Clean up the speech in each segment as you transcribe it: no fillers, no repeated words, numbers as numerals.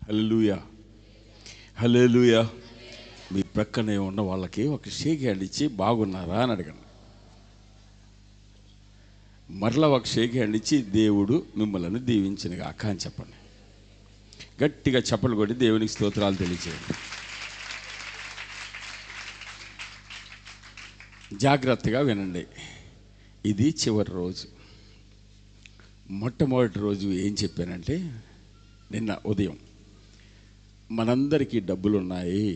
హల్లెలూయా, హల్లెలూయా. మీ ప్రక్కనే ఉన్న వాళ్ళకి ఒక షేక్ హ్యాండ్ ఇచ్చి బాగున్నారా అని అడగండి. మరలా ఒక షేక్ హ్యాండ్ ఇచ్చి దేవుడు మిమ్మల్ని దీవించిన గాక అని చెప్పండి. గట్టిగా చప్పలు కొట్టి దేవునికి స్తోత్రాలు తెలియజేయండి. జాగ్రత్తగా వినండి. ఇది చివరి రోజు. మొట్టమొదటి రోజు ఏం చెప్పానంటే, నిన్న ఉదయం మనందరికీ డబ్బులు ఉన్నాయి,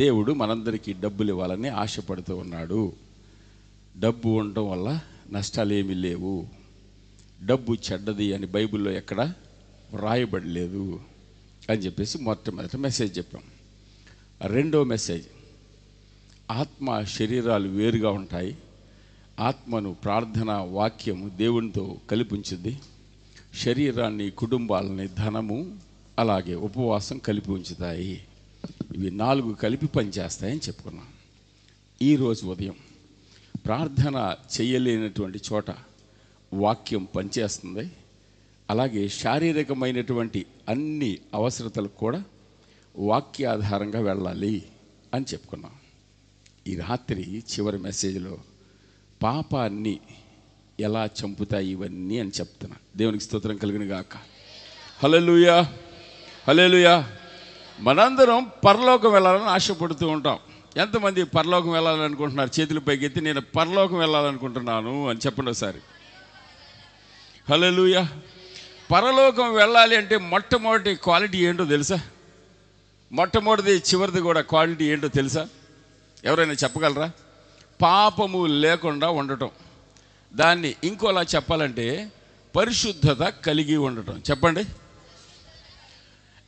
దేవుడు మనందరికీ డబ్బులు ఇవ్వాలని ఆశపడుతూ ఉన్నాడు. డబ్బు ఉండటం వల్ల నష్టాలు ఏమీ లేవు, డబ్బు చెడ్డది అని బైబిల్లో ఎక్కడ వ్రాయబడలేదు అని చెప్పేసి మొట్టమొదటి మెసేజ్ చెప్పాం. రెండో మెసేజ్, ఆత్మ శరీరాలు వేరుగా ఉంటాయి. ఆత్మను ప్రార్థన వాక్యము దేవునితో కలిపి ఉంచుద్ది. శరీరాన్ని, కుటుంబాలని, ధనము అలాగే ఉపవాసం కలిపి ఉంచుతాయి. ఇవి 4 కలిపి పనిచేస్తాయని చెప్పుకున్నాం. ఈరోజు ఉదయం ప్రార్థన చేయలేనటువంటి చోట వాక్యం పనిచేస్తుంది. అలాగే శారీరకమైనటువంటి అన్ని అవసరతలకు కూడా వాక్యాధారంగా వెళ్ళాలి అని చెప్పుకున్నాం. ఈ రాత్రి చివరి మెసేజ్లో పాపాన్ని ఎలా చంపుతాయి ఇవన్నీ అని చెప్తున్నా. దేవునికి స్తోత్రం కలుగును గాక. హల్లెలూయా, హల్లెలూయా. మనందరం పరలోకం వెళ్ళాలని ఆశపడుతూ ఉంటాం. ఎంతమంది పరలోకం వెళ్ళాలనుకుంటున్నారు? చేతులు పైకెత్తి నేను పరలోకం వెళ్ళాలనుకుంటున్నాను అని చెప్పండి ఒకసారి. హల్లెలూయా. పరలోకం వెళ్ళాలి అంటే మొట్టమొదటి క్వాలిటీ ఏంటో తెలుసా? మొట్టమొదటిది చివరిది కూడా క్వాలిటీ ఏంటో తెలుసా? ఎవరైనా చెప్పగలరా? పాపము లేకుండా ఉండటం. దాన్ని ఇంకోలా చెప్పాలంటే పరిశుద్ధత కలిగి ఉండటం. చెప్పండి.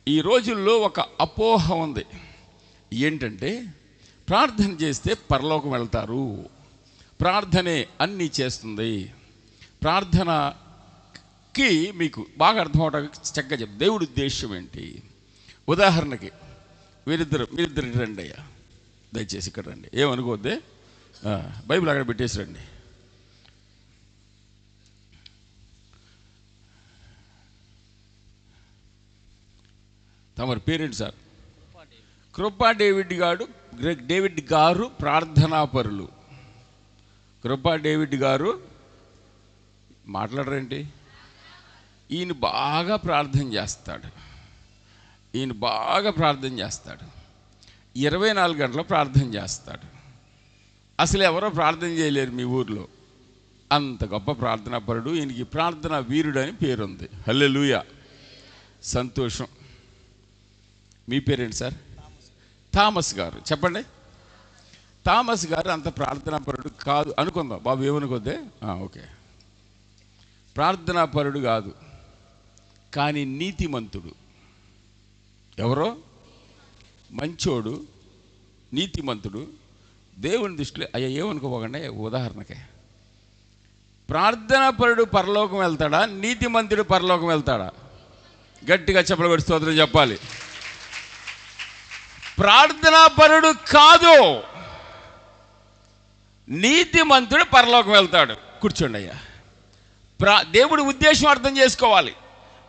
ఈ రోజుల్లో ఒక అపోహ ఉంది. ఏంటంటే ప్రార్థన చేస్తే పరలోకం వెళ్తారు, ప్రార్థనే అన్నీ చేస్తుంది. ప్రార్థనకి మీకు బాగా అర్థం అవడానికి చక్కగా చెప్పు. దేవుడి ఉద్దేశం ఏంటి? ఉదాహరణకి మీరిద్దరు రండి అయ్యా, దయచేసి ఇక్కడ రండి, ఏమనుకోవద్దే, బైబిల్ అక్కడ పెట్టేసి రండి. తమరి పేరేంటి సార్? కృపా డేవిడ్ గారు ప్రార్థనాపరులు. కృపా డేవిడ్ గారు మాట్లాడరేంటి? ఈయన బాగా ప్రార్థన చేస్తాడు. 24 గంటలు ప్రార్థన చేస్తాడు. అసలు ఎవరో ప్రార్థన చేయలేరు మీ ఊర్లో, అంత గొప్ప ప్రార్థనాపరుడు. ఈయనకి ప్రార్థనా వీరుడు అని పేరుంది. హల్లెలూయా, సంతోషం. మీ పేరేంటి సార్? థామస్ గారు. చెప్పండి. థామస్ గారు అంత ప్రార్థనాపరుడు కాదు అనుకుందాం బాబు, ఏమనుకోద్దే, ఓకే. ప్రార్థనాపరుడు కాదు, కానీ నీతిమంతుడు. ఎవరో మంచోడు, నీతిమంతుడు. దేవుని దృష్టిలో అయ్యా ఏమనుకోపోకండి, ఉదాహరణకే ప్రార్థనాపరుడు పరలోకం వెళ్తాడా, నీతిమంతుడు పరలోకం వెళ్తాడా? గట్టిగా చెప్పలు కొట్టి స్తోత్రం చెప్పాలి. ప్రార్థనాపరుడు కాదు, నీతిమంతుడు పరలోకం వెళ్తాడు. కూర్చోండి అయ్యా. దేవుడి ఉద్దేశం అర్థం చేసుకోవాలి.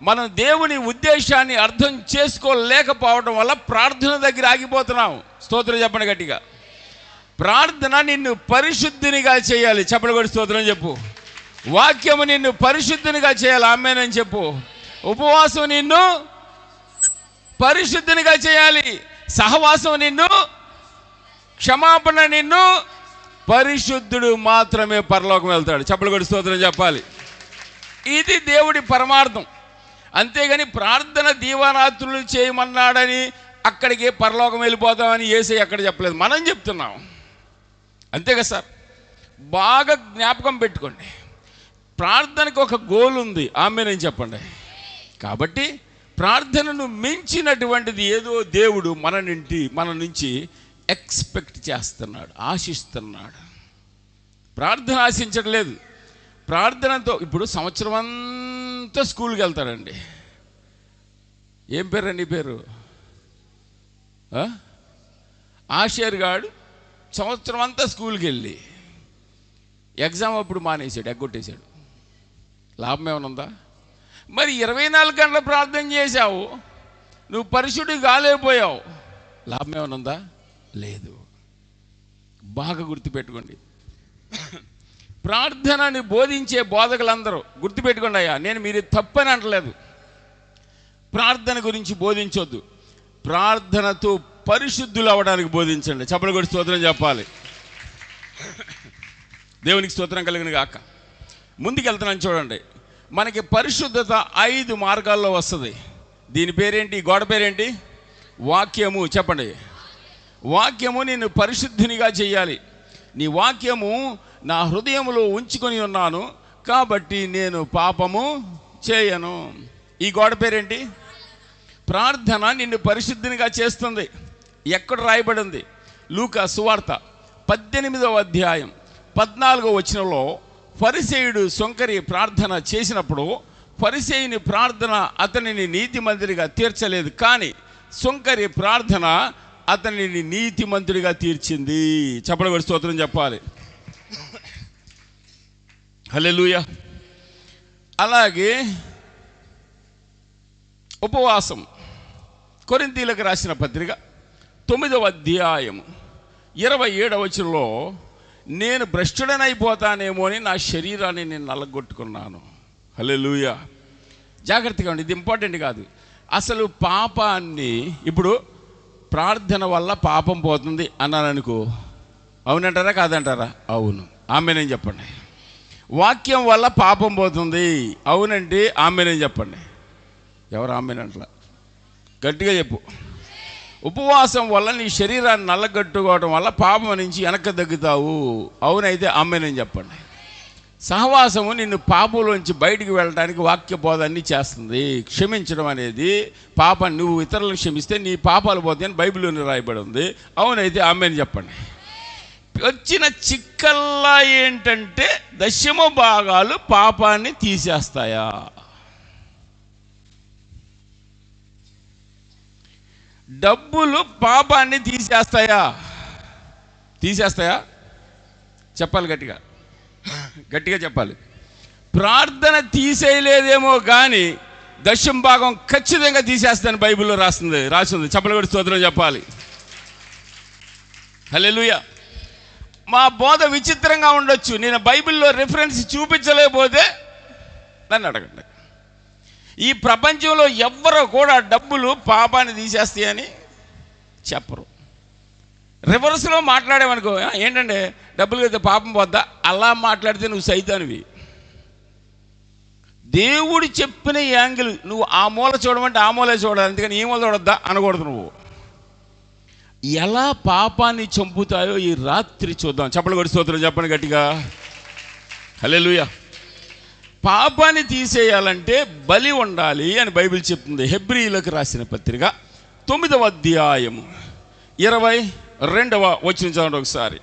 మనం దేవుని ఉద్దేశాన్ని అర్థం చేసుకోలేకపోవడం వల్ల ప్రార్థన దగ్గర ఆగిపోతున్నాం. స్తోత్రం చెప్పండి గట్టిగా. ప్రార్థన నిన్ను పరిశుద్ధినిగా చేయాలి. చెప్పలు కొట్టి స్తోత్రం చెప్పు. వాక్యము నిన్ను పరిశుద్ధినిగా చేయాలి. ఆమేనని చెప్పు. ఉపవాసం నిన్ను పరిశుద్ధినిగా చేయాలి. సహవాసం నిన్ను, క్షమాపణ నిన్ను. పరిశుద్ధుడు మాత్రమే పరలోకం వెళ్తాడు. చెప్పలు కొట్టి స్తోత్రం చెప్పాలి. ఇది దేవుడి పరమార్థం. అంతేగాని ప్రార్థన దీవారాత్రులు చేయమన్నాడని అక్కడికి పరలోకం వెళ్ళిపోతామని యేసయ్య అక్కడ చెప్పలేదు, మనం చెప్తున్నాం. అంతే కదా సార్? బాగా జ్ఞాపకం పెట్టుకోండి. ప్రార్థనకు ఒక గోల్ ఉంది. ఆమేనని చెప్పండి. కాబట్టి ప్రార్థనను మించినటువంటిది ఏదో దేవుడు మన నుంచి ఎక్స్పెక్ట్ చేస్తున్నాడు, ఆశిస్తున్నాడు. ప్రార్థన ఆశించడం లేదు. ప్రార్థనతో ఇప్పుడు సంవత్సరం అంతా స్కూల్కి వెళ్తాడండి. ఏం పేరు నీ పేరు? ఆషేర్ గాడు సంవత్సరం అంతా స్కూల్కి వెళ్ళి ఎగ్జామ్ అప్పుడు మానేసాడు, ఎగ్గొట్టేశాడు. లాభం ఏమైనా ఉందా? మరి 24 గంటలు ప్రార్థన చేశావు, నువ్వు పరిశుద్ధి కాలేకపోయావు, లాభం ఏమైనా ఉందా? లేదు. బాగా గుర్తుపెట్టుకోండి. ప్రార్థనని బోధించే బోధకులందరూ గుర్తుపెట్టుకోండి అయ్యా, నేను మీరు తప్పని అంటలేదు. ప్రార్థన గురించి బోధించొద్దు, ప్రార్థనతో పరిశుద్ధులు అవ్వడానికి బోధించండి. చప్పలు కొట్టి స్తోత్రం చెప్పాలి. దేవునికి స్తోత్రం కలిగిన గాక. ముందుకెళ్తున్నాను చూడండి. మనకి పరిశుద్ధత 5 మార్గాల్లో వస్తుంది. దీని పేరేంటి? గోడ పేరేంటి? వాక్యము. చెప్పండి. వాక్యము నిన్ను పరిశుద్ధినిగా చేయాలి. నీ వాక్యము నా హృదయంలో ఉంచుకొని ఉన్నాను కాబట్టి నేను పాపము చేయను. ఈ గోడ పేరేంటి? ప్రార్థన నిన్ను పరిశుద్ధినిగా చేస్తుంది. ఎక్కడ రాయబడింది? లూకా సువార్త 18వ అధ్యాయం 14వ వచనంలో ఫరిసేయుడు సొంకరి ప్రార్థన చేసినప్పుడు ఫరిసేయుని ప్రార్థన అతనిని నీతిమంతుడిగా తీర్చలేదు, కానీ సొంకరి ప్రార్థన అతనిని నీతిమంతుడిగా తీర్చింది. చప్పలు కొట్టి స్తోత్రం చెప్పాలి. హల్లెలూయా. అలాగే ఉపవాసం. కొరింథీయులకు రాసిన పత్రిక 9వ అధ్యాయం 27వ వచనంలో నేను భ్రష్టుడనైపోతానేమో అని నా శరీరాన్ని నేను నల్లగొట్టుకున్నాను. హల్లెలూయా. జాగ్రత్తగా ఉండి, ఇది ఇంపార్టెంట్ కాదు. అసలు పాపాన్ని ఇప్పుడు ప్రార్థన వల్ల పాపం పోతుంది అన్నాను అనుకో, అవునంటారా కాదంటారా? అవును. ఆమేనని చెప్పండి. వాక్యం వల్ల పాపం పోతుంది, అవునండి. ఆమేనని చెప్పండి. ఎవరు ఆమేనంటలా? గట్టిగా చెప్పు. ఉపవాసం వల్ల నీ శరీరాన్ని నల్లగట్టుకోవడం వల్ల పాపం నుంచి వెనక్కి తగ్గుతావు, అవునైతే ఆమేనని చెప్పండి. సహవాసము నిన్ను పాపంలోంచి బయటికి వెళ్ళడానికి వాక్య బోధాన్ని చేస్తుంది. క్షమించడం అనేది పాపాన్ని, నువ్వు ఇతరులను క్షమిస్తే నీ పాపాలు పోతాయని బైబిల్లోనే రాయబడి ఉంది, అవునైతే ఆమేనని చెప్పండి. వచ్చిన చిక్కల్లా ఏంటంటే దశమ భాగాలు పాపాన్ని తీసేస్తాయా? డబ్బులు పాపాన్ని తీసేస్తాయా? తీసేస్తాయా? చెప్పాలి గట్టిగా, గట్టిగా చెప్పాలి. ప్రార్థన తీసేయలేదేమో కానీ దశమ భాగం ఖచ్చితంగా తీసేస్తాను బైబిల్లో రాసింది. చెప్పలు కొట్టి స్తోత్రం చెప్పాలి. హల్లెలూయా. మా బోధ విచిత్రంగా ఉండొచ్చు, నేను బైబిల్లో రిఫరెన్స్ చూపించలేకపోతే నన్ను అడగండి. ఈ ప్రపంచంలో ఎవ్వరూ కూడా డబ్బులు పాపాన్ని తీసేస్తాయని చెప్పరు. రివర్స్లో మాట్లాడేవనుకో, ఏంటంటే డబ్బులు అయితే పాపం పోద్దా, అలా మాట్లాడితే నువ్వు సైతానివి. దేవుడు చెప్పిన యాంగిల్ నువ్వు ఆ మూల చూడమంటే ఆ మూలే చూడాలి, అందుకని ఈ మూల చూడొద్దా అనకూడదు. నువ్వు ఎలా పాపాన్ని చంపుతాయో ఈ రాత్రి చూద్దాం. చెప్పలు కొట్టి స్తోత్రం చెప్పండి గట్టిగా. హల్లెలూయా. పాపాన్ని తీసేయాలంటే బలి ఉండాలి అని బైబిల్ చెప్తుంది. హెబ్రీయులకు రాసిన పత్రిక 9వ అధ్యాయం 22వ వచనం చదవండి ఒకసారి.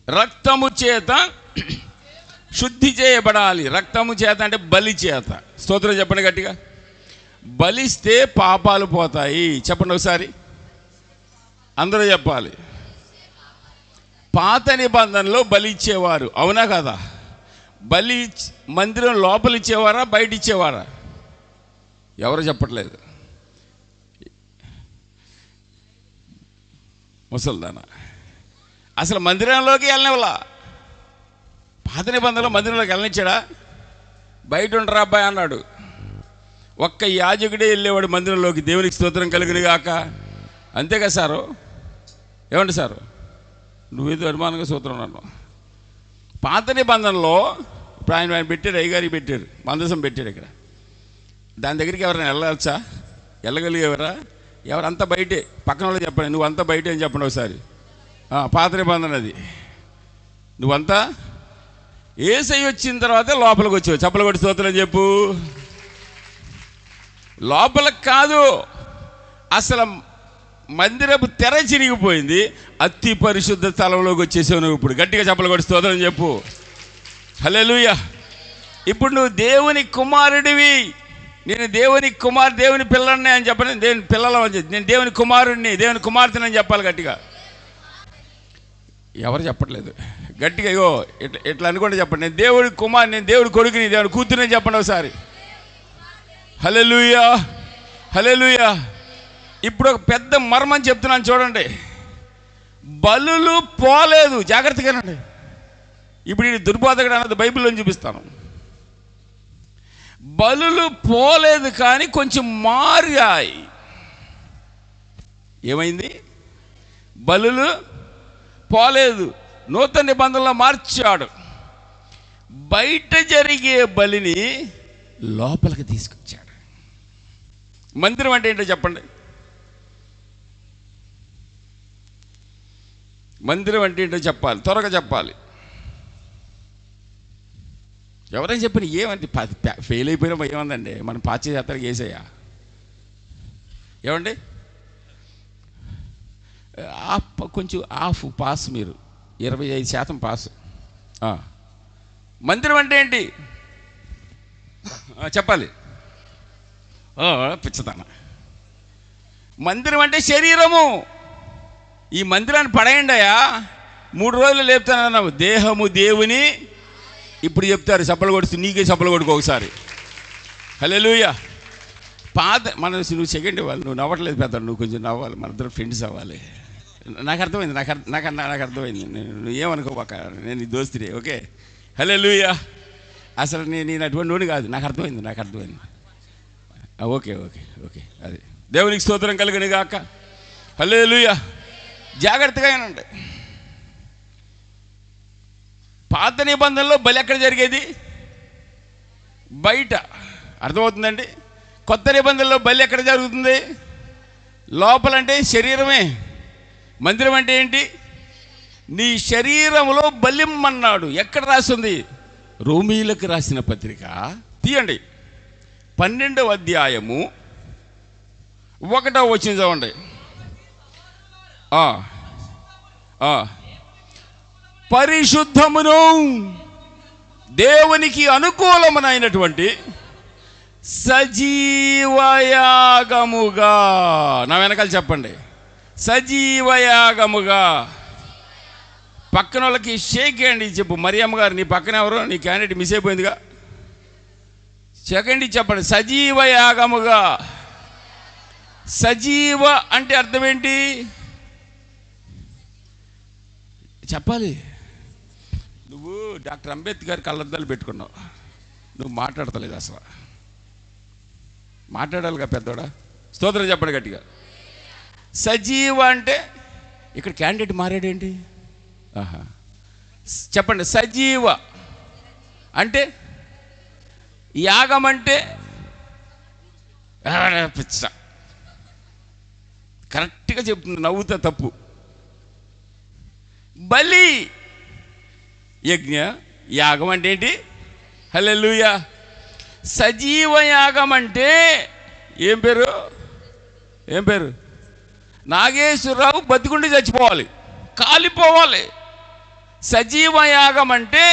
రక్తము చేత శుద్ధి చేయబడాలి. రక్తము చేత అంటే బలి చేత. స్తోత్రం చెప్పండి గట్టిగా. బలిస్తే పాపాలు పోతాయి. చెప్పండి ఒకసారి, అందరూ చెప్పాలి. పాత నిబంధనలో బలి ఇచ్చేవారు, అవునా కదా? బలి మందిరం లోపల ఇచ్చేవారా, బయట ఇచ్చేవారా? ఎవరు చెప్పట్లేదు. ముసల్దానా అసలు మందిరంలోకి వెళ్ళనివ్వలా. పాత నిబంధనలో మందిరంలోకి వెళ్ళనిచ్చాడా? బయట ఉండరా అబ్బాయి అన్నాడు. ఒక్క యాజకుడే వెళ్ళేవాడు మందిరంలోకి. దేవునికి స్తోత్రం కలుగును గాక. అంతే కదా సారు? ఏమండి సారు, నువ్వేదో అనుమానంగా సూత్రం అన్నాను. పాత నిబంధనలో ఇప్పుడు ఆయన పెట్టారు, అయ్యగారికి పెట్టారు, మందసం పెట్టాడు ఇక్కడ. దాని దగ్గరికి ఎవరైనా వెళ్ళవచ్చా? వెళ్ళగలిగేవరా? ఎవరంతా బయటే. పక్కన వాళ్ళు చెప్పండి, నువ్వంతా బయటే అని చెప్పండి ఒకసారి. పాత నిబంధన అది. నువ్వంతా యేసయ్య వచ్చిన తర్వాత లోపలికి వచ్చావు. చప్పలు కొట్టి స్తోత్రం చెప్పు. లోపలికి కాదు, అసలు మందిరపు తెర చిరిగిపోయింది, అతి పరిశుద్ధ స్థలంలోకి వచ్చేసావు నువ్వు. ఇప్పుడు గట్టిగా చప్పలు కొట్టి స్తోత్రం చెప్పు. హల్లెలూయా. ఇప్పుడు నువ్వు దేవుని కుమారుడివి. నేను దేవుని దేవుని పిల్లడిని అని చెప్పని, దేవుని పిల్లలు అని చెప్పి, నేను దేవుని కుమారుడిని, దేవుని కుమార్తెని అని చెప్పాలి గట్టిగా. ఎవరు చెప్పట్లేదు. గట్టిగా ఇగో ఇట్లా ఇట్లా అనుకుంటే చెప్పండి, నేను దేవుడి కుమార్, నేను దేవుడి కొడుకుని, దేవుడి కూతురుని చెప్పండి ఒకసారి. హల్లెలూయా, హల్లెలూయా. ఇప్పుడు ఒక పెద్ద మర్మం చెప్తున్నాను చూడండి. బలులు పోలేదు, జాగ్రత్తగానండి. ఇప్పుడు ఈ దుర్బోధకుడు అన్నది బైబిల్లో చూపిస్తాను. బలులు పోలేదు కానీ కొంచెం మారాయి. ఏమైంది? బలులు పోలేదు, నూతన నిబంధనలో మార్చాడు. బయట జరిగే బలిని లోపలికి తీసుకొచ్చాడు. మందిరం అంటే ఏంటో చెప్పండి. మందిరం అంటే ఏంటో చెప్పాలి, త్వరగా చెప్పాలి. ఎవరైనా చెప్పిన ఏమంటే ఫెయిల్ అయిపోయినా ఏమందండి, మనం పాస్ చేస్తానికి వేసేయా ఏమండి? కొంచెం హాఫ్ పాస్, మీరు 25% పాస్. మందిరం అంటే ఏంటి చెప్పాలి. పిచ్చతన. మందిరం అంటే శరీరము. ఈ మందిరాన్ని పడేయండి అయ్యా, 3 రోజులు లేపుతానన్నావు. దేహము దేవుని, ఇప్పుడు చెప్తారు చప్పలు కొడుతూ, నీకే చప్పలు కొడుకో ఒకసారి. హల్లెలూయా. నువ్వు సెకండ్ ఇవ్వాలి, నువ్వు నవ్వట్లేదు పెద్ద, నువ్వు కొంచెం నవ్వాలి, మన ఇద్దరు ఫ్రెండ్స్ అవ్వాలి. నాకు అర్థమైంది, నాకు అర్థమైంది. నువ్వు ఏమనుకోబాక, నేను నీ దోస్తుడే. ఓకే, హల్లెలూయా. అసలు నేను అటువంటి వాడిని కాదు, నాకు అర్థమైంది. ఓకే ఓకే ఓకే, అది దేవునికి స్తోత్రం కలుగును గాక. హల్లెలూయా. జాగ్రత్తగా ఏనండి. పాత నిబంధనలో బలి ఎక్కడ జరిగేది? బయట. అర్థమవుతుందండి? కొత్త నిబంధనలో బలి ఎక్కడ జరుగుతుంది? లోపలంటే శరీరమే. మందిరం అంటే ఏంటి? నీ శరీరంలో బలిమ్మన్నాడు. ఎక్కడ రాస్తుంది? రోమీలకు రాసిన పత్రిక తీయండి, 12వ అధ్యాయము 1వ వచనం చదవండి. పరిశుద్ధమును దేవునికి అనుకూలమునైనటువంటి సజీవయాగముగా, నా వెనకాల చెప్పండి, సజీవయాగముగా. పక్కన వాళ్ళకి షేక్ హ్యాండ్ చెప్పు. మరియమ్మ గారు నీ పక్కన ఎవరో, నీ క్యాండిడేట్ మిస్ అయిపోయిందిగా, సెకండ్ చెప్పండి. సజీవయాగముగా. సజీవ అంటే అర్థం ఏంటి చెప్పాలి. నువ్వు డాక్టర్ అంబేద్కర్ కళ్ళద్దాలు పెట్టుకున్నావు, నువ్వు మాట్లాడతలేదు అసలు. మాట్లాడాలిగా పెద్దోడా, స్తోత్రం చెప్పండి గట్టిగా. సజీవ అంటే ఇక్కడ క్యాండిడేట్ మారాడేంటి? చెప్పండి. సజీవ అంటే, యాగం అంటే పిచ్చ. కరెక్ట్గా చెప్తుంది, నవ్వుతా తప్పు. బలి, యజ్ఞ, యాగం అంటే ఏంటి? హల్లెలూయా. సజీవ యాగం అంటే ఏం పేరు? నాగేశ్వరరావు బతికుండి చచ్చిపోవాలి, కాలిపోవాలి. సజీవ యాగం అంటే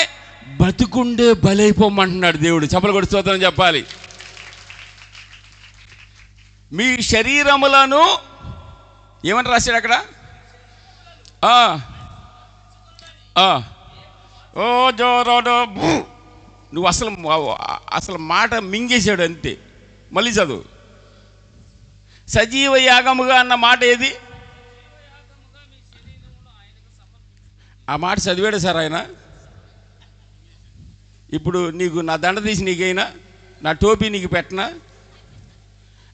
బతికుండే బలైపోమంటున్నాడు దేవుడు. చప్పలు కొట్టి స్తోత్రం చెప్పాలి. మీ శరీరములను ఏమని రాశాడు అక్కడ? నువ్వు అసలు మాట మింగేశాడు అంతే. మళ్ళీ చదువు. సజీవ యాగముగా అన్న మాట ఏది? ఆ మాట చదివాడు సార్ ఆయన. ఇప్పుడు నీకు నా దండ తీసి నీకైనా, నా టోపీ నీకు పెట్టనా,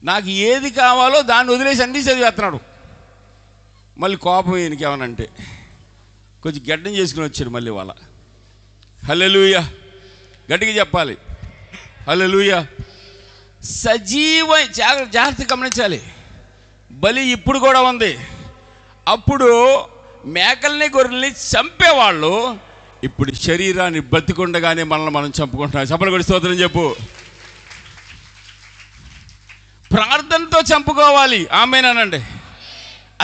నాకు ఏది కావాలో దాన్ని వదిలేసి అన్నీ చదివేస్తున్నాడు. మళ్ళీ కోపం ఈయనకేమనంటే కొంచెం గడ్డం చేసుకుని వచ్చాడు మళ్ళీ వాళ్ళ. హల్లెలూయా, గట్టిగా చెప్పాలి. హల్లెలూయా. సజీవ, జాగ్రత్త గమనించాలి. బలి ఇప్పుడు కూడా ఉంది. అప్పుడు మేకల్ని గొర్రెల్ని చంపేవాళ్ళు, ఇప్పుడు శరీరాన్ని బతికుండగానే మనల్ని మనం చంపుకుంటున్నాం. చప్పలు కొట్టి స్తోత్రం చెప్పు. ప్రార్థనతో చంపుకోవాలి. ఆమేనండి.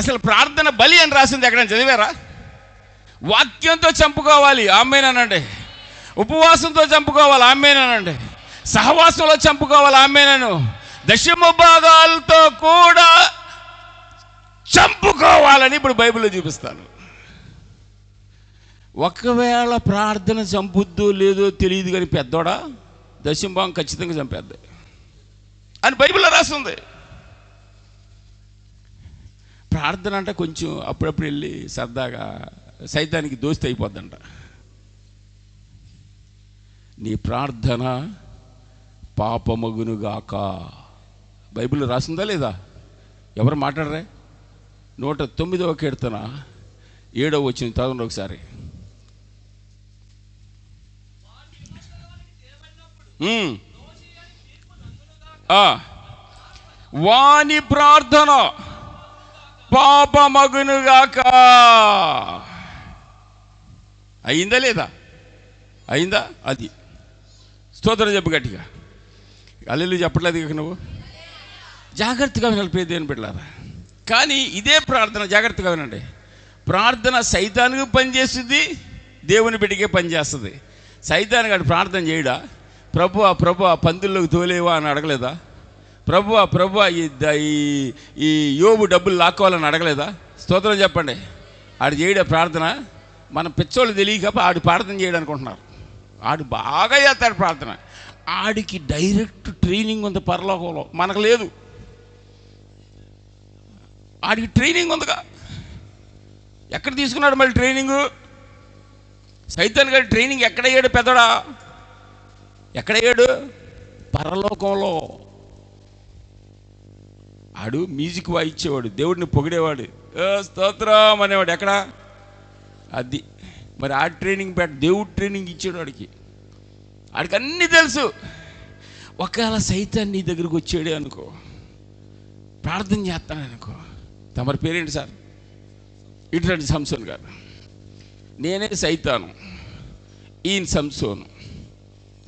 అసలు ప్రార్థన బలి అని రాసింది ఎక్కడైనా చదివారా? వాక్యంతో చంపుకోవాలి. ఆమేనండి. ఉపవాసంతో చంపుకోవాలి. ఆమేనండి. సహవాసంలో చంపుకోవాలి. ఆమేనను. దశమ భాగాలతో కూడా చంపుకోవాలని ఇప్పుడు బైబిల్లో చూపిస్తాను. ఒకవేళ ప్రార్థన చంపుద్దో లేదో తెలియదు కానీ పెద్దోడా దశంభాగం ఖచ్చితంగా చంపేద్ది అని బైబిల్లో రాస్తుంది. ప్రార్థన అంటే కొంచెం అప్పుడప్పుడు వెళ్ళి సరదాగా సైతానికి దోస్తి అయిపోద్దంట. నీ ప్రార్థన పాపమగునుగాక బైబిల్లో రాసిందా లేదా? ఎవరు మాట్లాడరే? 109వ కీర్తన 7వ వచనం చదవండి ఒకసారి. వాని ప్రార్థన పాపమగునుగాక. అయిందా లేదా? అయిందా? అది స్తోత్రం చెప్పు గట్టిగా. అల్లెలు చెప్పట్లేదు ఇక నువ్వు. జాగ్రత్తగా వినాలి దేవుని బిడ్డలారా. కానీ ఇదే ప్రార్థన జాగ్రత్తగా వినండి. ప్రార్థన సైతానికి పనిచేస్తుంది, దేవుని బిడ్డకే పనిచేస్తుంది. సైతాన్ గారు ప్రార్థన చేయడా? ప్రభువా ప్రభువా పందుల్లోకి తోలేవా అని అడగలేదా? ప్రభువా ప్రభువా ఈ యోబు డబ్బులు లాక్కోవాలని అడగలేదా? స్తోత్రం చెప్పండి. ఆడు చేయడా ప్రార్థన? మన పిచ్చోళ్ళు తెలియక ఆడు ప్రార్థన చేయడానుకుంటున్నారు. ఆడు బాగా చేస్తాడు ప్రార్థన. ఆడికి డైరెక్ట్ ట్రైనింగ్ ఉంది పరలోకంలో, మనకు లేదు. ఆడికి ట్రైనింగ్ ఉందిగా. ఎక్కడ తీసుకున్నాడు మళ్ళీ ట్రైనింగు? సైతాన్ గారి ట్రైనింగ్ ఎక్కడయ్యాడు? పెద్దడా ఎక్కడయ్యాడు? పరలోకంలో. ఆడు మ్యూజిక్ వాయించేవాడు, దేవుడిని పొగిడేవాడు, స్తోత్రం అనేవాడు. ఎక్కడ? అది మరి ఆ ట్రైనింగ్ దేవుడు ట్రైనింగ్ ఇచ్చాడు వాడికి. వాడికి అన్నీ తెలుసు. ఒకవేళ సైతాన్ నీ దగ్గరికి వచ్చాడే అనుకో, ప్రార్థన చేస్తాననుకో. తమరి పేరేంటి సార్? ఇటువంటి సంసోన్ గారు. నేనే సైతాను, ఈయన సంసోను,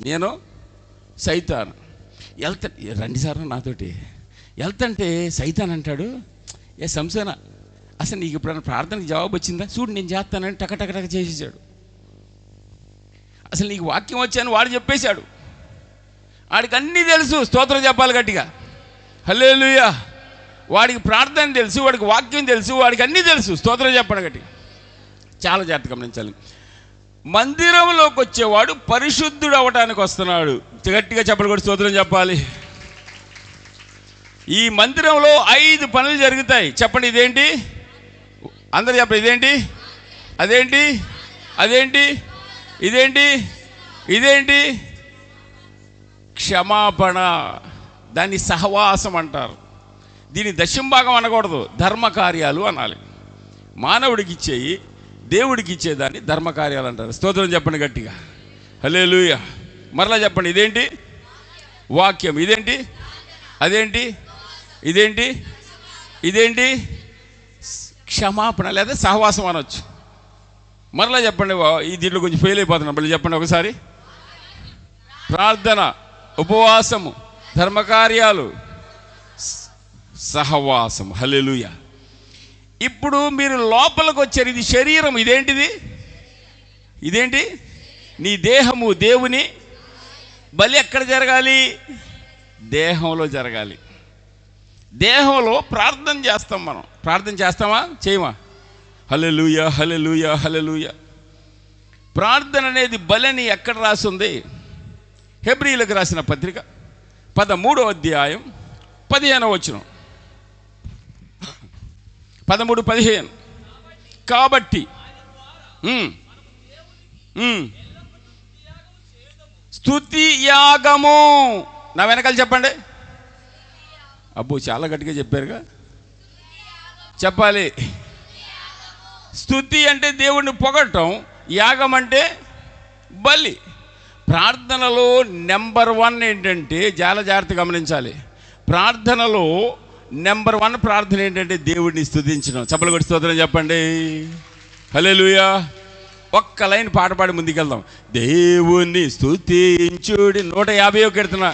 నేను సైతాను. వెళ్తా రండి సార్ నాతోటి. వెళ్తంటే సైతాన్ అంటాడు, ఏ సంసోనా అసలు నీకు ఎప్పుడైనా ప్రార్థనకి జవాబు వచ్చిందా? చూడు నేను చేస్తానని టకటకటక చేసేసాడు. అసలు నీకు వాక్యం వచ్చాను వాడు చెప్పేశాడు. వాడికి అన్నీ తెలుసు. స్తోత్రం చెప్పాలి గట్టిగా. హల్లెలూయా. వాడికి ప్రార్థన తెలుసు, వాడికి వాక్యం తెలుసు, వాడికి అన్నీ తెలుసు. స్తోత్రం చెప్పండి గట్టిగా. చాలా జాగ్రత్తగా గమనించాలి. మందిరంలోకి వచ్చేవాడు పరిశుద్ధుడు అవ్వటానికి వస్తున్నాడు. గట్టిగా చెప్పలు కూడా స్తోత్రం చెప్పాలి. ఈ మందిరంలో 5 పనులు జరుగుతాయి. చెప్పండి ఇదేంటి? అందరూ చెప్పండి ఇదేంటి? అదేంటి? అదేంటి? ఇదేంటి? ఇదేంటి? క్షమాపణ. దాన్ని సహవాసం అంటారు. దీని దశంభాగం అనకూడదు, ధర్మకార్యాలు అనాలి. మానవుడికి ఇచ్చేయి దేవుడికి ఇచ్చేదాన్ని ధర్మకార్యాలు అంటారు. స్తోత్రం చెప్పండి గట్టిగా. హల్లెలూయా. మరలా చెప్పండి ఇదేంటి? వాక్యం. ఇదేంటి? అదేంటి? ఇదేంటి? ఇదేంటి? క్షమాపణ లేదా సహవాసం అనొచ్చు. మరలా చెప్పండి. ఈ దీంట్లో కొంచెం ఫెయిల్ అయిపోతున్నాం. మళ్ళీ చెప్పండి ఒకసారి. ప్రార్థన, ఉపవాసము, ధర్మకార్యాలు, సహవాసం. హల్లెలూయా. ఇప్పుడు మీరు లోపలికి వచ్చారు. ఇది శరీరం. ఇదేంటిది? ఇదేంటి? నీ దేహము. దేవుని బలి ఎక్కడ జరగాలి? దేహంలో జరగాలి. దేహంలో ప్రార్థన చేస్తాం మనం. ప్రార్థన చేస్తామా చేయమా? హల్లెలూయా హల్లెలూయా హల్లెలూయా. ప్రార్థన అనేది బలిని ఎక్కడ రాసింది? హెబ్రీయులకు రాసిన పత్రిక 13వ అధ్యాయం 15వ వచనం. 13-15. కాబట్టి స్తుతి యాగము. నా వెనకాల చెప్పండి. అబ్బో చాలా గట్టిగా చెప్పారుగా. చెప్పాలి. స్తుతి అంటే దేవుణ్ణి పొగడటం, యాగం అంటే బలి. ప్రార్థనలో నెంబర్ 1 ఏంటంటే, చాలా జాగ్రత్తగా గమనించాలి. ప్రార్థనలో నెంబర్ 1 ప్రార్థన ఏంటంటే దేవుడిని స్తుతించడం. చప్పలు కొట్టి స్తోత్రం చెప్పండి. హల్లెలూయా. ఒక్క లైన్ పాట పాడి ముందుకెళ్దాం. దేవుని స్తుతించుడి. 150వ కీర్తన.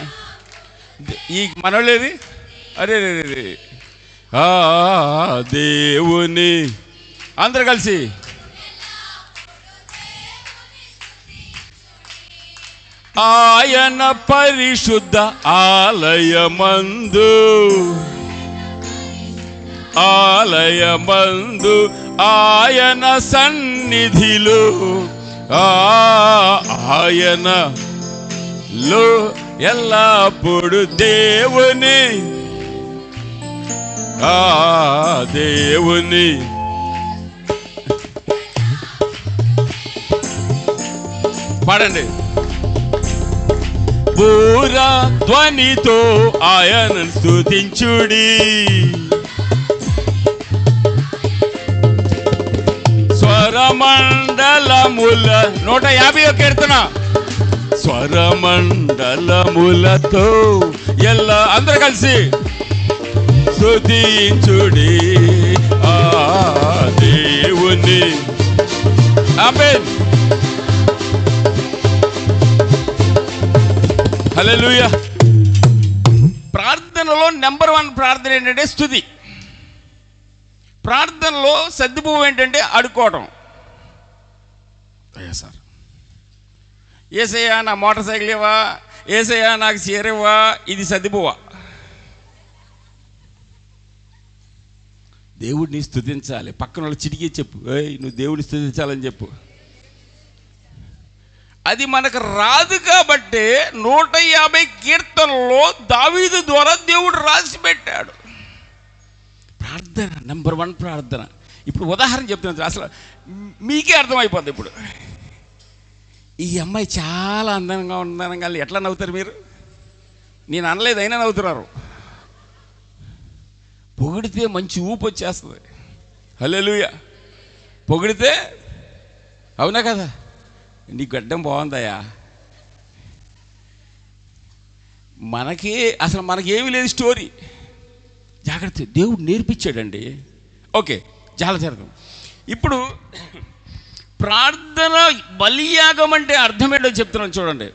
ఈ మనోళ్ళేది? అరే రే. దేవుని అందరు కలిసి ఆయన పరిశుద్ధ ఆలయమందు ఆలయమందు ఆయన సన్నిధిలో ఆయనలో ఎల్లప్పుడు దేవుని దేవుని పాడండి. పూర ధ్వనితో ఆయనను స్తుతించుడి, స్వరమండలముల 150 కీర్తన. స్వరమండలములతో అందరూ కలిసి స్తుతించుడి ఆ దేవుని. ఆమేన్. హల్లెలూయా. ప్రార్థనలో నెంబర్ 1 ప్రార్థన ఏంటంటే స్తుతి. ప్రార్థనలో సర్దిపువ్వు ఏంటంటే అడుక్కోవడం. అయ్యా సార్, ఏసయ్యా నా మోటార్ సైకిల్ ఇవ్వా, ఏసయ్యా నాకు చీర ఇవ్వా, ఇది సర్దిపువ్వా? దేవుడిని స్తుతించాలి. పక్కన వాళ్ళు చిటికి చెప్పు, నువ్వు దేవుడిని స్తుతించాలని చెప్పు. అది మనకు రాదు కాబట్టి 150 కీర్తనలో దావీదు ద్వారా దేవుడు రాసి పెట్టాడు. ప్రార్థన నెంబర్ 1 ప్రార్థన. ఇప్పుడు ఉదాహరణ చెప్తున్నాను, అసలు మీకే అర్థమైపోద్ది. ఇప్పుడు ఈ అమ్మాయి చాలా అందంగా ఉందనగా ఎట్లా నవ్వుతారు మీరు? నేను అనలేదు, అయినా నవ్వుతున్నారు. పొగిడితే మంచి ఊపు వచ్చేస్తుంది. హల్లెలూయా. పొగిడితే, అవునా కదా, నీ గడ్డం బాగుందయ్యా. మనకేమీ లేదు స్టోరీ. జాగ్రత్త, దేవుడు నేర్పించాడండి. ఓకే, చాలా జరగదు. ఇప్పుడు ప్రార్థన బలియాగం అంటే అర్థం ఏంటో చెప్తున్నాను చూడండి.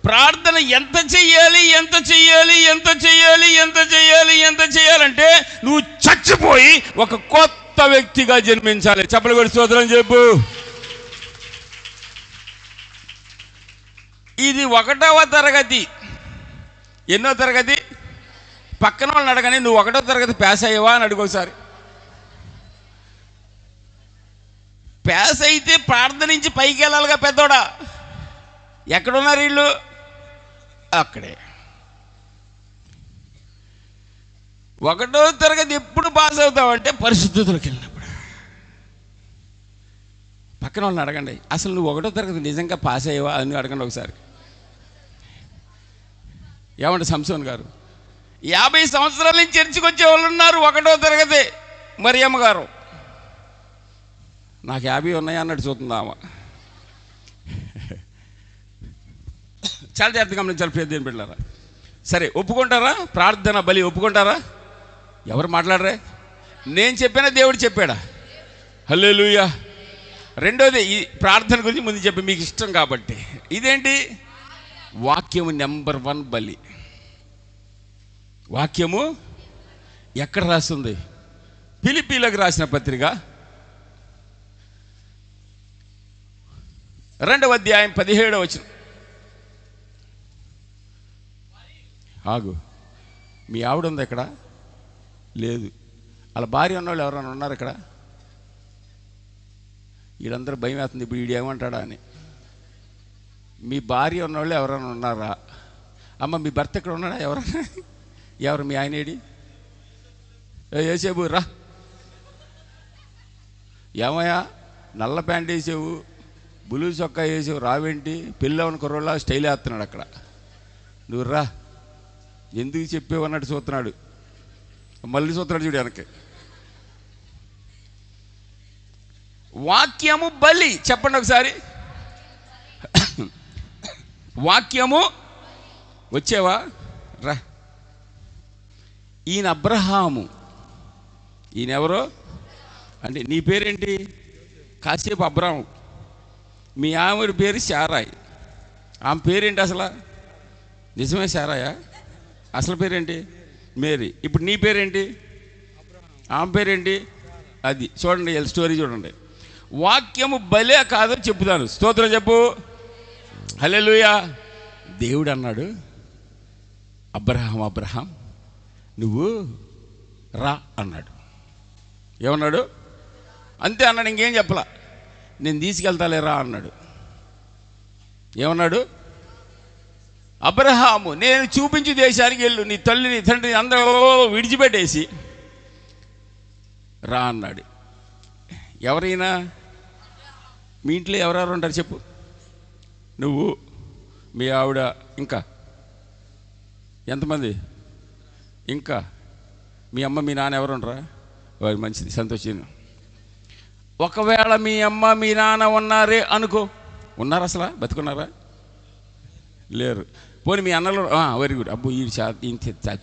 ప్రార్థన ఎంత చెయ్యాలి, ఎంత చెయ్యాలి, ఎంత చెయ్యాలి, ఎంత చెయ్యాలి, ఎంత చెయ్యాలంటే నువ్వు చచ్చిపోయి ఒక కొత్త వ్యక్తిగా జన్మించాలి. చెప్పలు కొడి స్తోత్రం చెప్పు. ఇది 1వ తరగతి. ఎన్నో తరగతి? పక్కన వాళ్ళని అడగని, నువ్వు 1వ తరగతి పాస్ అయ్యావా అని అడుగోసారి. పాస్ అయితే ప్రార్థన నుంచి పైకి వెళ్ళాలిగా పెద్దోడా. ఎక్కడున్నారు వీళ్ళు? అక్కడే. 1వ తరగతి ఎప్పుడు పాస్ అవుతావంటే పరిశుద్ధతలోకి వెళ్ళినప్పుడు. పక్కన వాళ్ళని అడగండి, అసలు నువ్వు 1వ తరగతి నిజంగా పాస్ అయ్యావా అని అడగండి ఒకసారి. ఏమంటే సంసోన్ గారు 50 సంవత్సరాల నుంచి చర్చికి వచ్చే వాళ్ళు ఉన్నారు 1వ తరగతి. మరి అమ్మగారు నాకు 50 ఉన్నాయి అన్నట్టు చూస్తుందామా. చాలా జాగ్రత్తగా గమనించాలి ప్రియ దేవుని బిడ్డలారా. సరే, ఒప్పుకుంటారా? ప్రార్థన బలి ఒప్పుకుంటారా? ఎవరు మాట్లాడరే? నేను చెప్పానా, దేవుడు చెప్పాడా? హల్లెలూయా. రెండోది, ఈ ప్రార్థన గురించి ముందు చెప్పి మీకు ఇష్టం కాబట్టి, ఇదేంటి? వాక్యము నెంబర్ 1 బలి. వాక్యము ఎక్కడ రాస్తుంది? ఫిలిప్పీలకు రాసిన పత్రిక 2వ అధ్యాయం 17వ వచనం. ఆగు, మీ ఆవిడ ఉంది ఇక్కడ? లేదు. వాళ్ళ భార్య ఉన్నవాళ్ళు ఎవరైనా ఉన్నారు ఇక్కడ? వీళ్ళందరూ భయం వేస్తుంది, ఇప్పుడు వీడు ఏమంటాడా అని. మీ భార్య ఉన్నవాళ్ళు ఎవరైనా ఉన్నారా? అమ్మ, మీ భర్త ఇక్కడ ఉన్నాడా? ఎవరు మీ ఆయన ఏడి? వేసేవు రా. ఏమయ్యా, నల్ల ప్యాంట్ వేసావు, బ్లూ చొక్కా వేసావు, రావేంటి? పిల్లవని కుర్రోళ్ళ స్టైల్ వేస్తున్నాడు అక్కడ. నువ్వు రా, ఎందుకు చెప్పేవు అన్నట్టు చూస్తున్నాడు. మళ్ళీ చూస్తున్నాడు చూడు వెనక్కి. వాక్యము బలి. చెప్పండి ఒకసారి. వాక్యము. వచ్చేవా? రా. ఈయన అబ్రహాము. ఈయన ఎవరో అంటే, నీ పేరేంటి? కాసేపు అబ్రహాము. మీ ఆవిడ పేరు శారాయ్. ఆమె పేరేంటి అసలు? నిజమే శారాయా? అసలు పేరేంటి? మేరీ. ఇప్పుడు నీ పేరేంటి? ఆమె పేరేంటి? అది చూడండి, స్టోరీ చూడండి. వాక్యము బలే కాదో చెప్తాను. స్తోత్రం చెప్పు. హల్లెలూయా. దేవుడు అన్నాడు, అబ్రహాం నువ్వు రా అన్నాడు. ఏమన్నాడు? అంతే అన్నాడు, ఇంకేం చెప్పలా. నేను తీసుకెళ్తాలేరా అన్నాడు. ఏమన్నాడు? అబ్రహాము, నేను చూపించి దేశానికి వెళ్ళు, నీ తల్లిని తండ్రిని అందరూ విడిచిపెట్టేసి రా అన్నాడు. ఎవరైనా మీ ఇంట్లో ఎవరెవరు ఉంటారు చెప్పు? నువ్వు, మీ ఆవిడ, ఇంకా ఎంతమంది? ఇంకా మీ అమ్మ మీ నాన్న ఎవరు ఉండరా? వారి మంచిది, సంతోషం. ఒకవేళ మీ అమ్మ మీ నాన్న ఉన్నారే అనుకో, ఉన్నారు అసలు? బతుకున్నారా? లేరు. పోనీ మీ అన్నలు, వెరీ గుడ్. అబ్బో ఈ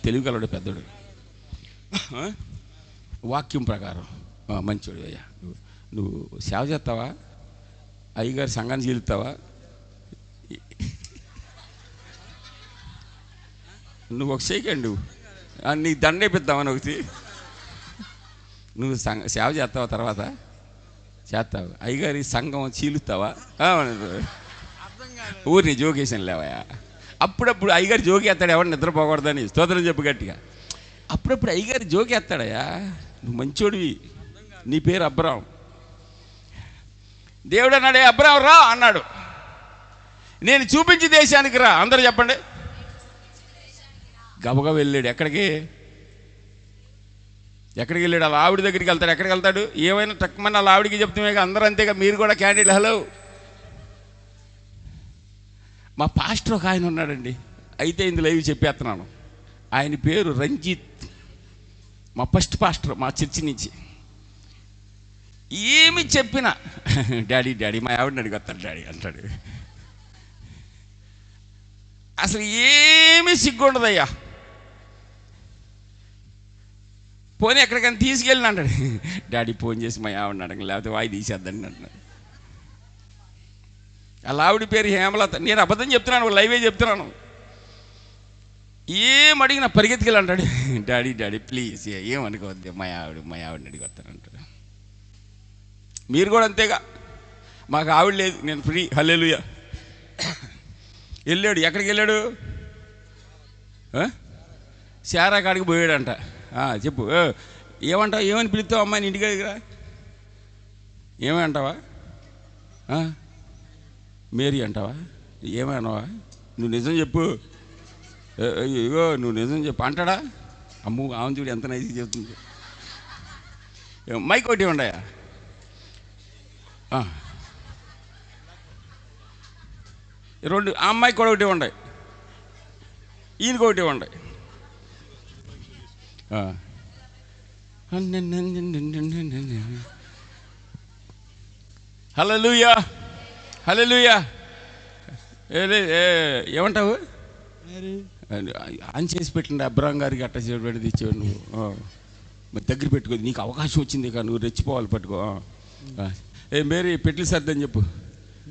తెలివిగలడు పెద్దోడు, వాక్యం ప్రకారం మంచోడు. అయ్యా నువ్వు సేవ చేస్తావా? అయ్యగారి సంఘాన్ని చీలుతావా? నువ్వు ఒక చేయకండి, నువ్వు నీకు దండేపిద్దామని ఒకటి. నువ్వు సేవ చేస్తావా? తర్వాత చేస్తావు. అయ్యగారి సంఘం చీలుతావా? ఊరిని జోకేసాను లేవయా. అప్పుడప్పుడు అయ్యగారు జోకేస్తాడు, ఎవరు నిద్రపోకూడదని. స్తోత్రం చెప్పు గట్టిగా. అప్పుడప్పుడు అయ్యగారు జోకేస్తాడయా. నువ్వు మంచోడివి, నీ పేరు అబ్రాం. దేవుడు అన్నాడే, అబ్రాం రా అన్నాడు. నేను చూపించి దేశానికి రా. అందరూ చెప్పండి. గబగబా వెళ్ళాడు. ఎక్కడికి వెళ్ళాడు? అలా ఆవిడ దగ్గరికి వెళ్తాడు. ఎక్కడికి వెళ్తాడు? ఏమైనా తక్కువని అలా ఆవిడికి చెప్తామే, అందరూ అంతేగా. మీరు కూడా క్యాండిడేట్. హలో, మా పాస్టర్ ఒక ఆయన ఉన్నాడండి, అయితే ఇందులో ఇవి చెప్పేస్తున్నాను. ఆయన పేరు రంజిత్, మా ఫస్ట్ పాస్టర్ మా చర్చి నుంచి. ఏమి చెప్పినా డాడీ మా ఆవిడని అడిగొస్తాడు డాడీ అంటాడు. అసలు ఏమీ సిగ్గుండదయ్యా. పోనీ ఎక్కడికైనా తీసుకెళ్ళిన అంటాడు, డాడీ ఫోన్ చేసి మా ఆవిడని అడగ, లేకపోతే వాయి తీసేద్దండి అంటున్నాడు. అలా ఆవిడ పేరు హేమలత. నేను అబద్ధం చెప్తున్నాను, లైవే చెప్తున్నాను. ఏం అడిగినా పరిగెత్తుకెళ్ళి అంటాడు, డాడీ ప్లీజ్ ఏమనుకోవద్దు, మా ఆవిడని అడిగొస్తానంటాడు. మీరు కూడా అంతేగా. మాకు ఆవిడ లేదు, నేను ఫ్రీ. హల్లెలూయా. వెళ్ళాడు. ఎక్కడికి వెళ్ళాడు? శారా కాడికి పోయాడంట. చెప్పు, ఏమంటావు? ఏమని పిలుస్తావు అమ్మాయిని ఇంటికి దగ్గర? ఏమంటావా? మేరీ అంటావా? ఏమన్నావా? నువ్వు నిజం చెప్పు. ఇగో నువ్వు నిజం చెప్పు అంటాడా? అమ్ము ఆమె చూడు ఎంత నైస్గా చెప్తుంది. మైక్ ఒకటి ఉండయా? రెండు. ఆ అమ్మాయికి కూడా ఒకటి ఉండాయి, ఈయనకి ఒకటి ఉండాయి. హల్లెలూయా, హల్లెలూయా. ఏమంటావు? ఆన్ చేసి పెట్టండి అబ్రాం గారికి, అట్ట చేయబడి తెచ్చేవాడు నువ్వు. మరి దగ్గర పెట్టుకో, నీకు అవకాశం వచ్చింది కదా, నువ్వు రెచ్చిపోవాలి. పట్టుకో. మేరీ పెట్టి సర్దని చెప్పు.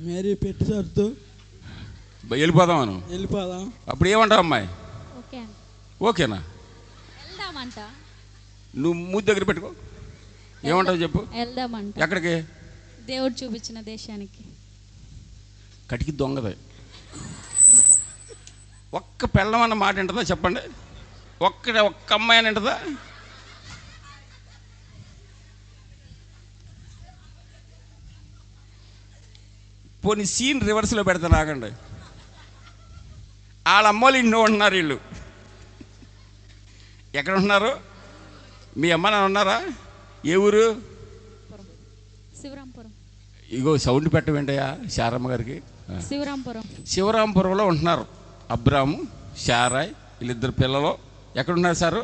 మేరీ పెట్టి సర్దు, వెళ్ళిపోదాం. అప్పుడు ఏమంటావు అమ్మాయి? ఓకేనా? నువ్వు మూతి దగ్గర పెట్టుకో. ఏమంటావు చెప్పు? ఎక్కడికి? దేవుడు చూపించిన దేశానికి. కటికి దొంగదే. ఒక్క పెళ్ళం అన్న మాట వింటుందా చెప్పండి? ఒక్క అమ్మాయి అని వింటుందా? పోనీ సీన్ రివర్స్లో పెడతాను, ఆగండి. వాళ్ళ అమ్మోళ్ళు ఇంట్లో ఉంటున్నారు. వీళ్ళు ఎక్కడ ఉంటున్నారు? మీ అమ్మ నాన్న ఉన్నారా? ఏ ఊరు? శివరాంపురం. ఇగో సౌండ్ పెట్టవేంటయ్యా శారమ్మ గారికి. శివరాంపురంలో ఉంటున్నారు అబ్రాము, శారాయ్, వీళ్ళిద్దరు పిల్లలు. ఎక్కడున్నారు సారు?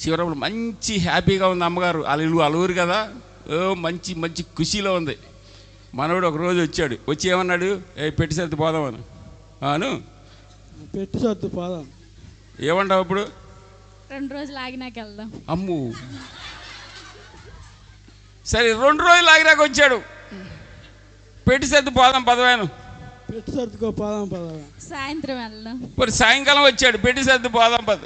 శివరాంపురం. మంచి హ్యాపీగా ఉంది అమ్మగారు. వాళ్ళ ఇల్లు అలూరు కదా, మంచి మంచి ఖుషీలో ఉంది. మనోడు ఒకరోజు వచ్చాడు. వచ్చి ఏమన్నాడు? పెట్టి సర్ది పోదామను. పెట్టి సర్ది పోదాం. ఏమంటావు ఇప్పుడు? 2 రోజులు ఆగినాక వెళ్దాం. అమ్ము సరే, 2 రోజులు ఆగినాక వచ్చాడు. పెట్టి సర్ది పోదాం పదవాను. పెట్టి సర్దుకో పోదాం పదవా. సాయంత్రం వెళ్దాం. మరి సాయంకాలం వచ్చాడు. పెట్టి సర్ది పోదాం పద.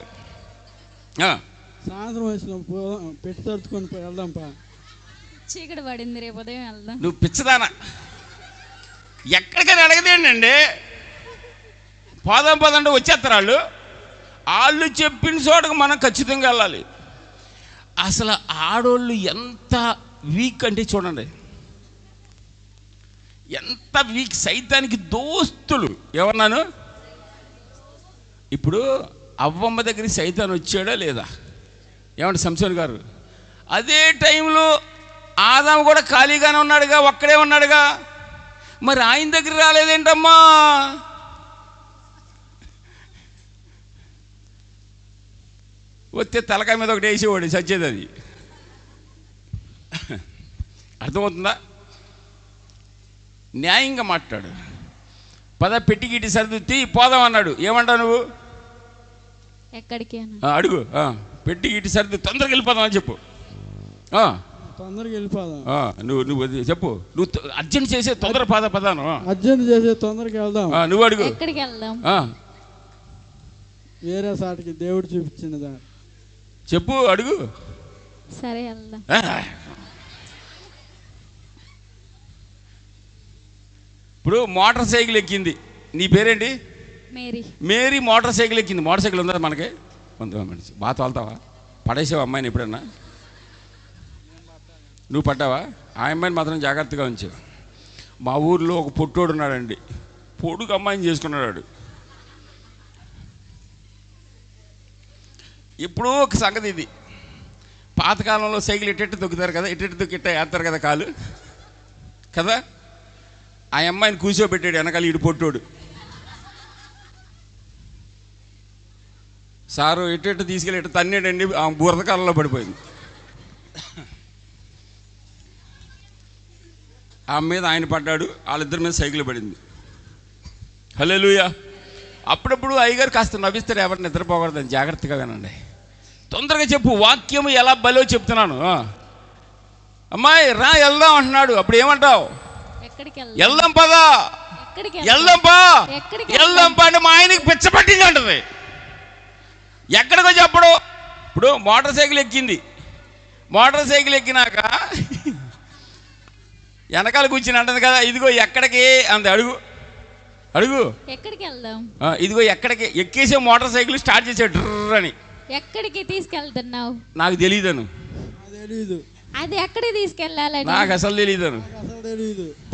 సాయంత్రం వచ్చిన పోదాం, పెట్టి సర్దుకొని వెళ్దాం పా. చీకటి పడింది, రేపు ఉదయం వెళ్దాం. నువ్వు పిచ్చదానా? ఎక్కడికైనా అడగదేంటండి? పోదాం పదంటే వచ్చేస్తారు వాళ్ళు. వాళ్ళు చెప్పిన చోటకు మనం ఖచ్చితంగా వెళ్ళాలి. అసలు ఆడోళ్ళు ఎంత వీక్ అంటే చూడండి, ఎంత వీక్. సైతానికి దోస్తులు. ఎవరన్నాను? ఇప్పుడు అవ్వమ్మ దగ్గరికి సైతాన్ వచ్చాడా లేదా? ఏమంటే సంసోన్ గారు? అదే టైంలో ఆదాము కూడా ఖాళీగానే ఉన్నాడుగా, ఒక్కడే ఉన్నాడుగా. మరి ఆయన దగ్గర రాలేదేంటమ్మా? వస్తే తలకాయ మీద ఒకటి వేసేవాడు, సచ్చేది అది. అర్థమవుతుందా? న్యాయంగా మాట్లాడు. పద పెట్టి గిట్టి సర్దుతి పోదాం అన్నాడు. ఏమంటావు నువ్వు? ఎక్కడికి అడుగు. పెట్టి గిట్టి సర్ది తొందరగా వెళ్ళిపోదాం అని చెప్పు. తొందరగా వెళ్ళిపోదాం. నువ్వు చెప్పు. నువ్వు అర్జెంట్ చేసే తొందర పదాను. అర్జెంట్ చేసే తొందరగా వెళ్దాం. నువ్వు అడుగు. ఎక్కడికి వెళ్దాం? వేరే సాటికి దేవుడు చూపించిన దారి చెప్పు, అడుగు. సరే వెళ్దాం. ఇప్పుడు మోటార్ సైకిల్ ఎక్కింది. నీ పేరేంటి? మేరీ. మేరీ మోటార్ సైకిల్ ఎక్కింది. మోటార్ సైకిల్ ఉందా మనకి? మనిషి బాగా తోలుతావా? పడేసావా అమ్మాయిని ఎప్పుడన్నా? నువ్వు పడ్డావా? ఆ అమ్మాయిని మాత్రం జాగ్రత్తగా ఉంచావు. మా ఊర్లో ఒక పొట్టోడు ఉన్నాడండి, పొడుగు అమ్మాయిని చేసుకున్నాడు. ఇప్పుడు ఒక సంగతి ఇది, పాతకాలంలో సైకిల్ ఎట్టెట్టు తొక్కుతారు కదా, ఎట్టెట్టు తొక్కి ఇట్ట వేస్తారు కదా కాలు కదా. ఆ అమ్మాయిని కూర్చోబెట్టాడు వెనకాల ఈడు పొట్టోడు. సారు ఎట్టెట్టు తీసుకెళ్ళి ఎట్ట తన్నాడండి, ఆ బురదకాలంలో పడిపోయింది. ఆ మీద ఆయన పడ్డాడు, వాళ్ళిద్దరి మీద సైకిల్ పడింది. హల్లెలూయా. అప్పుడప్పుడు అయ్యగారు కాస్త నవ్విస్తారు, ఎవరిని నిద్రపోకూడదని. జాగ్రత్తగా వినండి, తొందరగా చెప్పు. వాక్యం ఎలా బలో చెప్తున్నాను. అమ్మాయి రా వెళ్దాం అంటున్నాడు. అప్పుడు ఏమంటావు? వెళ్దాం పదా, వెళ్దాంపా, వెళ్దాంపా అంటే మా ఆయనకి పిచ్చపట్టింది అంటది. ఎక్కడికో చెప్పడు. ఇప్పుడు మోటార్ సైకిల్ ఎక్కింది. మోటార్ సైకిల్ ఎక్కినాక వెనకాల కూర్చుని అంటుంది కదా, ఇదిగో ఎక్కడికి అంది. అడుగు అడుగు. ఎక్కడికి వెళ్దాం? ఇదిగో ఎక్కడికి. ఎక్కేసే మోటార్ సైకిల్ స్టార్ట్ చేసాడు డ్రర్ అని. ఎక్కడికి తీసుకెళ్తున్నావు? నాకు తెలియదను. అది ఎక్కడికి తీసుకెళ్ళాలని నాకు అసలు తెలియదను.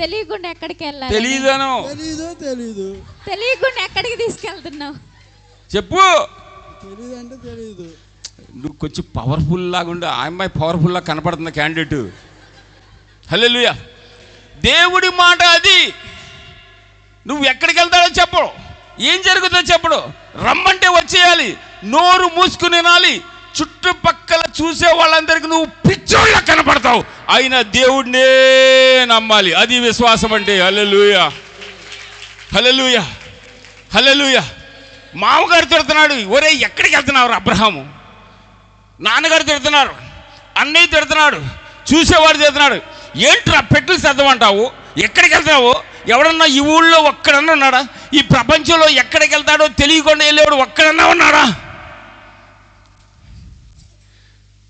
తెలియకుండా ఎక్కడికి వెళ్ళాలి? తెలియదను. తెలియకుండా ఎక్కడికి తీసుకెళ్తున్నావు చెప్పు. తెలీదు అంటే తెలీదు. నువ్వు కొంచెం పవర్ఫుల్ లాగా ఉండి, ఆ అమ్మాయి పవర్ఫుల్ లాగా కనపడుతుంది క్యాండిడేట్. హల్లెలూయా. దేవుడి మాట అది. నువ్వు ఎక్కడికి వెళ్తాడో చెప్పడు, ఏం జరుగుతుందో చెప్పడు. రమ్మంటే వచ్చేయాలి, నోరు మూసుకుని వినాలి. చుట్టుపక్కల చూసే వాళ్ళందరికీ నువ్వు పిచ్చోళ్ళ కనపడతావు, అయినా దేవుడినే నమ్మాలి. అది విశ్వాసం అంటే. హల్లెలూయా, హల్లెలూయా, హల్లెలూయా. మామగారు తిడుతున్నాడు, ఒరే ఎక్కడికి వెళ్తున్నావు అబ్రహాము? నాన్నగారు తిడుతున్నారు, అన్నయ్య తిడుతున్నాడు, చూసేవాడు తిడుతున్నాడు. ఏంట్రా పెట్టులు చదవంటావు? ఎక్కడికి వెళ్తావు? ఎవడన్నా ఈ ఊళ్ళో ఒక్కడన్నా ఉన్నాడా? ఈ ప్రపంచంలో ఎక్కడికి వెళ్తాడో తెలియకుండా వెళ్ళేవాడు ఒక్కడన్నా ఉన్నాడా?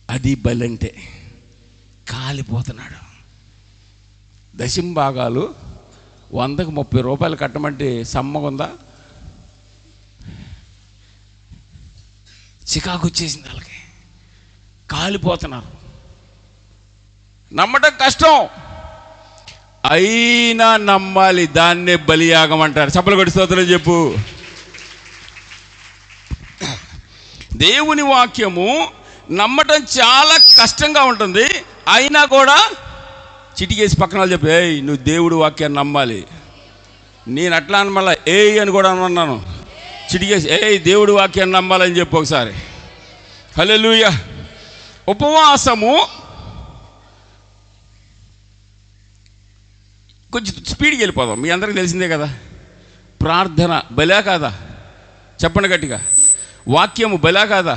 అది బలంటే. కాలిపోతున్నాడు. దశంభాగాలు 100కు 30 రూపాయలు కట్టమంటే సమ్మగుందా? చికాకు వచ్చేసింది వాళ్ళకి. కాలిపోతున్నారు. నమ్మటం కష్టం, అయినా నమ్మాలి. దాన్నే బలియాగం అంటారు. చప్పలు కొట్టి స్తోత్రం చెప్పు. దేవుని వాక్యము నమ్మటం చాలా కష్టంగా ఉంటుంది, అయినా కూడా చిటికేసి పక్కన వాళ్ళు చెప్పి, ఏయ్ నువ్వు దేవుడి వాక్యాన్ని నమ్మాలి. నేను అట్లా అని మళ్ళీ ఏయ్ అని కూడా అన్నాను. చిటికేసి ఏయ్ దేవుడి వాక్యాన్ని నమ్మాలని చెప్పి ఒకసారి. హల్లెలూయా. ఉపవాసము కొంచెం స్పీడ్కి వెళ్ళిపోదాం. మీ అందరికీ తెలిసిందే కదా. ప్రార్థన బలా కాదా? చెప్పండి గట్టిగా. వాక్యము బలా కాదా?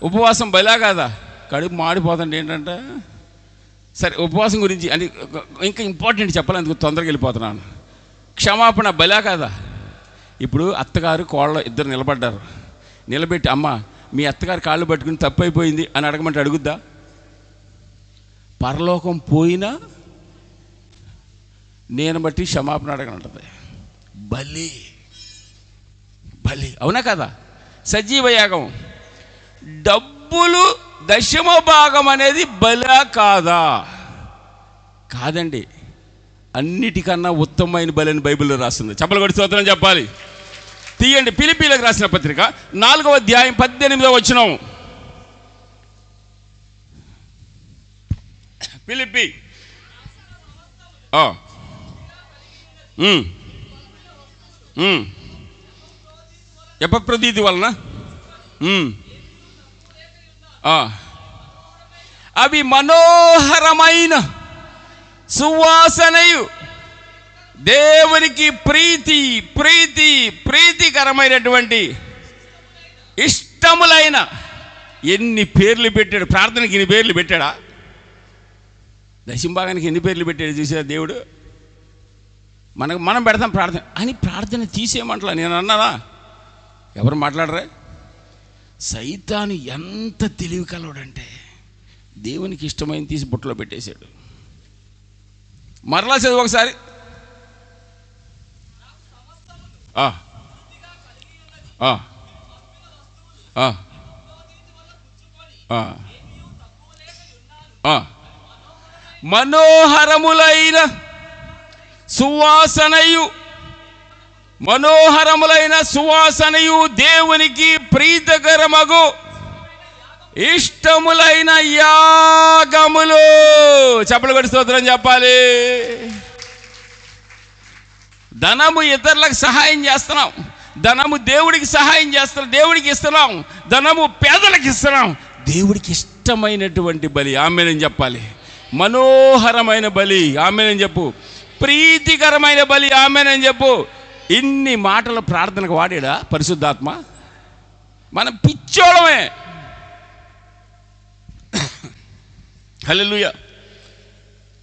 ఉపవాసం బలా కాదా? కడుపు మాడిపోతుంది ఏంటంటే. సరే, ఉపవాసం గురించి అని ఇంకా ఇంపార్టెంట్ చెప్పాలి, అందుకు తొందరగా వెళ్ళిపోతున్నాను. క్షమాపణ బలా కాదా? ఇప్పుడు అత్తగారు కోళ్ళ ఇద్దరు నిలబడ్డారు. నిలబెట్టి అమ్మ మీ అత్తగారు కాళ్ళు పట్టుకుని తప్పు అయిపోయింది అని అడగమంటే అడుగుద్దా? పరలోకం పోయినా నేను బట్టి క్షమాపణ అడగనంటుంది. బలి బలి, అవునా కదా? సజీవ యాగం. డబ్బులు దశమ భాగం అనేది బలా కాదా? కాదండి, అన్నిటికన్నా ఉత్తమమైన బలని బైబిల్లో రాస్తుంది. చప్పలు కొట్టి స్తోత్రం చెప్పాలి. తీయండి, ఫిలిప్పీలకు రాసిన పత్రిక 4వ అధ్యాయం 18వ వచనం. ఫిలిప్పీ ఎపఫ్రోదితు వలన అవి మనోహరమైన సువాసనయు దేవునికి ప్రీతికరమైనటువంటి ఇష్టములైన. ఎన్ని పేర్లు పెట్టాడు ప్రార్థనకి! ఎన్ని పేర్లు పెట్టాడా? దశంభాగానికి ఎన్ని పేర్లు పెట్టాడు చూసారా దేవుడు? మనం పెడతాం ప్రార్థన అని. ప్రార్థన తీసేయమంటలా, నేను అన్నానా? ఎవరు మాట్లాడరా? సైతాను ఎంత తెలివి కలవాడంటే దేవునికి ఇష్టమైన తీసి బుట్టలో పెట్టేశాడు. మరలా చదువు ఒకసారి. మనోహరములైన సువాసనయు దేవునికి ప్రీతికరమగు ఇష్టములైన యాగములు. చప్పలు కొట్టి స్తోత్రం చెప్పాలి. ధనము ఇతరులకు సహాయం చేస్తున్నాం, ధనము దేవుడికి సహాయం చేస్తున్నాం, దేవుడికి ఇస్తున్నాం. ధనము పేదలకు ఇస్తున్నాం. దేవుడికి ఇష్టమైనటువంటి బలి ఆమేనని చెప్పాలి. మనోహరమైన బలి ఆమేనని చెప్పు. ప్రీతికరమైన బలి ఆమేనని చెప్పు. ఇన్ని మాటలు ప్రార్థనకు వాడాడా పరిశుద్ధాత్మ? మనం పిచ్చోళమే. హల్లెలూయా.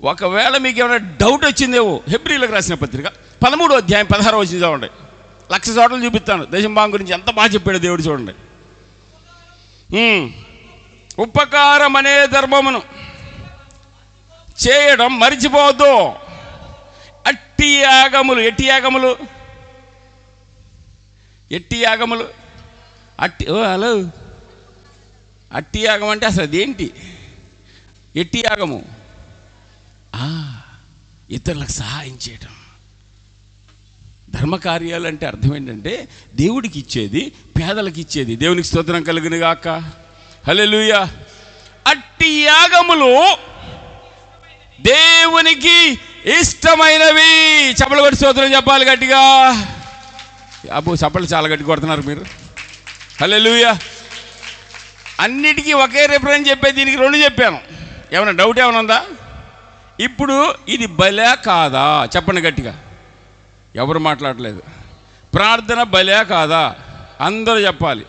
ఒకవేళ మీకు ఏమైనా డౌట్ వచ్చిందేమో, హెబ్రీలకు రాసిన పత్రిక 13వ అధ్యాయం 16వ వచనం చూడండి. 1,00,000 చోట్ల చూపిస్తాను దశంభాగం గురించి ఎంత బాగా చెప్పాడు దేవుడు. చూడండి, ఉపకారం అనే ధర్మమును చేయడం మరిచిపోవద్దు. ఎట్టి యాగములు హలో, అట్టి యాగం అంటే అసలు అదేంటి? ఎట్టి యాగము ఇతరులకు సహాయం చేయటం. ధర్మకార్యాలు అంటే అర్థం ఏంటంటే దేవుడికి ఇచ్చేది, పేదలకు ఇచ్చేది. దేవునికి స్తోత్రం కలుగును గాక. హల్లెలూయా. అట్టి యాగములు దేవునికి ఇష్టమైనవి. చప్పలు కొట్టి స్తోత్రం చెప్పాలి గట్టిగా. అబ్బో, చప్పలు చాలా గట్టి కొడుతున్నారు మీరు. హల్లెలూయా. అన్నిటికీ ఒకే రిఫరెన్స్ చెప్పే, దీనికి 2 చెప్పాను. ఏమైనా డౌట్ ఏమైనా ఉందా? ఇప్పుడు ఇది బలే కాదా? చెప్పండి గట్టిగా. ఎవరు మాట్లాడలేదు. ప్రార్థన బలే కాదా? అందరూ చెప్పాలి.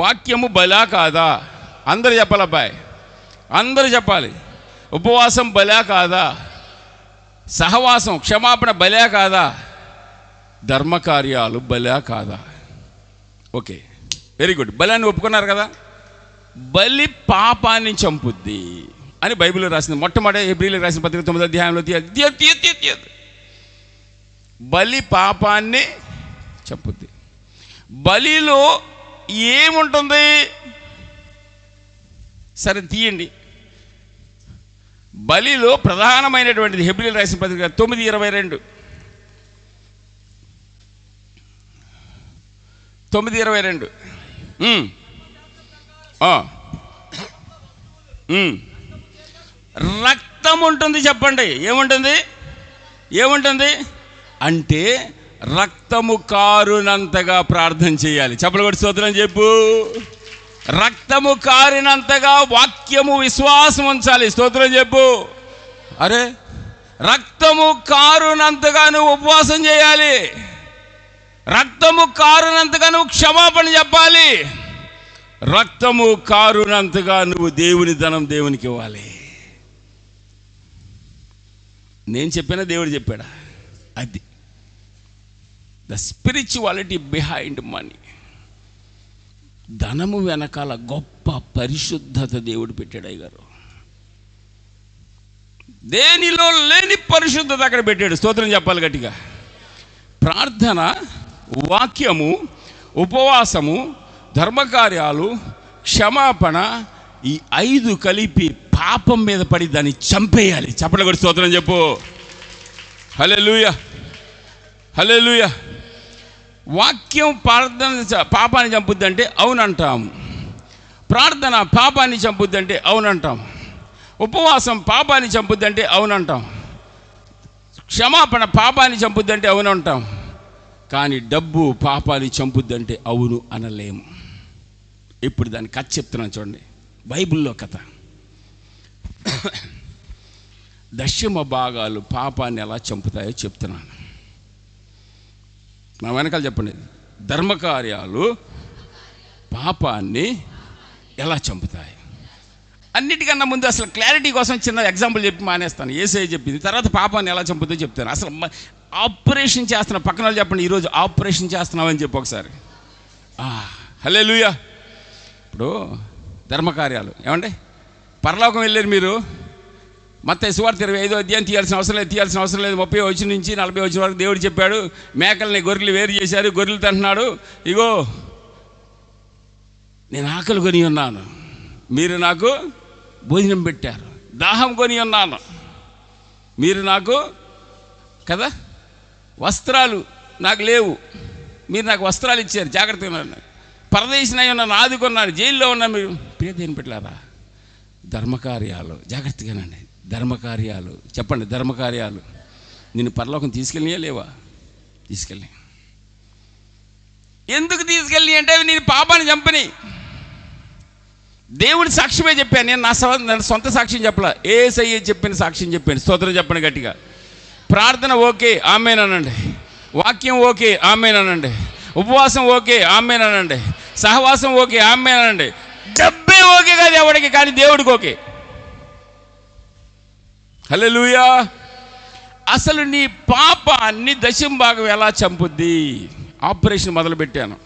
వాక్యము బలే కాదా? అందరూ చెప్పాలి. అబ్బాయి అందరూ చెప్పాలి. ఉపవాసం బలే కాదా? సహవాసం, క్షమాపణ బలే కాదా? ధర్మకార్యాలు బలే కాదా? Okay, very good. బలాన్ని ఒప్పుకున్నారు కదా. బలి పాపాన్ని చంపుద్ది అని బైబిల్లో రాసింది. మొట్టమొదటి హెబ్రీలకు రాసిన పత్రిక 9వ అధ్యాయంలో బలి పాపాన్ని చంపుద్ది. బలిలో ఏముంటుంది? సరే తీయండి. బలిలో ప్రధానమైనటువంటిది హెబ్రీలకు రాసిన పత్రిక 9:22. 9:22 రక్తం ఉంటుంది. చెప్పండి, ఏముంటుంది అంటే రక్తము కారునంతగా ప్రార్థన చేయాలి. చప్పలు కొట్టి స్తోత్రం చెప్పు. రక్తము కారినంతగా వాక్యము విశ్వాసం ఉంచాలి. స్తోత్రం చెప్పు. అరే, రక్తము కారునంతగా నువ్వు ఉపవాసం చేయాలి. రక్తము కారునంతగా నువ్వు క్షమాపణ చెప్పాలి. రక్తము కారునంతగా నువ్వు దేవుని ధనం దేవునికి ఇవ్వాలి. నేను చెప్పినా దేవుడు చెప్పాడా? అది ద స్పిరిచువాలిటీ బిహైండ్ మనీ. ధనము వెనకాల గొప్ప పరిశుద్ధత దేవుడు పెట్టాడు. అయ్యగారు, దేనిలో లేని పరిశుద్ధత అక్కడ పెట్టాడు. స్తోత్రం చెప్పాలి గట్టిగా. ప్రార్థన, వాక్యము, ఉపవాసము, ధర్మకార్యాలు, క్షమాపణ, ఈ 5 కలిపి పాపం మీద పడి దాన్ని చంపేయాలి. చప్పట్లు కొట్టి స్తోత్రం చెప్పు. హల్లెలూయా, హల్లెలూయా. వాక్యం ప్రార్థన పాపాన్ని చంపుద్ది అంటే అవునంటాం. ప్రార్థన పాపాన్ని చంపుద్ది అంటే అవునంటాం. ఉపవాసం పాపాన్ని చంపుద్ది అంటే అవునంటాం. క్షమాపణ పాపాన్ని చంపుద్ది అంటే అవునంటాం. కానీ డబ్బు పాపాన్ని చంపుద్ది అంటే అవును అనలేము. ఇప్పుడు దాని కథ చెప్తున్నాను చూడండి, బైబిల్లో కథ. దశమ భాగాలు పాపాన్ని ఎలా చంపుతాయో చెప్తున్నాను. నా వెనకాల చెప్పండి. ధర్మకార్యాలు పాపాన్ని ఎలా చంపుతాయి? అన్నిటికన్నా ముందు అసలు క్లారిటీ కోసం చిన్న ఎగ్జాంపుల్ చెప్పి మానేస్తాను. యేసయ్య చెప్పింది, తర్వాత పాపాన్ని ఎలా చంపుతుందో చెప్తాను. అసలు ఆపరేషన్ చేస్తున్నా, పక్కన వాళ్ళు చెప్పండి, ఈరోజు ఆపరేషన్ చేస్తున్నామని చెప్పి ఒకసారి. హల్లెలూయా. ఇప్పుడు ధర్మకార్యాలు ఏమండి, పరలోకం వెళ్ళారు మీరు, మత్తయి సువార్త 25వ అధ్యాయం తీయాల్సిన అవసరం లేదు. 30వ వచనం నుంచి 40వ వచనం వరకు దేవుడు చెప్పాడు, మేకల్ని గొర్రెలు వేరు చేశారు, గొర్రెలు తింటున్నాడు. ఇగో నేను ఆకలి కొని ఉన్నాను, మీరు నాకు భోజనం పెట్టారు. దాహం కొని ఉన్నాను, మీరు నాకు కదా వస్త్రాలు నాకు లేవు, మీరు నాకు వస్త్రాలు ఇచ్చారు, జాగ్రత్తగా ఉన్నాను. పరదేశినై ఉన్నాను, ఆదుకున్నాను, జైల్లో ఉన్నాను. మీరు ప్రియ దేని పెట్టారా? ధర్మకార్యాలు. జాగ్రత్తగానండి, ధర్మకార్యాలు చెప్పండి. ధర్మకార్యాలు నిన్ను పరలోకం తీసుకెళ్ళినాయా లేవా? తీసుకెళ్ళి. ఎందుకు తీసుకెళ్ళి అంటే అవి నేను పాపాన్ని చంపని. దేవుడి సాక్ష్యమే చెప్పాను నేను, నా సొంత సాక్ష్యం చెప్పలా, యేసయ్య చెప్పిన సాక్ష్యం చెప్పాను. స్తోత్రం చెప్పండి గట్టిగా. ప్రార్థన ఓకే ఆమేన్ అనండి, వాక్యం ఓకే ఆమేన్ అనండి, ఉపవాసం ఓకే ఆమేన్ అనండి, సహవాసం ఓకే ఆమేన్ అనండి. డబ్బే ఓకే కాదు ఎవడికి, కానీ దేవుడికి ఓకే. హల్లెలూయా. అసలు నీ పాపాన్ని దశమ భాగం ఎలా చంపుద్ది? ఆపరేషన్ మొదలుపెట్టాను,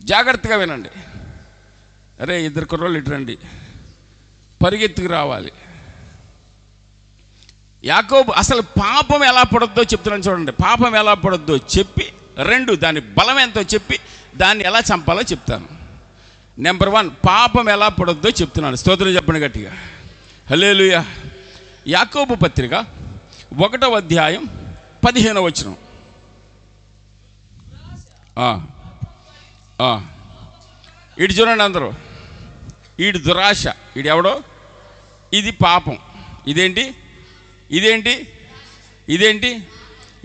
జాగ్రత్తగా వినండి. అరే 2 కుర్రోళ్ళు ఇటు రండి, పరిగెత్తుకు రావాలి. యాకోబు అసలు పాపం ఎలా పడొద్దో చెప్తున్నాను చూడండి. పాపం ఎలా పడొద్దో చెప్పి, 2 దాని బలం ఎంతో చెప్పి, దాన్ని ఎలా చంపాలో చెప్తాను. నెంబర్ 1 పాపం ఎలా పడొద్దో చెప్తున్నాను. స్తోత్రం చెప్పండి గట్టిగా. హల్లెలూయా. యాకోబు పత్రిక 1వ అధ్యాయం 15వ వచనం. ఇటు చూడండి అందరూ, ఈడు దురాశ, ఈడు ఎవడో, ఇది పాపం. ఇదేంటి ఇదేంటి ఇదేంటి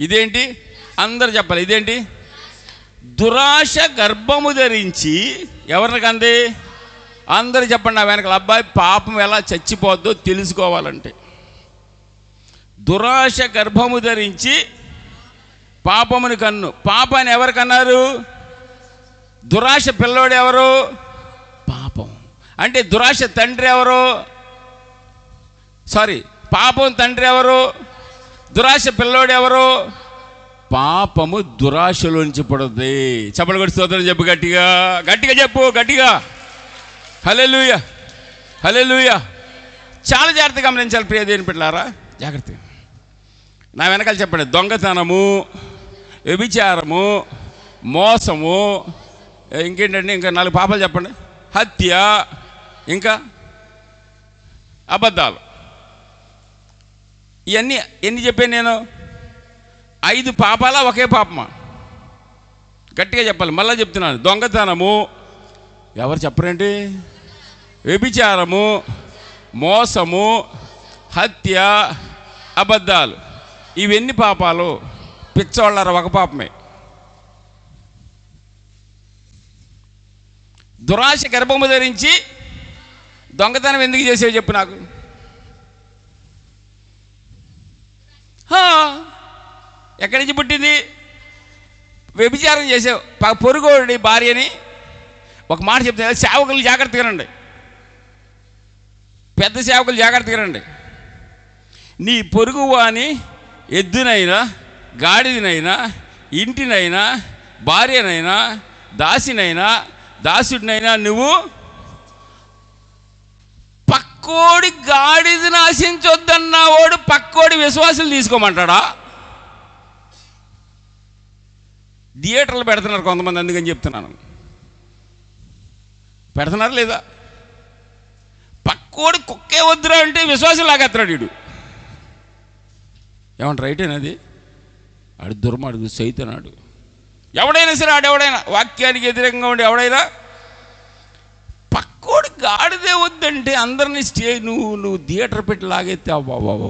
ఇదేంటి అందరు చెప్పాలి. ఇదేంటి? దురాశ గర్భము ధరించి ఎవరిని కంది? అందరు చెప్పండి నా వెనకాల. అబ్బాయి పాపం ఎలా చచ్చిపోద్దో తెలుసుకోవాలంటే, దురాశ గర్భము ధరించి పాపముని కన్ను. పాపాన్ని ఎవరు కన్నారు? దురాశ పిల్లోడు ఎవరు? పాపం. అంటే దురాశ తండ్రి ఎవరు? పాపం తండ్రి ఎవరు? దురాశ పిల్లోడు ఎవరు? పాపము దురాశలోంచి పడుద్ది. చెప్పలు కొట్టి స్తోత్రం చెప్పు గట్టిగా, గట్టిగా చెప్పు, గట్టిగా. హల్లెలూయా, హల్లెలూయా. చాలా జాగ్రత్తగా గమనించాలి ప్రియ దేవుని బిడ్డలారా, జాగ్రత్తగా. నా వెనకాల చెప్పండి. దొంగతనము, వ్యభిచారము, మోసము, ఇంకేంటండి, ఇంకా 4 పాపాలు చెప్పండి. హత్య, ఇంకా అబద్ధాలు. ఇవన్నీ ఎన్ని చెప్పాను నేను? 5 పాపాలా ఒకే పాపమా? గట్టిగా చెప్పాలి. మళ్ళీ చెప్తున్నాను. దొంగతనము, ఎవరు చెప్పరండి? వ్యభిచారము, మోసము, హత్య, అబద్ధాలు. ఇవన్నీ పాపాలు. పిచ్చోళ్ళారా, ఒక పాపమే. దురాశ గర్భము ధరించి దొంగతనం ఎందుకు చేసేవి చెప్పు నాకు. ఎక్కడి నుంచి పుట్టింది? వ్యభిచారం చేసావు. పొరుగోడి భార్యని ఒక మాట చెప్తే, సేవకులు జాగ్రత్తగా రండి, పెద్ద సేవకులు జాగ్రత్తగా రండి. నీ పొరుగు వాని ఎద్దునైనా, గాడిదనైనా, ఇంటినైనా, భార్యనైనా, దాసినైనా, దాసుడినైనా నువ్వు పక్కోడి గాడిదని ఆశించొద్దన్నవాడు పక్కోడి విశ్వాసులు తీసుకోమంటాడా? థియేటర్లు పెడుతున్నారు కొంతమంది, అందుకని చెప్తున్నాను. పెడుతున్నారు లేదా? పక్కోడి కుక్కే వద్దురా అంటే విశ్వాసం లాగేస్తున్నాడు వీడు. ఏమంటారు రైటేనది? ఆడు దుర్మార్గుడు, సైతానాడు. ఎవడైనా సరే ఆడెవడైనా వాక్యానికి వ్యతిరేకంగా ఉండి ఎవడైనా పక్కోడు గాడిదే వద్దంటే అందరినీ నువ్వు థియేటర్ పెట్టి లాగెత్తావు. బాబా,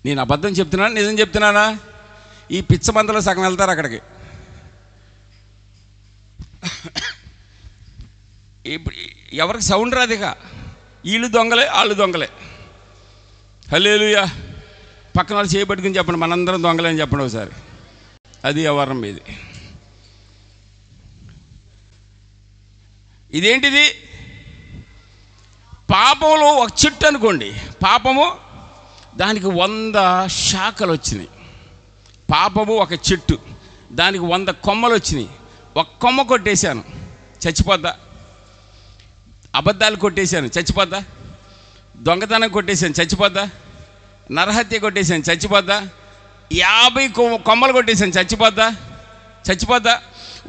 నేను అబద్ధం చెప్తున్నానా నిజం చెప్తున్నానా? ఈ పిచ్చ మందలో సగం వెళ్తారు అక్కడికి. ఇప్పుడు ఎవరికి సౌండ్ రాదిక, వీళ్ళు దొంగలే వాళ్ళు దొంగలే. హల్లెలూయా. పక్కన వాళ్ళు చేయబట్టుకుని చెప్పండి, మనందరం దొంగలే అని చెప్పండి ఒకసారి. అది వ్యవహారం ఇది. ఇదేంటిది? పాపంలో ఒక చెట్టు అనుకోండి, పాపము దానికి 100 శాఖలు వచ్చినాయి. పాపము ఒక చెట్టు, దానికి 100 కొమ్మలు వచ్చినాయి. ఒక కొమ్మ కొట్టేశాను, చచ్చిపోద్దా? అబద్ధాలు కొట్టేశాను, చచ్చిపోద్దా? దొంగతనం కొట్టేశాను, చచ్చిపోద్దా? నరహత్య కొట్టేశాను, చచ్చిపోద్దా? 50 కొమ్మలు కొట్టేశాను, చచ్చిపోద్దా? చచ్చిపోద్దా?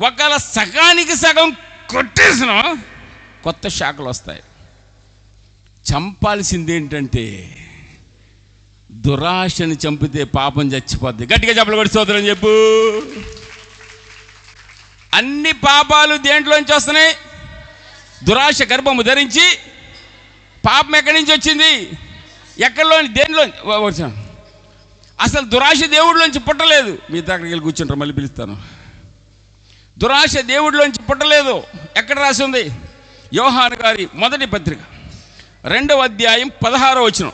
ఒకవేళ సగానికి సగం కొట్టేసిన కొత్త శాఖలు వస్తాయి. చంపాల్సింది ఏంటంటే దురాశని చంపితే పాపం చచ్చిపోద్ది. గట్టిగా చెప్పలు కొట్టి స్తోత్రం చెప్పు. అన్ని పాపాలు దేంట్లోంచి వస్తున్నాయి? దురాశ గర్భము ధరించి. పాపం ఎక్కడి నుంచి వచ్చింది? ఎక్కడిలోని దేనిలో వచ్చాను? అసలు దురాశ దేవుడిలోంచి పుట్టలేదు. మీ దగ్గరికి వెళ్ళి కూర్చుంటారు, మళ్ళీ పిలుస్తాను. దురాశ దేవుడిలోంచి పుట్టలేదు. ఎక్కడ రాసి ఉంది? యోహాను గారి మొదటి పత్రిక 2వ అధ్యాయం 16వ వచనం.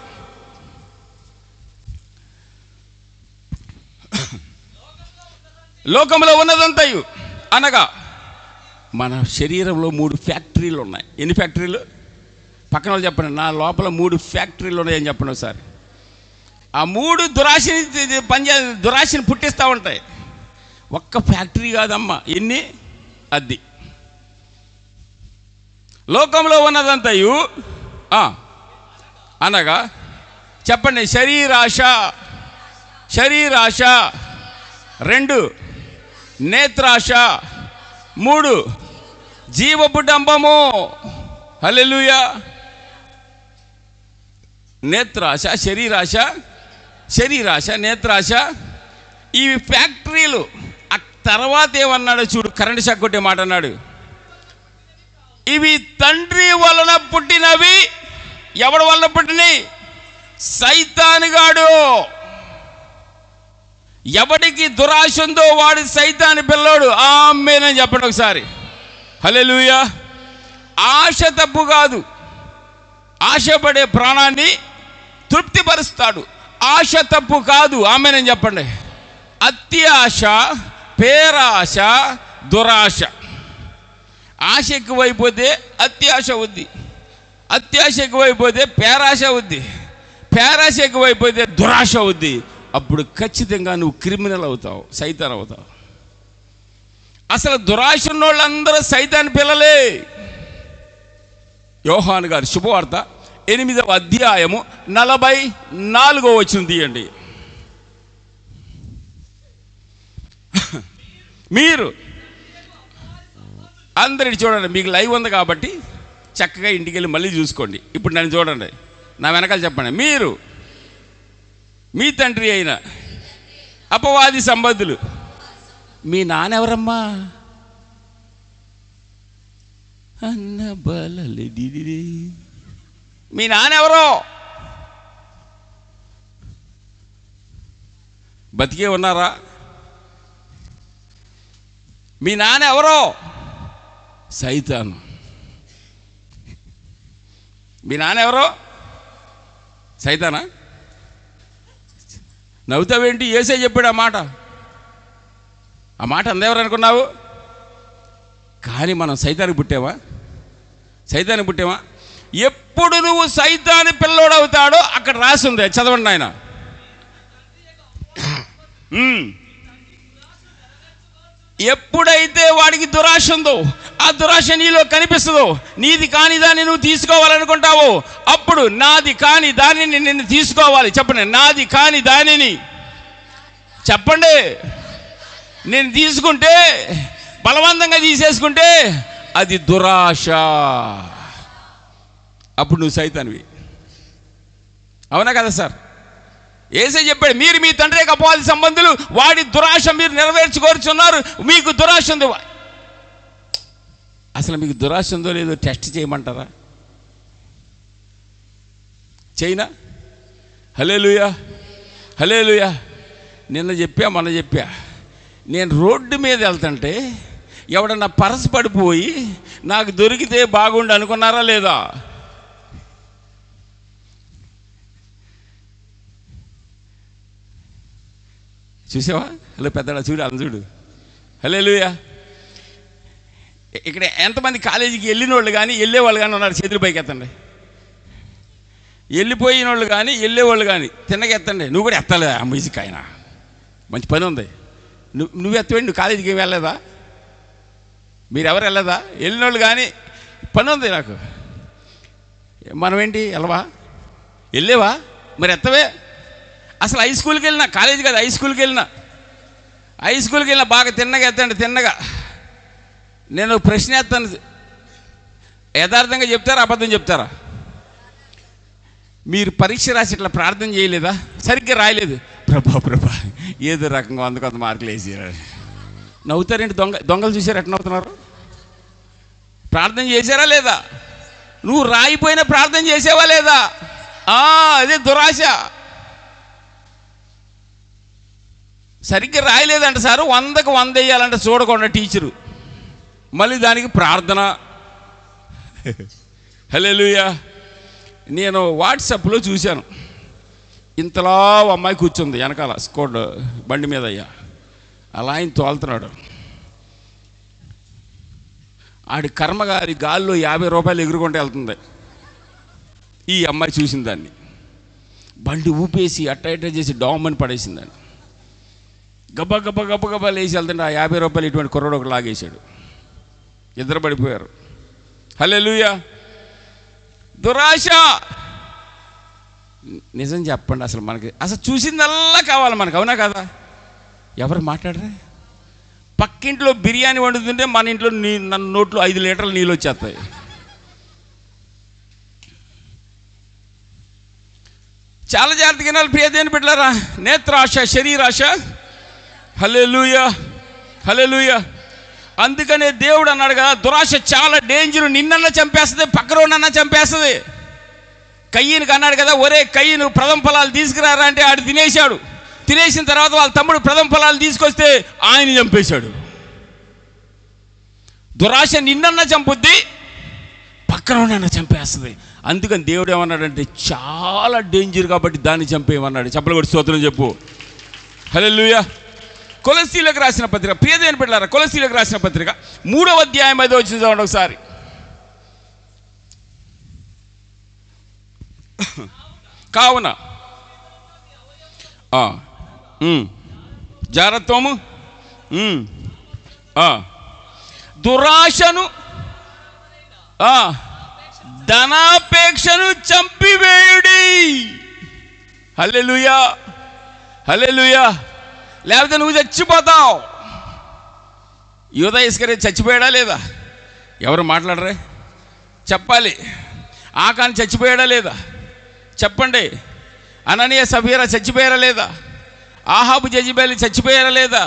లోకంలో ఉన్నదంతయు అనగా మన శరీరంలో 3 ఫ్యాక్టరీలు ఉన్నాయి. ఎన్ని ఫ్యాక్టరీలు? పక్కన వాళ్ళు చెప్పండి. నా లోపల 3 ఫ్యాక్టరీలు ఉన్నాయని చెప్పండి ఒకసారి. ఆ 3 దురాశని పుట్టిస్తూ ఉంటాయి. ఒక్క ఫ్యాక్టరీ కాదమ్మా, ఎన్ని? అది లోకంలో ఉన్నదంతయు అనగా చెప్పండి. శరీరాశ, 2 నేత్రాశ, 3 జీవపు డంబము. హల్లెలూయా. నేత్రాశ, శరీరాశ, నేత్రాశ, ఇవి ఫ్యాక్టరీలు. ఆ తర్వాత ఏమన్నాడు చూడు, కరెంట్ షాక్ కొట్టే మాట అన్నాడు. ఇవి తండ్రి వలన పుట్టినవి. ఎవడి వలన పుట్టినవి? సైతానుగాడు. ఎవడికి దురాశ ఉందో వాడి సైతాను పిల్లోడు. ఆమేనని చెప్పండి ఒకసారి. హల్లెలూయా. ఆశ తప్పు కాదు. ఆశపడే ప్రాణాన్ని తృప్తిపరుస్తాడు. ఆశ తప్పు కాదు. ఆమేనని చెప్పండి. అత్యాశ, పేరాశ, దురాశ. ఆశ ఎక్కువైపోతే అత్యాశ అవుద్ది, అత్యాశ ఎక్కువైపోతే పేరాశ అవుద్ది, పేరాశ ఎక్కువైపోతే దురాశ అవుద్ది. అప్పుడు ఖచ్చితంగా నువ్వు క్రిమినల్ అవుతావు, సైతాన్ అవుతావు. అసలు దురాశ ఉన్నోళ్ళందరూ సైతాన్ పిల్లలే. యోహాను గారి శుభవార్త 8వ అధ్యాయము 44వ వచనం తీయండి. మీరు అందరిని చూడండి. మీకు లైవ్ ఉంది కాబట్టి చక్కగా ఇంటికి వెళ్ళి మళ్ళీ చూసుకోండి. ఇప్పుడు నన్ను చూడండి, నా వెనకాల చెప్పండి. మీరు మీ తండ్రి అయిన అపవాది సంబంధులు. మీ నాన్న ఎవరమ్మా? అన్న బలది. మీ నాన్న ఎవరో? బతికే ఉన్నారా? మీ నాన్న ఎవరో? సైతాను. మీ నాన్న ఎవరో? సైతానా? నవ్వుతావేంటి? యేసే చెప్పాడు ఆ మాట. ఆ మాట అందెవరు అనుకున్నావు? కానీ మనం సైతానికి పుట్టావా? సైతానికి పుట్టావా? ఎప్పుడు నువ్వు సైతాని పిల్లోడవుతాడో అక్కడ రాసి ఉంది, చదవండి ఆయన. ఎప్పుడైతే వాడికి దురాశ ఉందో, ఆ దురాశ నీలో కనిపిస్తుందో, నీది కాని దాన్ని నువ్వు తీసుకోవాలనుకుంటావో, అప్పుడు నాది కాని దానిని నిన్ను తీసుకోవాలి. చెప్పండి, నాది కాని దానిని. చెప్పండి. నేను తీసుకుంటే, బలవంతంగా తీసేసుకుంటే అది దురాశ. అప్పుడు నువ్వు సైతానివి. అవునా కదా సార్? యేసే చెప్పాడు, మీరు మీ తండ్రి యొక్క అపవాది సంబంధులు, వాడి దురాశ మీరు నెరవేర్చుకోరుచున్నారు, మీకు దురాశ ఉంది. అసలు మీకు దురాశ ఉందో లేదో టెస్ట్ చేయమంటారా? చేయనా? హల్లెలూయా, హల్లెలూయా. నిన్న మొన్న చెప్పా, నేను రోడ్డు మీద వెళ్తుంటే ఎవడన్నా పరస పడిపోయి నాకు దొరికితే బాగుండు అనుకున్నారా లేదా? చూసావా? హలో పెద్దడా, చూడు అన్న చూడు. హల్లెలూయా. ఇక్కడ ఎంతమంది కాలేజీకి వెళ్ళిన వాళ్ళు కానీ వెళ్ళేవాళ్ళు కానీ ఉన్నారు? చేతులు పైకి ఎత్తండి. వెళ్ళిపోయిన వాళ్ళు కానీ వెళ్ళేవాళ్ళు కానీ తిన్నగా ఎత్తండి. నువ్వు కూడా ఎత్తలే ఆ మ్యూజిక్, ఆయన మంచి పని ఉంది. నువ్వు ఎత్తవేండి, నువ్వు కాలేజీకి ఏమి వెళ్ళలేదా? మీరు ఎవరు వెళ్ళదా? వెళ్ళిన వాళ్ళు కానీ పని ఉంది నాకు. మనం ఏంటి వెళ్ళవా? వెళ్ళేవా? మరి ఎత్తవే. అసలు హై స్కూల్కి వెళ్ళినా, కాలేజీ కదా, హై స్కూల్కి వెళ్ళినా బాగా తిన్నగా ఎత్తండి. తిన్నగా నేను ప్రశ్న ఎత్తాను, యథార్థంగా చెప్తారా అబద్ధం చెప్తారా? మీరు పరీక్ష రాసి ఇట్లా ప్రార్థన చేయలేదా? సరిగ్గా రాయలేదు, ప్రభా ఏదో రకంగా 100 మార్కులు వేసారు. నవ్వుతారేంటి? దొంగలు చూసారు ఎట్లా నవ్వుతున్నారు? ప్రార్థన చేశారా లేదా? నువ్వు రాయిపోయిన ప్రార్థన చేసావా లేదా? అదే దురాశ. సరిగ్గా రాయలేదంట సారు, 100కి 100 వేయాలంటే చూడకుండా టీచరు, మళ్ళీ దానికి ప్రార్థన. హల్లెలూయా. నేను వాట్సాప్లో చూశాను, ఇంతలా అమ్మాయి కూర్చుంది వెనకాల స్కోడ్ బండి మీద. అయ్యా అలా ఆయన తోలుతున్నాడు. ఆడి కర్మగారి గాల్లో 50 రూపాయలు ఎగురుకుంటూ వెళ్తుంది. ఈ అమ్మాయి చూసిన దాన్ని బండి ఊపేసి అట్ట చేసి డామని పడేసిందాన్ని. గబ్బా లేచి వెళ్తుంటే ఆ 50 రూపాయలు ఇటువంటి కుర్రోడు ఒకటి లాగేశాడు. ఇద్దరు పడిపోయారు. హల్లెలూయా. దురాశ. నిజం చెప్పండి, అసలు మనకి అసలు చూసిందల్లా కావాలి మనకు, అవునా కదా? ఎవరు మాట్లాడరా? పక్కింట్లో బిర్యానీ వండుతుంటే మన ఇంట్లో నన్ను నోట్లో 5 లీటర్లు నీళ్ళు వచ్చేస్తాయి. చాలా జాగ్రత్తగా వినాలి ప్రియ దేవుని బిడ్డలారా. నేత్రాశ, శరీరాశ. హల్లెలూయా, హల్లెలూయా. అందుకనే దేవుడు అన్నాడు కదా, దురాశ చాలా డేంజర్. నిన్నన్నా చంపేస్తుంది, పక్కనన్నా చంపేస్తుంది. కయ్యనుకి అన్నాడు కదా, ఒరే కయ్యను ప్రథమ ఫలాలు తీసుకురారా అంటే ఆడు తినేశాడు. తినేసిన తర్వాత వాళ్ళ తమ్ముడు ప్రథమ ఫలాలు తీసుకొస్తే ఆయన చంపేశాడు. దురాశ నిన్నన్నా చంపుద్ది, పక్కనన్నా చంపేస్తుంది. అందుకని దేవుడు ఏమన్నాడంటే చాలా డేంజర్ కాబట్టి దాన్ని చంపేయమన్నాడు. చెప్పలు కూడా స్తోత్రం చెప్పు. హల్లెలూయా. కొలస్సీలకు రాసిన పత్రిక, ప్రియ దేవుని బిడ్డలారా, కొలస్సీలకు రాసిన పత్రిక 3వ అధ్యాయం 5వ వచనం చదవండి ఒకసారి. కావున జారత్వము, దురాశను, ధనాపేక్షను చంపివేయుడి. హల్లెలూయా, హల్లెలూయా. లేకపోతే నువ్వు చచ్చిపోతావు. యూదా ఇస్కరియోతు చచ్చిపోయాడా లేదా? ఎవరు మాట్లాడరే? చెప్పాలి. ఆకాను చచ్చిపోయాడా లేదా? చెప్పండి. అననీయ సఫీరా చచ్చిపోయారా లేదా? ఆహాబు జెజబెల్ చచ్చిపోయారా లేదా?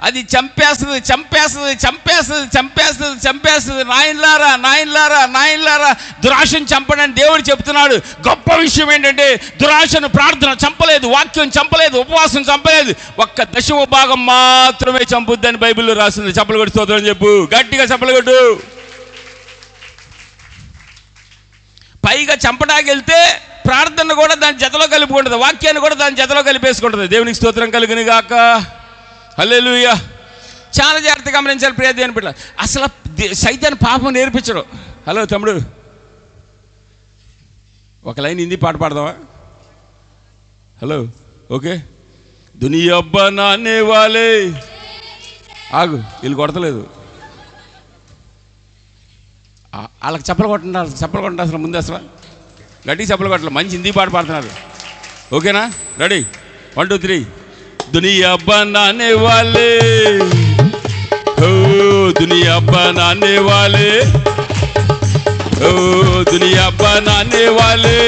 అది చంపేస్తుంది, చంపేస్తుంది, చంపేస్తుంది, చంపేస్తుంది, చంపేస్తుంది. నాయనలారా, నాయనలారా, నాయనలారా, దురాశను చంపడని దేవుడు చెప్తున్నాడు. గొప్ప విషయం ఏంటంటే దురాశను ప్రార్థన చంపలేదు, వాక్యం చంపలేదు, ఉపవాసం చంపలేదు, ఒక్క 10వ భాగం మాత్రమే చంపుద్దని బైబిల్లో రాస్తుంది. చప్పలు కొట్టి స్తోత్రం చెప్పు, గట్టిగా చప్పలు కొట్టు. పైగా చంపడానికి వెళ్తే ప్రార్థన కూడా దాని జతలో కలుపుకుంటుంది, వాక్యాన్ని కూడా దాని జతలో కలిపేసుకుంటుంది. దేవునికి స్తోత్రం కలుగును గాక. హల్లెలూయా. చాలా జాగ్రత్తగా గమనించాలి ప్రియ దేవుని బిడ్డ. అసలు సైతాను పాపం నేర్పించడు. హలో తమ్ముడు, ఒక లైన్ హిందీ పాట పాడదామా? Hello, okay. దునియా బనానే వాలే, ఆగు, వీళ్ళు కొడతలేదు. వాళ్ళకి చెప్పలు కొట్టండి, చెప్పలు కొట్టండి. అసలు ముందు అసలు గట్టిగా చెప్పలు కొట్టాలి. మంచి హిందీ పాట పాడుతున్నారు. ఓకేనా? రెడీ? 1 2 3. दुनिया बनाने वाले, हो दुनिया बनाने वाले, ओ दुनिया बनाने वाले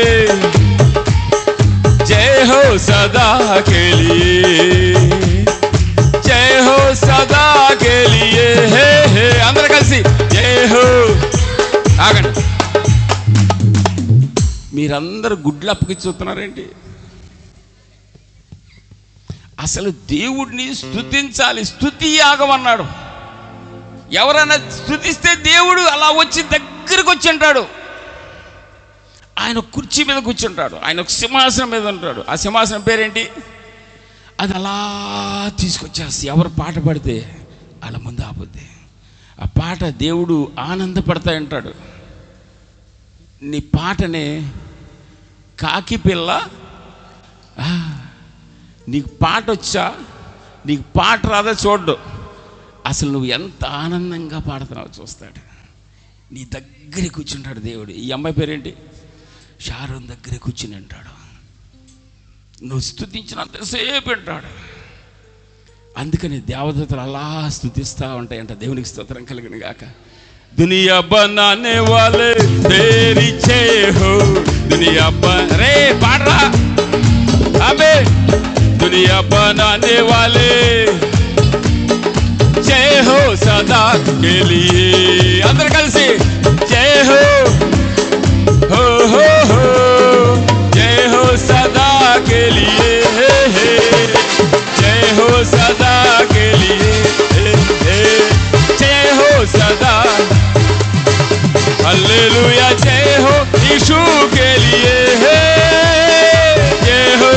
जय हो सदा के लिए, जय हो सदा के लिए, हे हे अंदर కలిసి జై హో. ఆగండి, మీరందరూ గుడ్లు అప్పకి చూస్తున్నారేంటి? అసలు దేవుడిని స్తుతించాలి, స్తుతి యాగం అన్నాడు. ఎవరైనా స్తుతిస్తే దేవుడు అలా వచ్చి దగ్గరకు వచ్చి ఉంటాడు. ఆయన కుర్చీ మీద కూర్చుంటాడు, ఆయన ఒక సింహాసనం మీద ఉంటాడు. ఆ సింహాసనం పేరేంటి? అది అలా తీసుకొచ్చేసి ఎవరు పాట పాడితే అలా ముందు ఆపుద్ది. ఆ పాట దేవుడు ఆనందపడతా ఉంటాడు. నీ పాటనే కాకి పిల్ల, నీకు పాట వచ్చా, నీకు పాట రాదా చూడ్డు, అసలు నువ్వు ఎంత ఆనందంగా పాడుతున్నావు చూస్తాడు. నీ దగ్గర కూర్చుంటాడు దేవుడు. ఈ అమ్మాయి పేరేంటి? షారోన్ దగ్గర కూర్చుని అంటాడు. నువ్వు స్తుతించినంతసేపు అంటాడు. అందుకని దేవదూతలు అలా స్తుతిస్తూ ఉంటాయంట. దేవునికి స్తోత్రం కలిగిన గాక. దునియా బనానే వాలే తేరీ జై హో, దునియా రే పాడరా అబే, दुनिया बनाने वाले जय हो सदा के लिए, अंदर कल से जय हो हो जय हो सदा के लिए, हे हे जय हो सदा के लिए, हे हे जय हो सदा, हालेलुया जय हो यीशु के लिए, हे जय हो.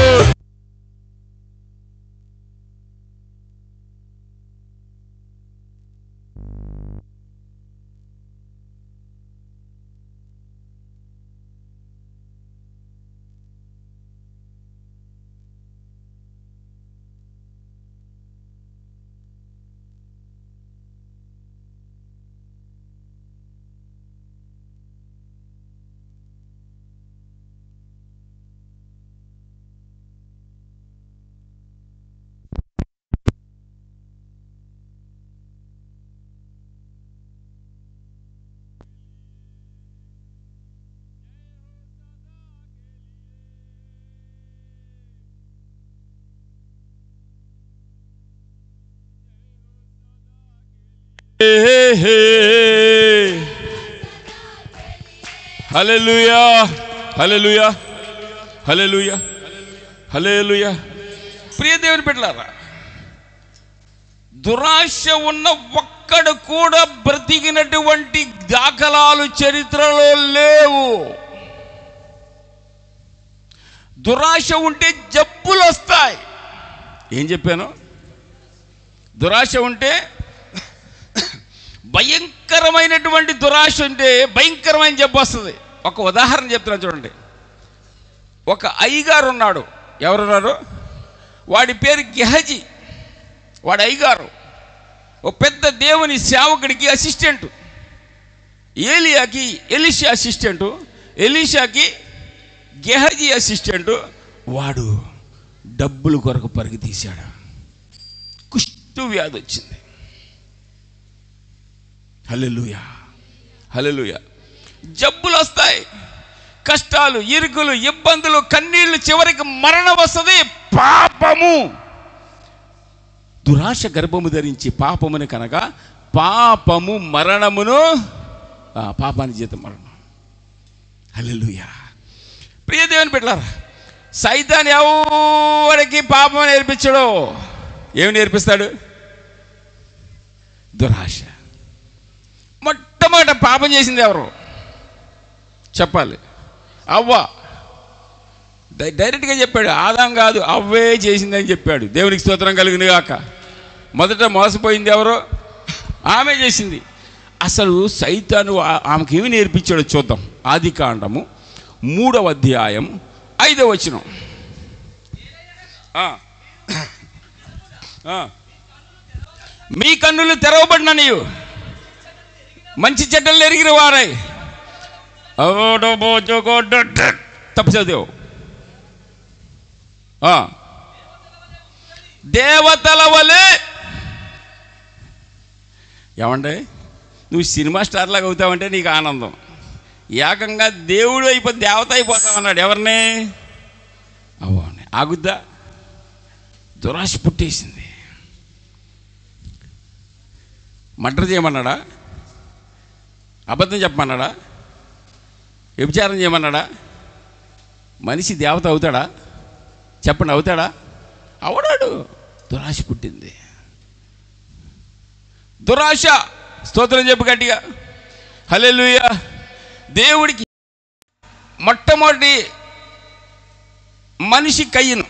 హల్లెలూయా హల్లెలూయా హల్లెలూయా హల్లెలూయా. ప్రియ దేవుని బిడ్డలారా, దురాశ ఉన్న ఒక్కడు కూడా బ్రతికినటువంటి దాఖలాలు చరిత్రలో లేవు. దురాశ ఉంటే జబ్బులు వస్తాయి. ఏం చెప్పాను? దురాశ ఉంటే, భయంకరమైనటువంటి దురాశ ఉంటే భయంకరమైన జబ్బు వస్తుంది. ఒక ఉదాహరణ చెప్తున్నాను చూడండి. ఒక అయ్యగారు ఉన్నాడు. ఎవరున్నారు? వాడి పేరు గెహజీ. వాడు అయ్యగారు. ఒక పెద్ద దేవుని సేవకుడికి అసిస్టెంట్. ఏలియాకి ఎలీషా అసిస్టెంటు, ఎలీషాకి గెహజీ అసిస్టెంటు. వాడు డబ్బుల కొరకు పరుగు తీశాడు. కుష్టు వ్యాధి వచ్చింది. హల్లెలూయా హల్లెలూయా. జబ్బులు వస్తాయి, కష్టాలు, ఇరుకులు, ఇబ్బందులు, కన్నీళ్లు, చివరికి మరణం వస్తుంది. పాపము, దురాశ గర్భము ధరించి పాపముని కనుక పాపము మరణమును, పాపానికి జీతం మరణం. హల్లెలూయా. ప్రియ దేవుని బిడ్డలారా, సైతాన్ ఎవరికి పాపం నేర్పించడు. ఏమి నేర్పిస్తాడు? దురాశ. మొట్టమొదట పాపం చేసింది ఎవరు చెప్పాలి? అవ్వ. డైరెక్ట్గా చెప్పాడు. ఆదాం కాదు, అవ్వే చేసిందని చెప్పాడు. దేవునికి స్తోత్రం కలుగును గాక. మొదట మోసపోయింది ఎవరు? ఆమె చేసింది. అసలు సైతాను ఆమెకి ఏమి నేర్పించాడో చూద్దాం. ఆదికాండము 3వ అధ్యాయం 5వ వచనం. మీ కన్నులు తెరవబడిన నీవు మంచి చెడ్డలు ఎరిగిన వారై. తప్పు చదివావు. దేవతల వలె. ఏమంటే నువ్వు సినిమా స్టార్ లాగా అవుతావంటే నీకు ఆనందం. ఏకంగా దేవుడు అయిపోయి దేవత అయిపోతామన్నాడు. ఎవరిని? అవ్వని. ఆగుద్దా? దురాశ పుట్టేసింది. మర్డర్ చేయమన్నాడా? అబద్ధం చెప్పమన్నాడా? వ్యభిచారం చేయమన్నాడా? మనిషి దేవత అవుతాడా? చెప్పండి, అవుతాడా? అవడాడు. దురాశ పుట్టింది. దురాశ. స్తోత్రం చెప్పు గట్టిగా. హల్లెలూయా. దేవుడికి మొట్టమొదటి మనిషి కయ్యను.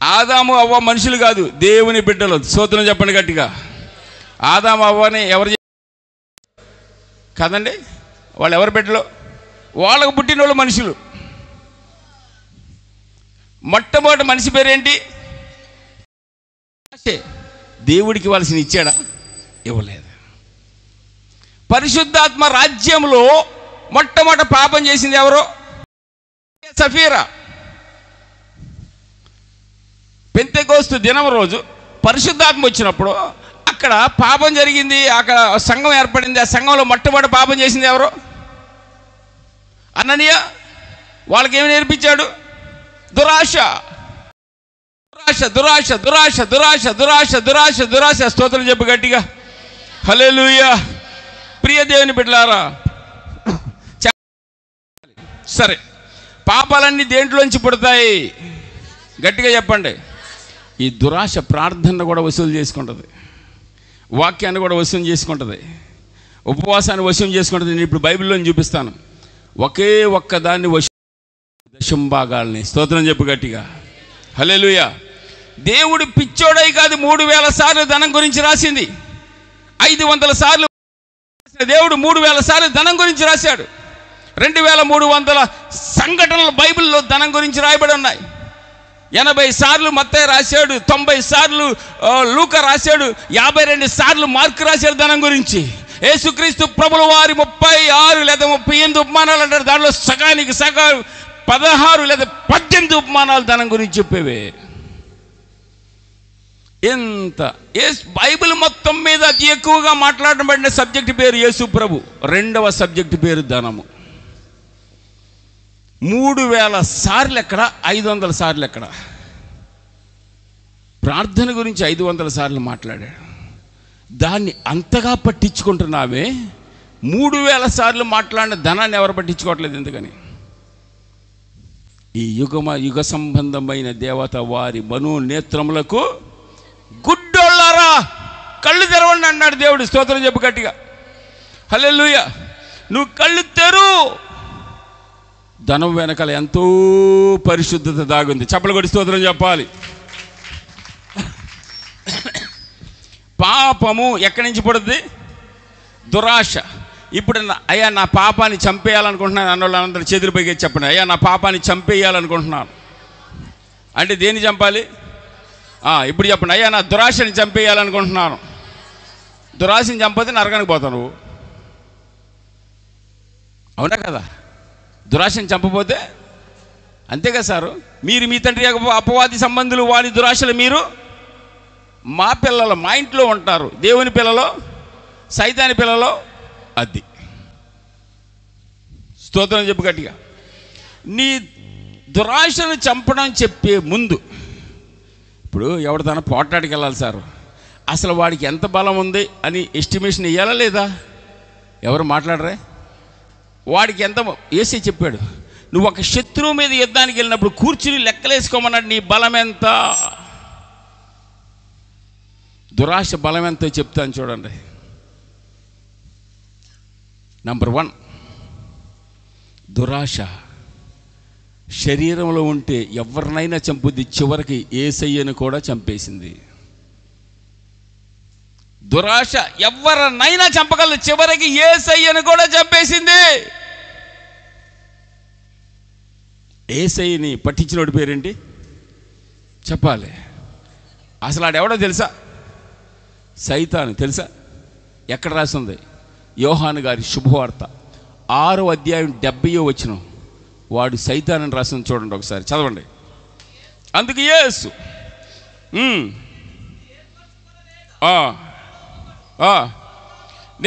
ఆదాము అవ్వ మనుషులు కాదు, దేవుని బిడ్డలు. స్తోత్రం చెప్పండి గట్టిగా. ఆదాము అవ్వని ఎవరు కాదండి, వాళ్ళు ఎవరి బిడ్డలు? వాళ్ళకు పుట్టిన వాళ్ళు మనుషులు. మొట్టమొదటి మనిషి పేరేంటి? దేవుడికి ఇవ్వాల్సిన ఇచ్చాడా? ఇవ్వలేదు. పరిశుద్ధాత్మ రాజ్యంలో మొట్టమొదటి పాపం చేసింది ఎవరో? సఫీరా. పెంతెకోస్తు దినం రోజు పరిశుద్ధాత్మ వచ్చినప్పుడు అక్కడ పాపం జరిగింది, అక్కడ సంఘం ఏర్పడింది. ఆ సంఘంలో మొట్టమొదటి పాపం చేసింది ఎవరు? అననీయ. వాళ్ళకి ఏమి నేర్పించాడు? దురాశ. దురాశ దురాశ దురాశ దురాశ దురాశ దురాశ దురాశ. స్తోత్రం చెప్పు గట్టిగా. హల్లెలూయా. ప్రియ దేవుని బిడ్డలారా, సరే, పాపాలన్నీ దేంట్లోంచి పుడతాయి? గట్టిగా చెప్పండి. ఈ దురాశ ప్రార్థన కూడా వసూలు చేసుకుంటుంది, వాక్యాన్ని కూడా వసూలు చేసుకుంటుంది, ఉపవాసాన్ని వసూలు చేసుకుంటుంది. నేను ఇప్పుడు బైబిల్లో చూపిస్తాను. ఒకే ఒక్క దాన్ని దశంభాగాల్ని. స్తోత్రం చెప్పు గట్టిగా. హల్లెలూయా. దేవుడు పిచ్చోడై కాదు 3000 సార్లు ధనం గురించి రాసింది. 500 సార్లు దేవుడు 3000 సార్లు ధనం గురించి రాశాడు. 2300 సంఘటనలు బైబిల్లో ధనం గురించి రాయబడి ఉన్నాయి. 80 సార్లు మత్తయి రాశాడు, 90 సార్లు లూకా రాశాడు, 52 సార్లు మార్కు రాశాడు ధనం గురించి. యేసుక్రీస్తు ప్రభుల వారి 36 లేదా 38 ఉపమానాలు అంటారు. దాంట్లో సగానికి సగం 16 లేదా 18 ఉపమానాలు ధనం గురించి చెప్పేవే. ఎంత బైబిల్ మొత్తం మీద అతి ఎక్కువగా మాట్లాడబడిన సబ్జెక్ట్ పేరు యేసు ప్రభు. రెండవ సబ్జెక్ట్ పేరు ధనము. 3000 సార్లు ఎక్కడ? 500 సార్లు ఎక్కడ? ప్రార్థన గురించి 500 సార్లు మాట్లాడాడు. దాన్ని అంతగా పట్టించుకుంటున్నావే. 3000 సార్లు మాట్లాడిన ధనాన్ని ఎవరు పట్టించుకోవట్లేదు? ఎందుకని? ఈ యుగ సంబంధమైన దేవత వారి మనోనేత్రములకు గుడ్డోళ్ళారా కళ్ళు తెరవండి అన్నాడు దేవుడు. స్తోత్రం చెప్పు గట్టిగా. హల్లెలూయా. నువ్వు కళ్ళు తెరు. ధనం వెనకాల ఎంతో పరిశుద్ధత దాగుంది. చప్పలు కొట్టి స్తోత్రం చెప్పాలి. పాపము ఎక్కడి నుంచి పుడుతుంది? దురాశ. ఇప్పుడు అయ్యా నా పాపాన్ని చంపేయాలనుకుంటున్నాను అన్న వాళ్ళందరూ చేతులు పైకి చెప్పండి. అయ్యా నా పాపాన్ని చంపేయాలనుకుంటున్నాను అంటే దేన్ని చంపాలి? ఇప్పుడు చెప్పండి. అయ్యా నా దురాశని చంపేయాలనుకుంటున్నాను. దురాశని చంపితే నరకానికి పోతావు నువ్వు. అవునా కదా? దురాశని చంపపోతే అంతేగా సారు. మీరు మీ తండ్రి అపవాది సంబంధులు వారి దురాశలు మీరు మా పిల్లలు మా ఇంట్లో ఉంటారు. దేవుని పిల్లలు సైతాని పిల్లలు. అది స్తోత్రం చెప్పు గట్టిగా. నీ దురాశను చంపడం చెప్పే ముందు ఇప్పుడు ఎవరితోనో పోట్లాడికి వెళ్ళాలి సారు, అసలు వాడికి ఎంత బలం ఉంది అని ఎస్టిమేషన్ ఇవ్వాలా లేదా? ఎవరు మాట్లాడరే? వాడికి ఎంత ఏసీ చెప్పాడు. నువ్వు ఒక శత్రువు మీద యుద్ధానికి వెళ్ళినప్పుడు కూర్చుని లెక్కలేసుకోమన్నాడు. నీ బలం ఎంత? దురాశ బలం ఎంతో చెప్తాను చూడండి. నంబర్ 1, దురాశ శరీరంలో ఉంటే ఎవరినైనా చంపుద్ది. చివరికి యేసయ్యను కూడా చంపేసింది. దురాశ ఎవరినైనా చంపగలదు, చివరికి యేసయ్యను కూడా చంపేసింది. యేసయ్యని పట్టించినోడి పేరేంటి చెప్పాలి. అసలు ఆడెవడో తెలుసా? సైతాను. తెలుసా? ఎక్కడ రాసింది? యోహాను గారి శుభవార్త 6వ అధ్యాయం 70వ వచనం. వాడు సైతానని రాసింది చూడండి ఒకసారి, చదవండి. అందుకు యేసు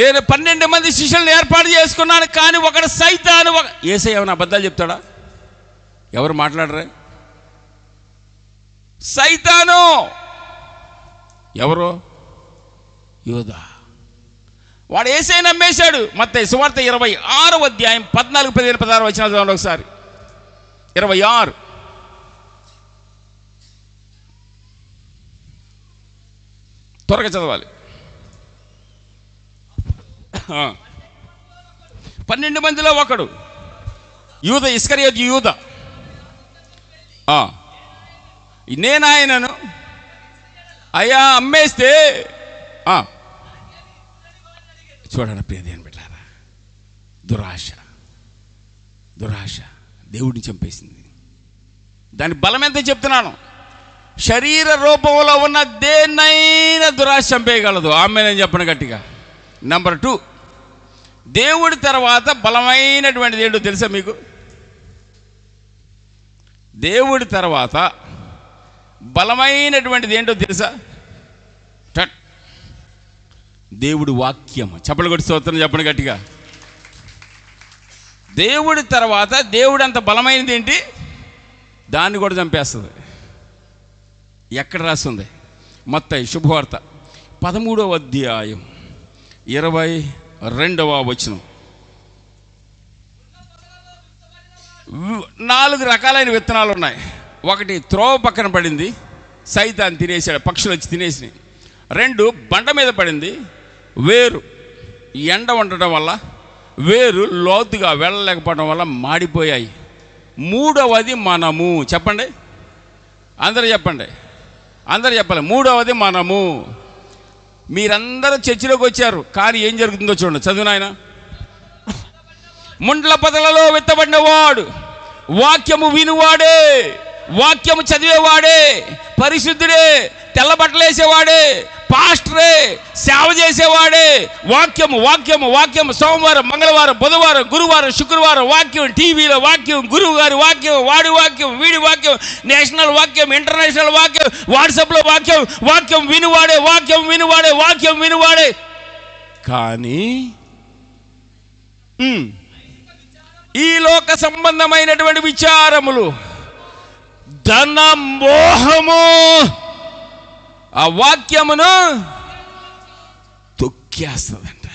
నేను 12 మంది శిష్యులను ఏర్పాటు చేసుకున్నాను, కానీ ఒకడు సైతాను. యేసయ్య ఏమైనా అబద్ధాలు చెప్తాడా? ఎవరు మాట్లాడరే? సైతాను. ఎవరు? యూదా. వాడు యేసయ్య నమ్మేశాడు. మత్తయి సువార్త 26వ అధ్యాయం 14, 15, 16 వచనాలు చదవండి ఒకసారి. 26 త్వరగా చదవాలి. 12 మందిలో ఒకడు యూదా, ఇస్కరియోతు యూదా. నేను ఆయనను అయ్యా అమ్మేస్తే చూడండి ప్రియ దేవుని బిడ్డలారా, దురాశ దేవుడిని చంపేసింది. దాని బలం ఎంత చెప్తున్నాను. శరీర రూపంలో ఉన్న దేన్నైనా దురాశ చంపేయగలదు. ఆమె నేను చెప్పను గట్టిగా. నెంబర్ 2, దేవుడి తర్వాత బలమైనటువంటిది ఏంటో తెలుసా మీకు? దేవుడి తర్వాత బలమైనటువంటిది ఏంటో తెలుసా? దేవుడి వాక్యం. చెప్పలు కొట్టి స్తోత్రం చెప్పండి గట్టిగా. దేవుడి తర్వాత దేవుడు అంత బలమైనది ఏంటి? దాన్ని కూడా చంపేస్తుంది. ఎక్కడ రాస్తుంది? మత్తయి శుభవార్త 13వ అధ్యాయం 22వ వచనం. 4 రకాలైన విత్తనాలు ఉన్నాయి. ఒకటి త్రోవ పక్కన పడింది, సైతాన్ తినేసాడు, పక్షులు వచ్చి తినేసి. 2 బండ మీద పడింది, వేరు ఎండ ఉండటం వల్ల వేరు లోతుగా వెళ్ళలేకపోవడం వల్ల మాడిపోయాయి. 3వది మనము. చెప్పండి, అందరూ చెప్పండి, అందరూ చెప్పాలి. 3వది మనము. మీరందరూ చర్చిలోకి వచ్చారు, కానీ ఏం జరుగుతుందో చూడండి. చదువు నాయన. ముండ్ల పొదలలో విత్తబడినవాడు వాక్యము వినువాడే, వాక్యము చదివేవాడే, పరిశుద్ధుడే, తెల్ల బట్టలు వేసేవాడే, పాస్టరే, సేవ చేసేవాడే. వాక్యము వాక్యము వాక్యము. సోమవారం, మంగళవారం, బుధవారం, గురువారం, శుక్రవారం వాక్యం, టీవీలో వాక్యం, గురువు గారి వాక్యం, వాడి వాక్యం, వీడి వాక్యం, నేషనల్ వాక్యం, ఇంటర్నేషనల్ వాక్యం, వాట్సాప్లో వాక్యం. వాక్యం వినువాడే, వాక్యం వినువాడే, వాక్యం వినువాడే. కానీ ఈ లోక సంబంధమైనటువంటి విచారములు, ధన మోహము ఆ వాక్యమును తొక్కేస్తుందంట.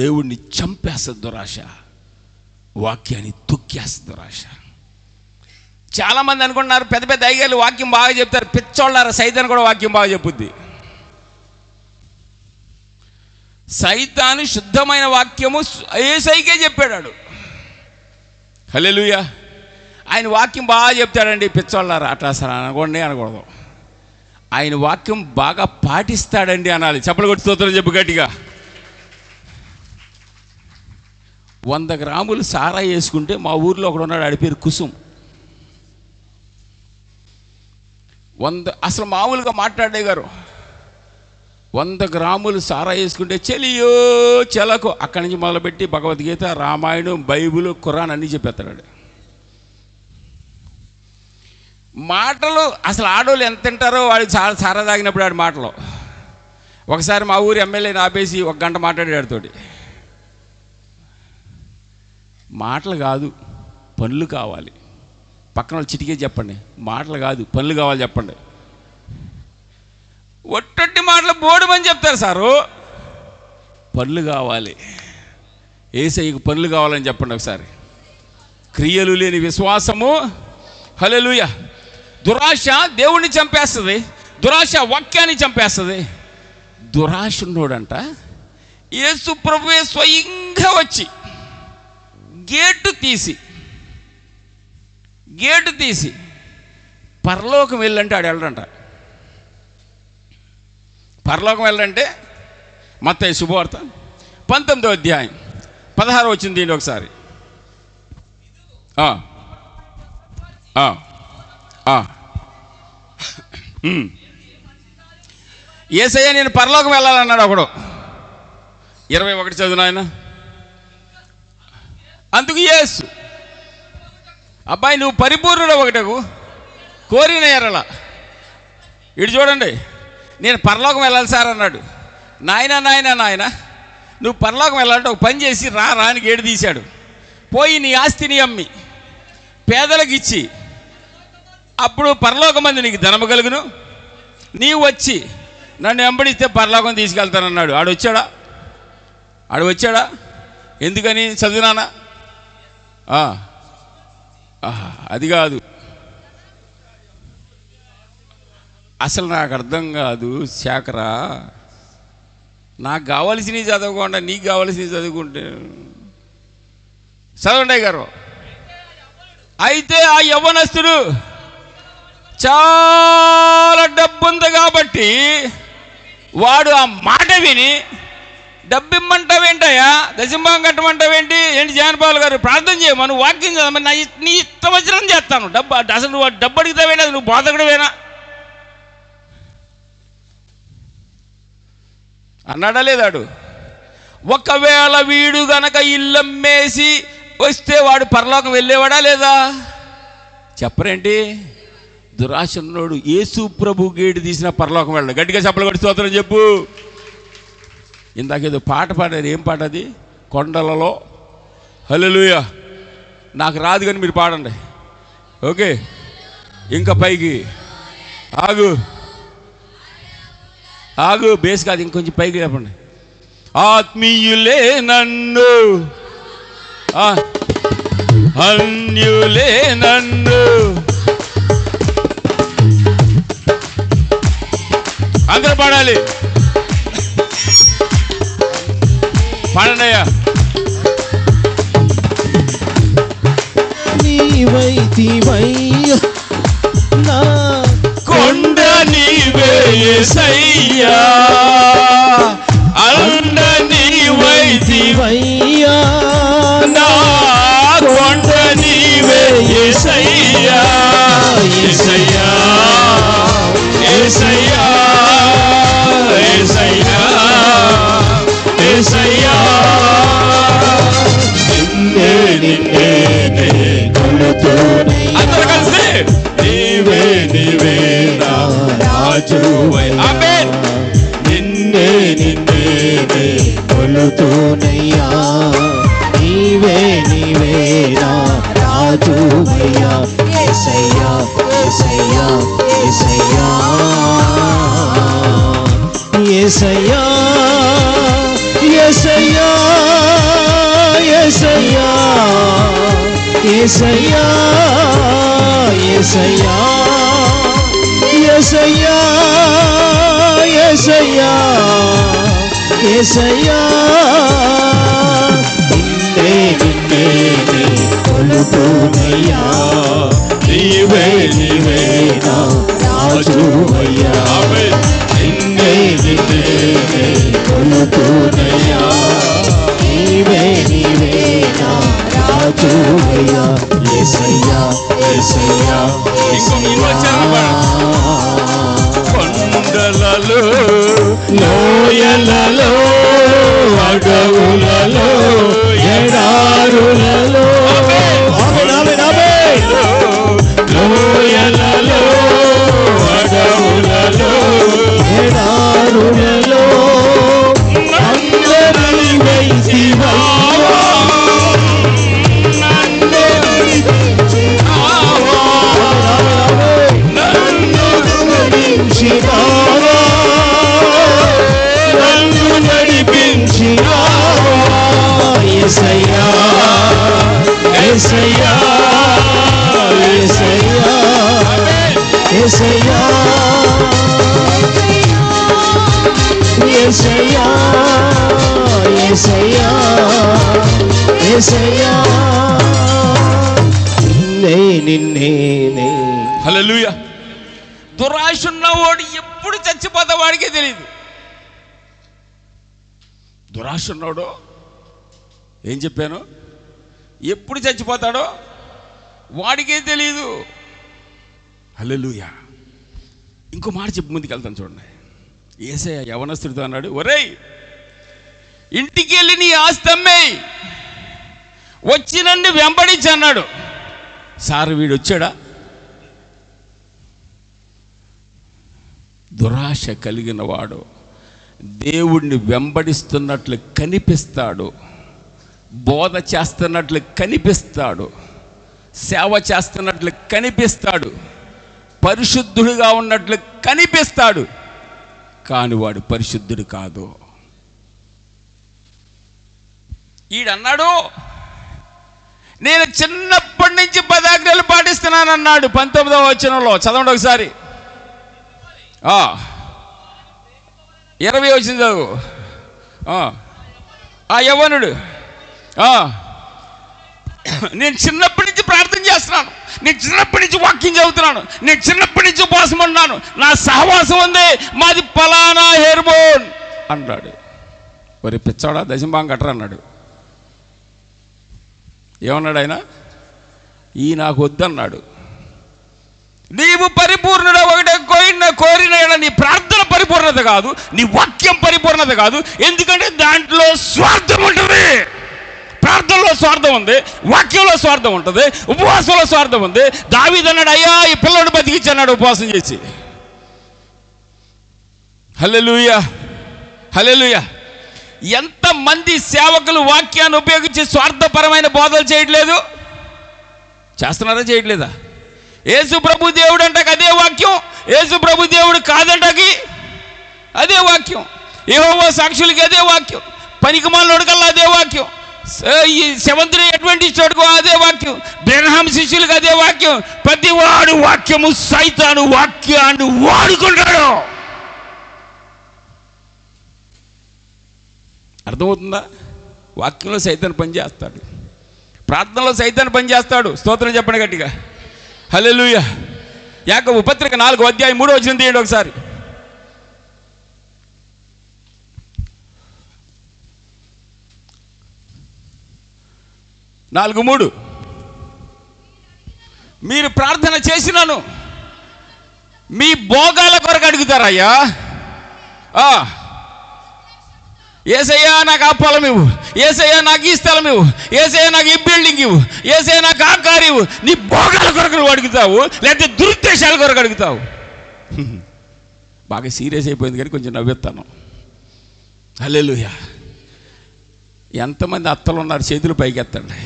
దేవుణ్ణి చంపేస్తుంది దురాశ, వాక్యాన్ని తొక్కేస్తుంది దురాశ. చాలామంది అనుకుంటున్నారు పెద్ద పెద్ద అయ్యగారు వాక్యం బాగా చెప్తారు. పిచ్చోళ్ళారా, సైతాను కూడా వాక్యం బాగా చెప్పుద్ది. సైతాను శుద్ధమైన వాక్యము యేసయ్యకే చెప్పాడు. హల్లెలూయా. ఆయన వాక్యం బాగా చెప్తాడండి. పిచ్చోళ్ళారా అట్లా అసలు అనకూడదు, అనకూడదు. ఆయన వాక్యం బాగా పాటిస్తాడండి అనాలి. చెప్పలు కొట్టి స్తోత్రం చెప్పు గట్టిగా. 100 గ్రాములు సారా వేసుకుంటే మా ఊర్లో ఒకడు ఉన్నాడు, ఆడి పేరు కుసుమ్. 100 అసలు మామూలుగా మాట్లాడే గారు 100 గ్రాములు సారా వేసుకుంటే చెలియో చెలకు అక్కడి నుంచి మొదలుపెట్టి భగవద్గీత, రామాయణం, బైబిల్, ఖురాన్ అన్నీ చెప్పేస్తాడు. మాటలు అసలు ఆడోళ్ళు ఎంత తింటారో వాడికి సారా తాగినప్పుడు ఆడి మాటలు. ఒకసారి మా ఊరి ఎమ్మెల్యేని ఆపేసి 1 గంట మాట్లాడాడు ఆడితోటి. మాటలు కాదు పనులు కావాలి. పక్కన వాళ్ళు చిటికే చెప్పండి, మాటలు కాదు పనులు కావాలి చెప్పండి. ఒట్టొట్టి మాటలు బోడుమని చెప్తారు సారు. పనులు కావాలి. యేసయ్యకు పనులు కావాలని చెప్పండి ఒకసారి. క్రియలు లేని విశ్వాసము. హల్లెలూయా. దురాశ దేవుణ్ణి చంపేస్తుంది, దురాశ వాక్యాన్ని చంపేస్తుంది. దురాశ ఉన్నోడంట యేసు ప్రభువే స్వయంగా వచ్చి గేటు తీసి పరలోకం వెళ్ళంటే ఆడు వెళ్ళడంట. పరలోకం వెళ్ళంటే మత్తయి శుభవార్త 19వ అధ్యాయం 16 వచ్చింది. దీన్ని ఒకసారి యేసయ్య నేను పరలోకం వెళ్ళాలన్నాడు ఒకడు. 21 చదువు నాయన. అందుకు యేసు, అబ్బాయి నువ్వు పరిపూర్ణుడు ఒకటకు కోరిన ఎరల. ఇటు చూడండి, నేను పరలోకం వెళ్ళాలి సార్ అన్నాడు. నాయన నువ్వు పరలోకం వెళ్ళాలంటే ఒక పని చేసి రాని గేడు తీశాడు. పోయి నీ ఆస్తిని అమ్మి పేదలకు ఇచ్చి అప్పుడు పరలోకమంది నీకు ధనము కలుగును, నీవు వచ్చి నన్ను వెంబడిస్తే పరలోకం తీసుకెళ్తానన్నాడు. ఆడు వచ్చాడా? ఎందుకని? చదివినానా? అది కాదు, అసలు నాకు అర్థం కాదు శేఖరా. నాకు కావాల్సినవి చదవకుండా నీకు కావాల్సినవి చదువుకుంటే చదవండి గారు. అయితే ఆ యవ్వనస్తుడు చాలా డబ్బు ఉంది కాబట్టి వాడు ఆ మాట విని, డబ్బు ఇమ్మంటావేంటయ్యా, దశంభాగం కట్టమంటావేంటి, ఏంటి జానపాల్ గారు ప్రార్థన చేయమను, వాక్యం చదవమని, నీ ఇష్టం వచ్చిన చేస్తాను. అసలు నువ్వు డబ్బు అడుగుతావేంటి, అది నువ్వు బోధకుడివేనా అన్నాడా లేదాడు? ఒకవేళ వీడు గనక ఇల్లమ్మేసి వస్తే వాడు పరలోకం వెళ్ళేవాడా లేదా? చెప్పరేంటి? దురాశన్నోడు యేసు ప్రభు గేటు తీసిన పరలోకం వెళ్ళాడు. గట్టిగా చెప్పలు కొట్టి స్తోత్రం చెప్పు. ఇందాకేదో పాట పాడారు. ఏం పాట అది? కొండలలో హల్లెలూయా. నాకు రాదు కానీ మీరు పాడండి. ఓకే, ఇంకా పైకి ఆగు బేస్ కాదు, ఇంకొంచెం పైకి చెప్పండి. ఆత్మీయులే నన్ను, అన్యులే నన్ను, అందరూ పాడాలి. పాడండి అయ్యా. నా కొండ నీవే యేసయ్యా, అండ నీవైతివయ్యా, నా కొండ నీవే యేసయ్యా, యేసయ్యా, యేసయ్యా, యేసయ్యా, యేసయ్యా, నిన్నే అందరూ కలిసి నీవే నా రాజువై. ఆమేన్. నిన్నే కొలుతూనయ్యా, నీవే నా రాజువయ్యా, యేసయ్యా, యేసయ్యా, యేసయ్యా, యేసయ్యా, యేసయ్యా, యేసయ్యా, యేసయ్యా, యేసయ్యా, యేసయ్యా, యేసయ్యా, యేసయ్యా, నిన్నే కొలుతూనయ్యా, నీవే నా రాజువయ్యా, నిన్నే కొలుతూనయ్యా, నీవే నా రాజువయ్యా, యేసయ్యా, యేసయ్యా, కొండలలో లోయలలో అడవులలో ఎడారులలో లోయలలో అడవులలో ఎడారులలో అందరిని వైసివయ్యా, నన్ను నడిపించినావా, యేసయ్యా, యేసయ్యా, యేసయ్యా, యేసయ్యా, యేసయ్యా, యేసయ్యా, యేసయ్యా, నిన్నే. హల్లెలూయా. దురాశ ఉన్నవాడు ఎప్పుడు చచ్చిపోతా వాడికే తెలియదు. దురాశ ఉన్నాడు, ఏం చెప్పాను, ఎప్పుడు చచ్చిపోతాడో వాడికే తెలియదు. హల్లెలూయా. ఇంకో మాట చెప్పి ముందుకు వెళ్తాను చూడండి. యేసయ్య యవనస్తుడితో అన్నాడు, ఒరేయ్ ఇంటికి వెళ్ళి నీ ఆస్తి అమ్మేయ్, వచ్చి నన్ను వెంబడించి అన్నాడు. సార్ వీడు వచ్చాడా? దురాశ కలిగిన వాడు దేవుణ్ణి వెంబడిస్తున్నట్లు కనిపిస్తాడు, బోధ చేస్తున్నట్లు కనిపిస్తాడు, సేవ చేస్తున్నట్లు కనిపిస్తాడు, పరిశుద్ధుడిగా ఉన్నట్లు కనిపిస్తాడు, కానీ వాడు పరిశుద్ధుడు కాదు. ఈడన్నాడు, నేను చిన్నప్పటి నుంచి 10 ఆజ్ఞలు పాటిస్తున్నానన్నాడు 19వ వచనంలో. చదవండి ఒకసారి. 20 వచనం చదువు. ఆ యవ్వనుడు, నేను చిన్నప్పటి నుంచి ప్రార్థన చేస్తున్నాను, నేను చిన్నప్పటి నుంచి వాక్యం చదువుతున్నాను, నేను చిన్నప్పటి నుంచి ఉపవాసం ఉన్నాను, నా సహవాసం ఉంది, మాది పలానా హెర్మోన్ అన్నాడు. మరి పిచ్చాడా, దశంభాగం కట్టరా అన్నాడు. ఏమన్నాడు ఆయన? ఈ నాకు వద్దన్నాడు. నీవు పరిపూర్ణుడు ఒకటే కోరిన నీ ప్రార్థన పరిపూర్ణత కాదు, నీ వాక్యం పరిపూర్ణత కాదు. ఎందుకంటే దాంట్లో స్వార్థం ఉంటుంది. ప్రార్థనలో స్వార్థం ఉంది, వాక్యంలో స్వార్థం ఉంటుంది, ఉపవాసంలో స్వార్థం ఉంది. దావీదు అన్నాడు, అయ్యా ఈ పిల్లడు బతికించన్నాడు ఉపవాసం చేసి. హల్లెలూయా, హల్లెలూయా. ఎంతమంది సేవకులు వాక్యాన్ని ఉపయోగించి స్వార్థపరమైన బోధలు చేయట్లేదు? చేస్తున్నారా, చేయట్లేదా? యేసు ప్రభు దేవుడు అంటాక అదే వాక్యం, యేసు ప్రభు దేవుడు కాదంటాకి అదే వాక్యం, యెహోవా సాక్షులకి అదే వాక్యం, పనికిమాలినోడికల్లా అదే వాక్యం, ఈ సెవెంత్ అడ్వెంటిస్ట్ అదే వాక్యం, బ్రెన్హామ్ శిష్యులకు అదే వాక్యం. ప్రతివాడు వాక్యము సైతాను వాక్యాన్ని వాడుకుంటాడు. అర్థమవుతుందా? వాక్యంలో సైతాను పనిచేస్తాడు, ప్రార్థనలో సైతాను పనిచేస్తాడు. స్తోత్రం చెప్పండి గట్టిగా. హల్లెలూయా. యాకోబు పత్రిక 4వ అధ్యాయం 3వ వచనం తీయండి ఒకసారి. నాలుగు 3. మీరు ప్రార్థన చేసినాను మీ భోగాల కొరకు అడుగుతారయ్యా. ఏసయ్యా నాకు ఆ పొలం ఇవ్వు, ఏసయ్యా నాకు ఈ స్థలం ఇవ్వు, ఏసయ్యా నాకు ఈ బిల్డింగ్ ఇవ్వు, ఏసయ్యా నాకు ఆ కారు ఇవ్వు. నీ భోగాల కొరకు నువ్వు అడుగుతావు, లేకపోతే దురుద్దేశాల కొరకు అడుగుతావు. బాగా సీరియస్ అయిపోయింది కానీ కొంచెం నవ్వుతాను. హల్లెలూయా. ఎంతమంది అత్తలు ఉన్నారు? చేతులు పైకి ఎత్తండి.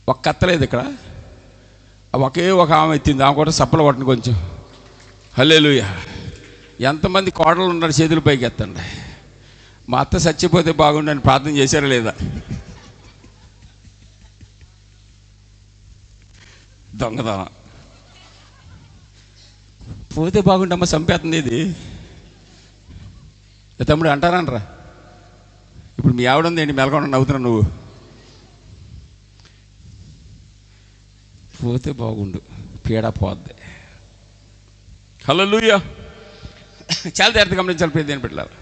ఒక్క అత్తలేదు ఇక్కడ, ఒకే ఒక ఆమె ఎత్తింది, ఆమె కూడా సప్పలు పట్టను కొంచెం. హల్లెలూయా. ఎంతమంది కోడలు ఉన్నారు? చేతులు పైకి ఎత్తండి. మా అత్త చచ్చిపోతే బాగుండని ప్రార్థన చేశారా లేదా? దొంగతనం. పోతే బాగుండమ్మా, చంపేస్తుంది ఇది. తమ్ముడు అంటారనరా? ఇప్పుడు మీ ఆవిడ ఉంది ఏంటి మెలకుండా నవ్వుతున్నావు నువ్వు? పోతే బాగుండు, పీడ పోద్ది. హల్లెలూయా. చాలా జాగ్రత్త గమనించాలి. దేని పెట్టాలి,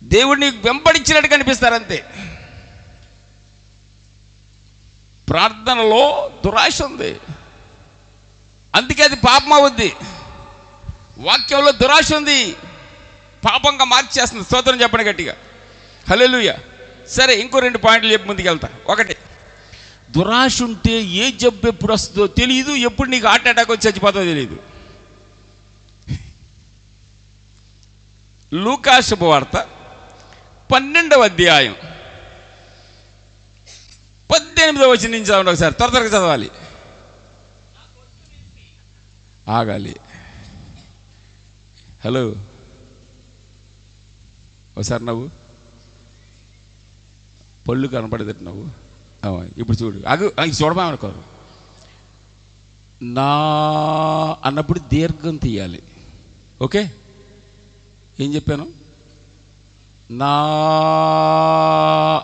దేవుడిని వెంబడించినట్టు కనిపిస్తారు అంతే. ప్రార్థనలో దురాశ ఉంది, అందుకే అది పాపం అవుద్ది. వాక్యంలో దురాశ ఉంది, పాపంగా మార్చేస్తుంది. స్తోత్రం చెప్పండి గట్టిగా. హల్లెలూయా. సరే, ఇంకో 2 పాయింట్లు చెప్పి ముందుకు వెళ్తా. ఒకటి, దురాశ ఉంటే ఏ జబ్బు ఎప్పుడు వస్తుందో తెలియదు, ఎప్పుడు నీకు హార్ట్ అటాక్ వచ్చి చచ్చిపోతుందో తెలియదు. లూకా శుభవార్త 12వ అధ్యాయం 18వ వచనం నుంచి చదవండి ఒకసారి. త్వరగా చదవాలి, ఆగాలి. హలో, ఒకసారి నవ్వు, పళ్ళు కనపడేదట్టు నవ్వు. ఇప్పుడు చూడు, చూడమనుకోరు. నా అన్నప్పుడు దీర్ఘం తీయాలి. ఓకే, ఏం చెప్పాను? నా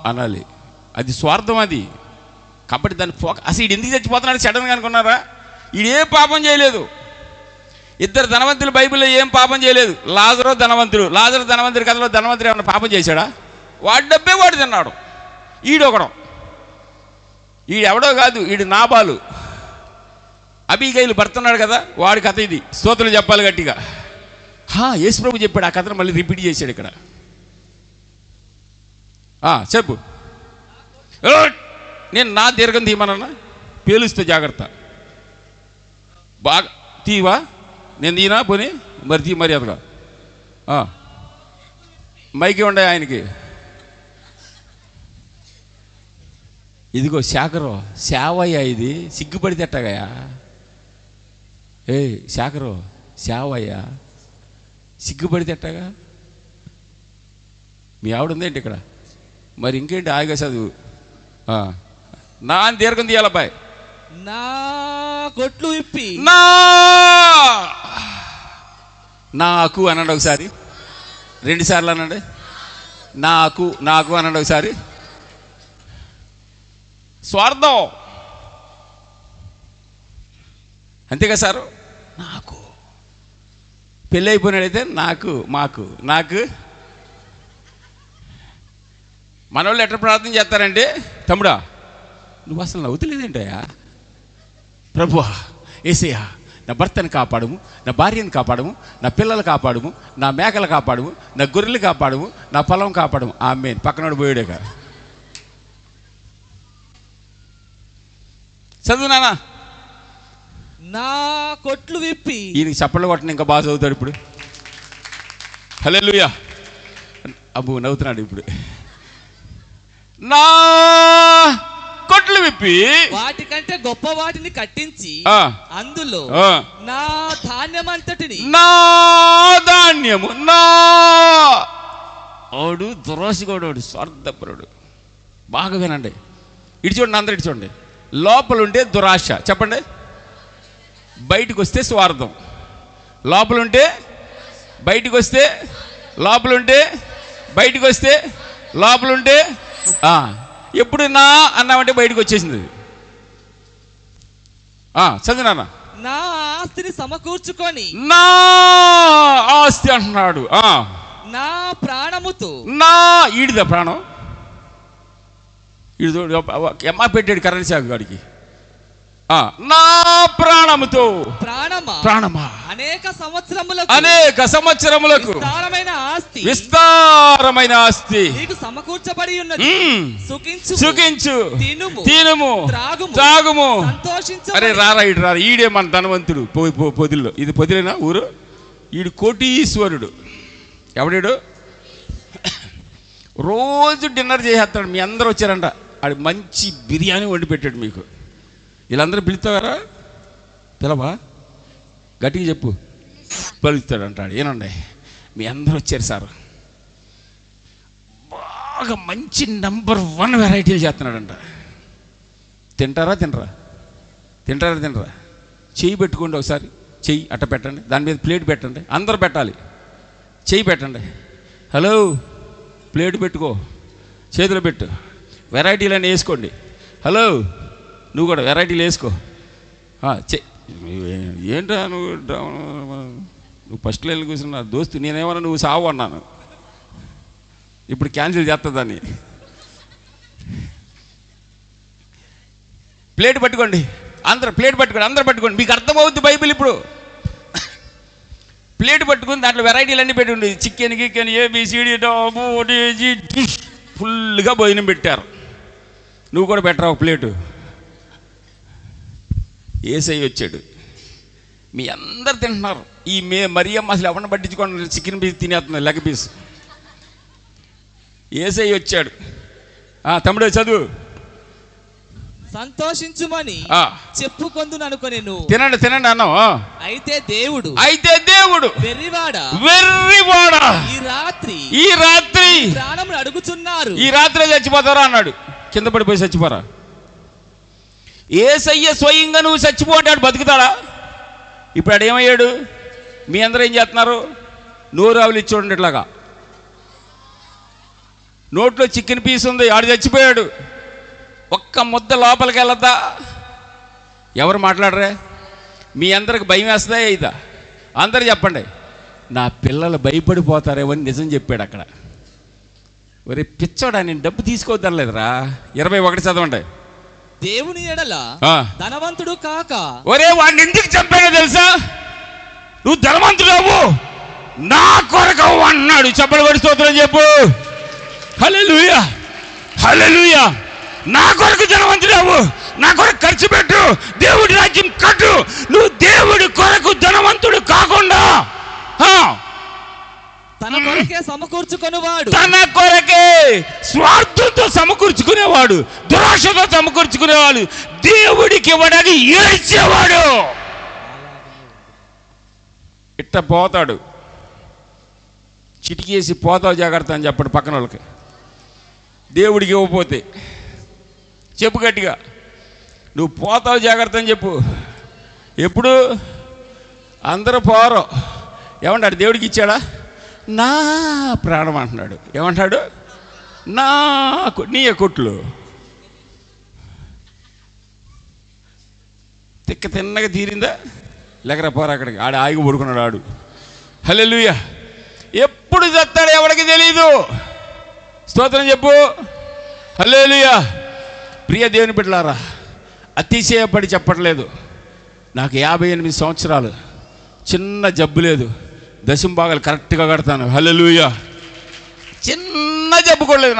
అనాలి. అది స్వార్థం అది. కాబట్టి దాన్ని అసలు ఈడు ఎందుకు చచ్చిపోతున్నాడు సడన్గా అనుకున్నారా? ఈడే పాపం చేయలేదు. 2 ధనవంతులు బైబిల్లో ఏం పాపం చేయలేదు. లాజరు ధనవంతుడి కథలో ధనవంతుడు ఏమన్నా పాపం చేశాడా? వాడి డబ్బే వాడు తిన్నాడు. ఈడొకడం, ఈడెవడో కాదు, ఈడు నాబాలు, అబీగైలు భర్తున్నాడు కదా, వాడి కథ ఇది. స్తోత్రం చెప్పాలి గట్టిగా. యేసు ప్రభు చెప్పాడు, ఆ కథను మళ్ళీ రిపీట్ చేశాడు ఇక్కడ. చెప్పు. నేను నా దీర్ఘం తీయమన్నా, పేలుస్తే జాగ్రత్త. బాగా తీవా? నేను తీనా పోనీ? మరి తీ మర్యాదగా. మైకి ఉండే ఆయనకి. ఇదిగో శాఖరు సేవయ్యా, ఇది సిగ్గుపడితే ఎట్టాగయా? శాఖరు సేవయ్యా, సిగ్గుపడితే ఎట్టాగా? మీ ఆవిడ ఉందేంటి ఇక్కడ? మరి ఇంకేంటి ఆగా చదువు. నా అని దీర్ఘం తీయాలబ్బాయి. నా కొట్లు విప్పి నాకు అనండి ఒకసారి, 2 సార్లు అనండి. నాకు నాకు అనండి ఒకసారి. స్వార్థం అంతేగా సారు? నాకు పెళ్ళి అయిపోయినాడైతే నాకు మాకు నాకు. మనోళ్ళు ఎట్లా ప్రార్థన చేస్తారంటే, తమ్ముడా నువ్వు అసలు నవ్వుతలేదేంటయ్యా? ప్రభువా యేసయ్యా, నా భర్తను కాపాడము, నా భార్యను కాపాడము, నా పిల్లలు కాపాడము, నా మేకలు కాపాడము, నా గొర్రెలు కాపాడము, నా పొలం కాపాడము. ఆమేన్. పక్కనోడు పోయాడేగా. చదువు నాన్న. నా కొట్లు విప్పి. ఈయనకి చప్పట్లు కొట్టని ఇంకా బాగా చదువుతాడు ఇప్పుడు. హల్లెలూయా. అబ్బు నవ్వుతున్నాడు ఇప్పుడు. నా కొట్లు విప్పి వాటికంటే గొప్ప వాటిని కట్టించి అందులో నా ధాన్యమంతటిని. నా ధాన్యము నా ఆడు దురాశగోడు, స్వార్థపరుడు. బాగా వినండి, ఇటు చూడండి, అందరూ ఇటు చూడండి. లోపల ఉంటే దురాశ, చెప్పండి. బయటకు వస్తే స్వార్థం. లోపల ఉంటే బయటకు వస్తే, లోపల ఉంటే బయటకు వస్తే, లోపల ఉంటే ఎప్పుడు నా అన్నామంటే బయటకు వచ్చేసింది. చదివినా? నా ఆస్తిని సమకూర్చుకొని. నా ఆస్తి అంటున్నాడు. నా ప్రాణముతో. నా ఈడిదా ప్రాణం? ఈడు ఎమ్మ పెట్టాడు కరెన్సీ గాడికి. నా ప్రాణముతో. ప్రాణమా అనేక సంవత్సరములకు విస్తారమైన ఆస్తి నీకు సమకూర్చబడి ఉన్నది. సుఖించు, తినుము, త్రాగుము, సంతోషించు. అరే రారా ఇటు రారా, ఈడే మన ధనవంతుడు పొదిల్లో. ఇది పొదిలేనా ఊరు? ఈడు కోటీశ్వరుడు. ఎవడాడు? రోజు డిన్నర్ చేసేస్తాడు. మీ అందరూ వచ్చారంట, ఆడు మంచి బిర్యానీ వండి పెట్టాడు మీకు. వీళ్ళందరూ పిలుస్తారా? పిలవా? గట్టిగా చెప్పు. పిలుస్తాడు అంటాడు. ఏనండి మీ అందరూ వచ్చారు సార్, బాగా మంచి నంబర్ 1 వెరైటీలు చేస్తున్నాడంట. తింటారా? తినరా? చెయ్యి పెట్టుకోండి ఒకసారి. చెయ్యి అట్ట పెట్టండి, దాని మీద ప్లేట్ పెట్టండి. అందరూ పెట్టాలి. చెయ్యి పెట్టండి. హలో, ప్లేట్ పెట్టుకో, చేతిలో పెట్టు. వెరైటీలన్నీ వేసుకోండి. హలో, నువ్వు కూడా వెరైటీలు వేసుకో. ఏంటా నువ్వు ఫస్ట్లో వెళ్ళి కూర్చున్నా దోస్తు, నేనేమన్నా నువ్వు సావు అన్నాను. ఇప్పుడు క్యాన్సిల్ చేస్తుందని. ప్లేట్ పట్టుకోండి, అందరూ ప్లేట్ పట్టుకోండి, అందరూ పట్టుకోండి. మీకు అర్థమవుద్ది బైబిల్ ఇప్పుడు. ప్లేట్ పట్టుకుని దాంట్లో వెరైటీలు అన్నీ పెట్టి ఉండేది. చికెన్ గికెన్ ఏబిసిడి ఫుల్గా భోజనం పెట్టారు. నువ్వు కూడా పెట్టరా ఒక ప్లేటు. యేసయ్య వచ్చాడు, మీ అందరు తింటున్నారు. ఈ మరియమ్మ అసలు ఎవరిని పట్టించుకోండి, చికెన్ పీస్ తినేస్తున్నారు, లెగ్ పీస్. యేసయ్య వచ్చాడు. తమ్ముడు చదువు. సంతోషించుమని చెప్పుకొందును అనుకొనెను. తినండి అన్నావు. అయితే దేవుడు వెర్రివాడా ఈ రాత్రి ప్రాణములు అడుగుచున్నారు. ఈ రాత్రి చచ్చిపోతారా అన్నాడు. కింద పడిపోయి చచ్చిపోరా? యేసయ్య స్వయంగా నువ్వు చచ్చిపో అంటాడు, బతుకుతాడా? ఇప్పుడు ఆడు ఏమయ్యాడు? మీ అందరూ ఏం చేస్తున్నారు? నోరు ఆవులు చూడండి, ఇట్లాగా నోట్లో చికెన్ పీస్ ఉంది, ఆడు చచ్చిపోయాడు. ఒక్క ముద్ద లోపలికి వెళ్ళద్దా? ఎవరు మాట్లాడరే? మీ అందరికి భయం వేస్తుందా? ఇదా అందరు చెప్పండి. నా పిల్లలు భయపడిపోతారేమో అని నిజం చెప్పాడు అక్కడ. ఒరే పిచ్చోడా, నేను డబ్బు తీసుకోవద్దనలేదురా. 21 చదవండి. దేవుని ఎడల ధనవంతుడు కాక. ఒరే వాడిని ఎందుకు చంపాడో తెలుసా? నువ్వు ధనవంతుడు నా కొరకు అన్నాడు. చెప్పలు పడి స్తోత్రం చెప్పు. హల్లెలూయా, హల్లెలూయా. నా కొరకు ధనవంతుడు నా కొరకు ఖర్చు పెట్టు, దేవుడి రాజ్యం కట్టు. నువ్వు దేవుడి కొరకు ధనవంతుడు కాకుండా తన కొరకే సమకూర్చుకునేవాడు, తన కొరకే స్వార్థంతో సమకూర్చుకునేవాడు, దురాశతో సమకూర్చుకునేవాడు, దేవుడికి ఇవ్వడానికి ఏడ్చేవాడు ఇట్ట పోతాడు. చిటికేసి పోతావు జాగ్రత్త అని చెప్పడు పక్కన వాళ్ళకి. దేవుడికి ఇవ్వకపోతే చెప్పు గట్టిగా, నువ్వు పోతావు జాగ్రత్త అని చెప్పు. ఎప్పుడు అందరూ పోరు. ఏమంటాడు? దేవుడికి ఇచ్చాడా? నా ప్రాణం అంటున్నాడు. ఏమంటాడు? నీ కొట్లు తిన్నగా తీరిందా? లేకరా పోరా అక్కడికి. ఆడ ఆగి పడుకున్నాడు ఆడు. హల్లెలూయా. ఎప్పుడు చస్తాడు ఎవరికి తెలీదు. స్తోత్రం చెప్పు. హల్లెలూయా. ప్రియ దేవుని బిడ్డలారా, అతిశయపడి చెప్పట్లేదు. నాకు 58 సంవత్సరాలు, చిన్న జబ్బు లేదు, దశంభాగాలు కరెక్ట్గా కడతాను. హల్లెలూయా. చిన్న జబ్బు కూడా లేదు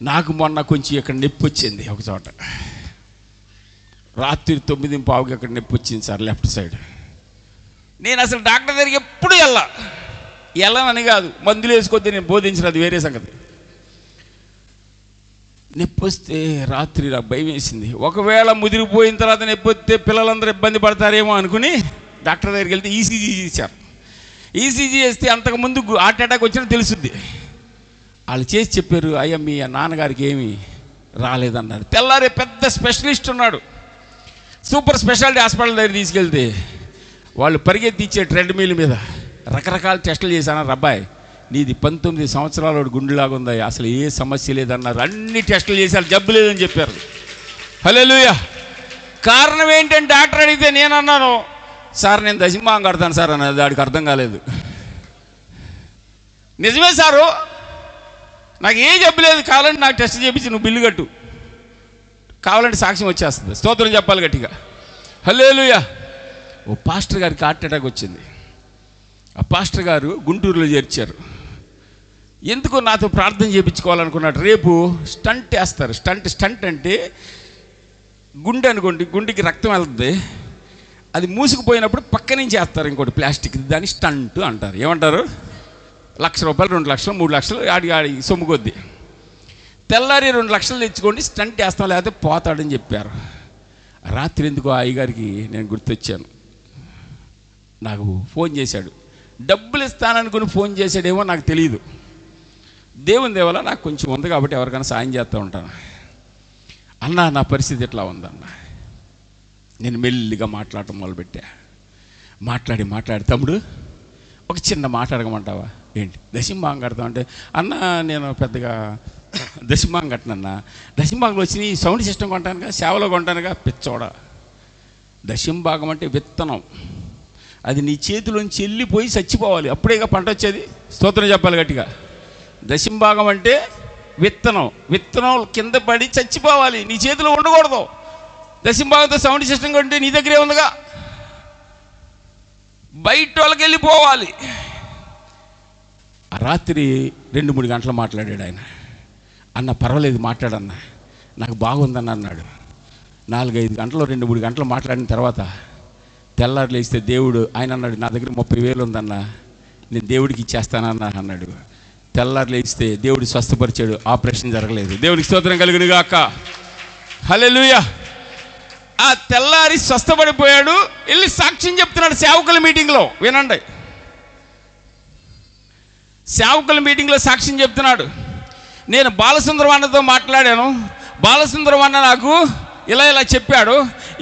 నాకు మొన్న కొంచెం ఇక్కడ నొప్పి వచ్చింది ఒక చోట. రాత్రి 9:15కి అక్కడ నొప్పి వచ్చింది సార్, లెఫ్ట్ సైడ్. నేను అసలు డాక్టర్ దగ్గరికి ఎప్పుడు వెళ్ళనని కాదు, మందులు వేసుకోద్ది, నేను బోధించిన అది వేరే సంగతి. నొప్పి వస్తే రాత్రి నాకు భయం వేసింది. ఒకవేళ ముదిరిపోయిన తర్వాత నొప్పి వస్తే పిల్లలందరూ ఇబ్బంది పడతారేమో అనుకుని డాక్టర్ దగ్గరికి వెళ్తే ఈసీజీ ఇచ్చారు. ఈసీజీ చేస్తే అంతకుముందు హార్ట్ అటాక్ వచ్చినా తెలుసుద్ది. వాళ్ళు చేసి చెప్పారు, అయ్యా మీ నాన్నగారికి ఏమీ రాలేదన్నారు. తెల్లారే పెద్ద స్పెషలిస్ట్ ఉన్నాడు, సూపర్ స్పెషాలిటీ హాస్పిటల్ దగ్గర తీసుకెళ్తే వాళ్ళు పరిగెత్తి ఇచ్చే ట్రెడ్మిల్ మీద రకరకాల టెస్టులు చేశాను. అబ్బాయి నీది 19 సంవత్సరాల గుండెలాగా ఉందా, అసలు ఏ సమస్య లేదన్నారు. అన్ని టెస్టులు చేశారు, జబ్బు లేదని చెప్పారు. హల్లెలూయా. కారణం ఏంటంటే డాక్టర్ అడిగితే నేను అన్నాను, సార్ నేను దశంభాగం కడతాను సార్ అన్నది. వాడికి అర్థం కాలేదు. నిజమే సారు, నాకు ఏ జబ్బు లేదు, కావాలంటే నాకు టెస్ట్ చేయించి నువ్వు బిల్లు కట్టు, కావాలంటే సాక్ష్యం వచ్చేస్తుంది. స్తోత్రం చెప్పాలి గట్టిగా. హల్లెలూయా. ఓ పాస్టర్ గారికి హార్ట్ అటాక్ వచ్చింది. ఆ పాస్టర్ గారు గుంటూరులో చేర్చారు. ఎందుకో నాతో ప్రార్థన చేయించుకోవాలనుకున్నాడు. రేపు స్టంట్ వేస్తారు. స్టంట్ అంటే గుండె అనుకోండి, గుండెకి రక్తం వెళ్తుంది, అది మూసుకుపోయినప్పుడు పక్క నుంచి వేస్తారు ఇంకోటి ప్లాస్టిక్, దాన్ని స్టంట్ అంటారు. ఏమంటారు? ₹1,00,000, 2 లక్షలు, 3 లక్షలు ఆడి సొమ్ముకొద్ది. తెల్లారి 2 లక్షలు తెచ్చుకోండి, స్టంట్ వేస్తాం లేకపోతే పోతాడని చెప్పారు. రాత్రి ఎందుకో అయ్యగారికి నేను గుర్తొచ్చాను. నాకు ఫోన్ చేశాడు. డబ్బులు ఇస్తాననుకుని ఫోన్ చేశాడేమో నాకు తెలియదు. దేవుని దేవల నాకు కొంచెం ఉంది కాబట్టి ఎవరికైనా సాయం చేస్తూ ఉంటాను. అన్న నా పరిస్థితి ఎట్లా ఉందన్న. నేను మెల్లిగా మాట్లాడటం మొదలుపెట్టా. మాట్లాడి తమ్ముడు ఒక చిన్న మాట అడగమంటావా? ఏంటి? దశంభాగం కడతాం అంటే, అన్న నేను పెద్దగా దశంభాగం కట్టనన్నా, దశంభాగంలో వచ్చి సౌండ్ సిస్టమ్ కొంటానుగా, సేవలో కొంటానుగా. పిచ్చోడా, దశంభాగం అంటే విత్తనం, అది నీ చేతిలోంచి వెళ్ళిపోయి చచ్చిపోవాలి, అప్పుడేగా పంట వచ్చేది. స్తోత్రం చెప్పాలి గట్టిగా. దశంభాగం అంటే విత్తనం కింద పడి చచ్చిపోవాలి, నీ చేతిలో ఉండకూడదు. దశంభాగంతో సౌండ్ సిస్టమ్ కొంటే నీ దగ్గరే ఉందిగా, బయట వాళ్ళకి వెళ్ళిపోవాలి. ఆ రాత్రి 2-3 గంటలు మాట్లాడాడు ఆయన. అన్న పర్వాలేదు మాట్లాడన్నా, నాకు బాగుందన్న అన్నాడు. 4-5 గంటలు 2-3 గంటలు మాట్లాడిన తర్వాత తెల్లారు లేస్తే దేవుడు ఆయన అన్నాడు, నా దగ్గర 30,000 ఉందన్న, నేను దేవుడికి ఇచ్చేస్తానన్నా అన్నాడు. తెల్లారు లేస్తే దేవుడు స్వస్థపరిచాడు, ఆపరేషన్ జరగలేదు. దేవుడికి స్తోత్రం కలుగును గాక. హల్లెలూయా. ఆ తెల్లారి స్వస్థపడిపోయాడు. వెళ్ళి సాక్ష్యం చెప్తున్నాడు సేవకుల మీటింగ్లో. వినండి, సేవకుల మీటింగ్లో సాక్ష్యం చెప్తున్నాడు. నేను బాలసుందరం అన్నతో మాట్లాడాను, బాలసుందరం అన్న నాకు ఇలా చెప్పాడు,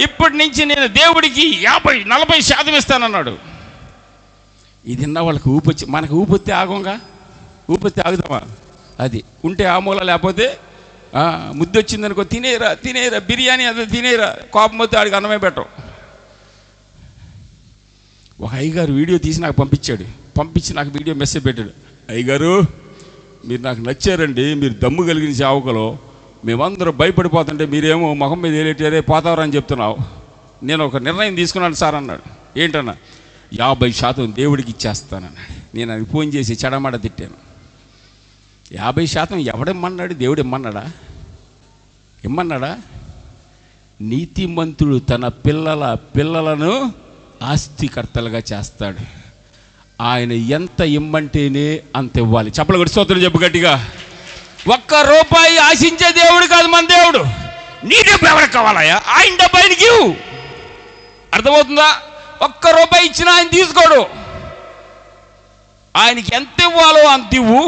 ఇప్పటి నుంచి నేను దేవుడికి 50-40% ఇస్తానన్నాడు. ఇది విన్న వాళ్ళకి ఊపొచ్చి, మనకు ఊపొత్తే ఆగంగా, ఊపొత్తే ఆగుదామా? అది ఉంటే ఆ మూల, లేకపోతే ముద్దొచ్చిందనుకో తినేరా బిర్యానీ అది తినేరా, కోపం వస్తే ఆడికి అన్నమే పెట్టం. ఒక అయ్యగారు వీడియో తీసి నాకు పంపించి నాకు వీడియో మెసేజ్ పెట్టాడు. అయ్యగారు మీరు నాకు నచ్చారండి, మీరు దమ్ము కలిగిన సేవకులు, మేమందరూ భయపడిపోతుంటే మీరేమో మొహం మీద ఏలేటారే పోతావరని చెప్తున్నావు. నేను ఒక నిర్ణయం తీసుకున్నాను సార్ అన్నాడు. ఏంటన్నా? 50% దేవుడికి ఇచ్చేస్తానన్నాడు. నేను అది ఫోన్ చేసి చెడమడ తిట్టాను. 50% ఎవడేమన్నాడు? దేవుడు ఇమ్మన్నాడా? ఇమ్మన్నాడా? నీతిమంతుడు తన పిల్లలను ఆస్తికర్తలుగా చేస్తాడు. ఆయన ఎంత ఇమ్మంటేనే అంత ఇవ్వాలి. చప్పలు కొట్టి స్తోత్రం చెప్పు గట్టిగా. ₹1 ఆశించే దేవుడు కాదు మన దేవుడు. నీ డబ్బు ఎవరికి కావాలయ్యా? ఆయన డబ్బు ఆయనకి ఇవ్వు. అర్థమవుతుందా? ₹1 ఇచ్చినా ఆయన తీసుకోడు. ఆయనకి ఎంత ఇవ్వాలో అంత ఇవ్వు,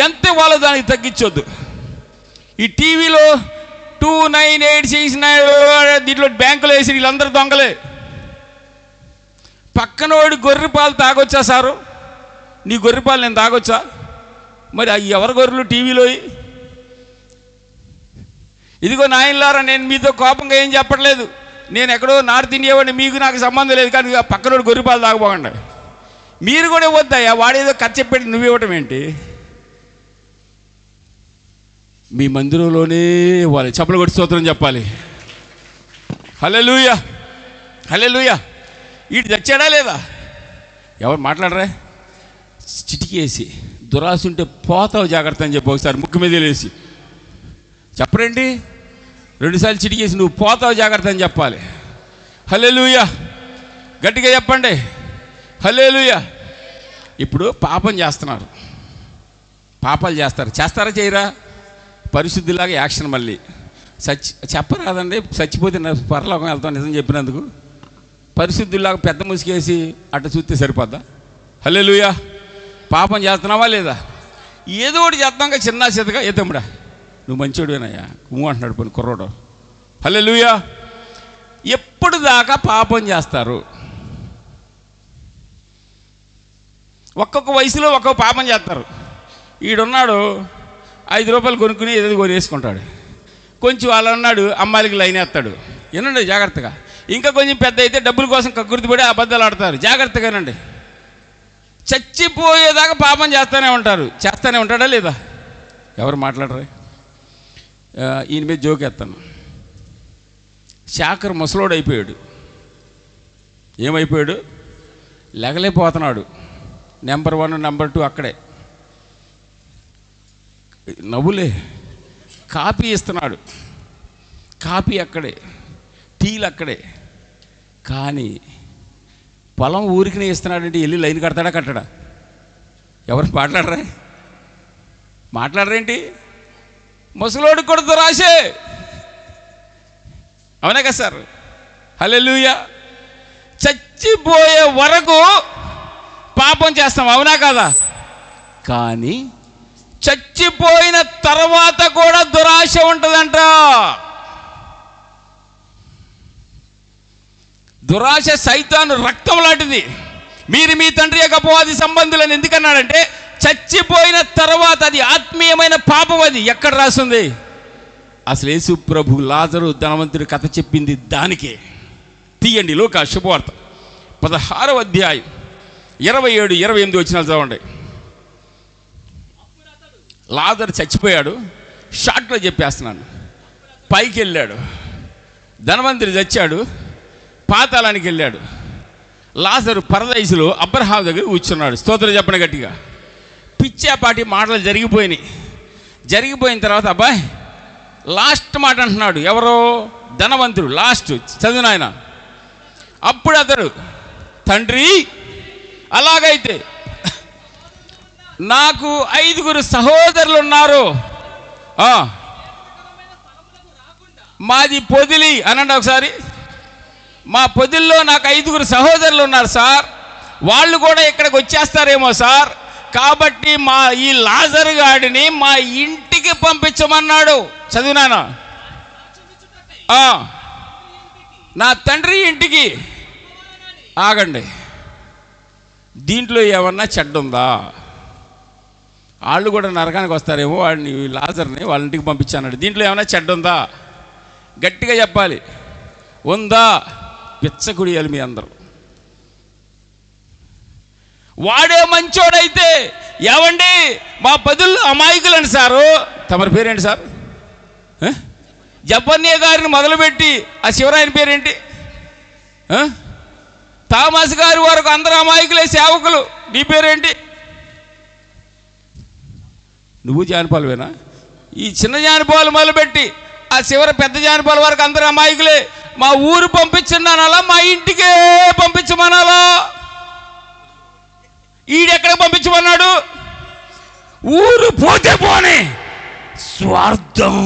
ఎంత ఇవ్వాలో దానికి తగ్గించొద్దు. ఈ టీవీలో 29869 దీంట్లో బ్యాంకులో వేసి వీళ్ళందరూ దొంగలే. పక్కనోడి గొర్రెపాలు తాగొచ్చా సారు? నీ గొర్రెపాలు నేను తాగొచ్చా? మరి అవి ఎవరి గొర్రెలు టీవీలో? ఇదిగో నాయనలారా, నేను మీతో కోపంగా ఏం చెప్పట్లేదు. నేను ఎక్కడో నార్త్ ఇండియా వాడిని, మీకు నాకు సంబంధం లేదు. కానీ పక్కనోడి గొర్రెపాలు తాగబోకండి. మీరు కూడా వద్దయ్యా, వాడేదో ఖర్చు చెప్పేది నువ్వు ఇవ్వటం ఏంటి? మీ మందిరంలోనే ఇవ్వాలి. చప్పలు కొట్టి స్తోత్రం చెప్పాలి. హల్లెలూయా, హల్లెలూయా. వీడు తెచ్చాడా లేదా? ఎవరు మాట్లాడరా? చిటికేసి దురాశ ఉంటే పోతావు జాగ్రత్త అని చెప్పి ఒకసారి ముక్కు మీద వేసి చెప్పరండి. 2 సార్లు చిటికేసి నువ్వు పోతావు జాగ్రత్త అని చెప్పాలి. హల్లెలూయా, గట్టిగా చెప్పండి. హల్లెలూయా. ఇప్పుడు పాపం చేస్తున్నారు, పాపాలు చేస్తారా చేయరా? పరిశుద్ధిలాగా యాక్షన్. మళ్ళీ చెప్పరాదండి, చచ్చిపోతే పరలోకం వెళ్తాం నిజం చెప్పినందుకు. పరిశుద్ధిలాగా పెద్ద ముసుకేసి అట్ట చూస్తే సరిపోద్దా? హల్లెలూయా. పాపం చేస్తున్నావా లేదా? ఏదో ఒకటి చేద్దాంగా, చిన్న చేతగా. ఏ తమ్ముడా నువ్వు మంచోడివేనయ్యా అంటున్నాడు పని కుర్రోడు. హల్లెలూయా. ఎప్పుడు దాకా పాపం చేస్తారు? ఒక్కొక్క వయసులో ఒక్కొక్క పాపం చేస్తారు. ఈడున్నాడు ₹5 కొనుక్కుని ఏదో కొనేసుకుంటాడు. కొంచెం వాళ్ళు అన్నాడు అమ్మాయిలకి లైన్ వేస్తాడు. వినండి జాగ్రత్తగా. ఇంకా కొంచెం పెద్ద అయితే డబ్బుల కోసం కక్కుర్తిపడి అబద్ధాలు ఆడతారు. జాగ్రత్తగానండి. చచ్చిపోయేదాకా పాపం చేస్తూనే ఉంటారు. చేస్తూనే ఉంటాడా లేదా? ఎవరు మాట్లాడరు? ఈయన మీద జోకేస్తాను. శాఖర్ ముసలోడు అయిపోయాడు. ఏమైపోయాడు? లెగలేకపోతున్నాడు. నెంబర్ 1 నెంబర్ 2 అక్కడే. నవ్వులే. కాపీ ఇస్తున్నాడు, కాపీ అక్కడే, టీలు అక్కడే. కానీ పొలం ఊరికినే ఇస్తున్నాడంటే వెళ్ళి లైన్ కడతాడా కట్టడా? ఎవరు మాట్లాడరేంటి? ముసలోడికి కూడా దురాశే. అవునా కదా సార్? హల్లెలూయా. చచ్చిపోయే వరకు పాపం చేస్తాం, అవునా కదా? కానీ చచ్చిపోయిన తర్వాత కూడా దురాశ ఉంటుందంట. దురాశ సైతాను రక్తం లాంటిది. మీరు మీ తండ్రి యొక్క అపవాది సంబంధులని ఎందుకన్నాడంటే చచ్చిపోయిన తర్వాత అది ఆత్మీయమైన పాపం. అది ఎక్కడ రాస్తుంది? అసలు యేసు ప్రభు లాజరు ధనవంతుడి కథ చెప్పింది దానికే. తీయండి లూకా శుభవార్త 16వ అధ్యాయం 27-28 వచనాలు చదవండి. లాజరు చచ్చిపోయాడు. షార్ట్లో చెప్పేస్తున్నాను. పైకి వెళ్ళాడు. ధనవంతుడు చచ్చాడు, పాతాళానికి వెళ్ళాడు. లాజరు పరదైసులో అబ్రహాం దగ్గర కూర్చున్నాడు. స్తోత్రం చెప్పండి గట్టిగా. పిచ్చాపాటి మాటలు జరిగిపోయిన తర్వాత అబ్బాయి లాస్ట్ మాట అంటున్నాడు. ఎవరో? ధనవంతుడు. లాస్ట్ చదివిన ఆయన. అప్పుడు అతడు, తండ్రి అలాగైతే నాకు 5 సహోదరులు ఉన్నారు. మాది పొదిలి అనండి ఒకసారి. మా పొదిల్లో నాకు 5 సహోదరులు ఉన్నారు సార్. వాళ్ళు కూడా ఇక్కడికి వచ్చేస్తారేమో సార్. కాబట్టి మా ఈ లాజరు గాడిని మా ఇంటికి పంపించమన్నాడు. చదివినానా? నా తండ్రి ఇంటికి. ఆగండి. దీంట్లో ఏమన్నా చెడ్డుందా? వాళ్ళు కూడా నరకానికి వస్తారేమో, వాడిని లాజర్ని వాళ్ళ ఇంటికి పంపించాడు. దీంట్లో ఏమైనా చెడ్డుందా? గట్టిగా చెప్పాలి. ఉందా? పిచ్చకుడియాలి మీ అందరూ. వాడే మంచోడైతే ఏమండి మా పదుల్లో అమాయకులండి సారు. తమరి పేరేంటి సార్? జపన్య గారిని మొదలుపెట్టి ఆ శివరాయన పేరేంటి? థామస్ గారి వరకు అందరూ అమాయకులే, సేవకులు. నీ పేరేంటి? నువ్వు జానపాలవేనా? ఈ చిన్న జానపాలు మొదలుపెట్టి ఆ చివరి పెద్ద జానపల్లి వరకు అందరు అమాయకులే. మా ఊరు పంపించమనాలా, మా ఇంటికే పంపించమనాలా? ఈడెక్కడికి పంపించమన్నాడు? ఊరు పోతే పోనే, స్వార్థం.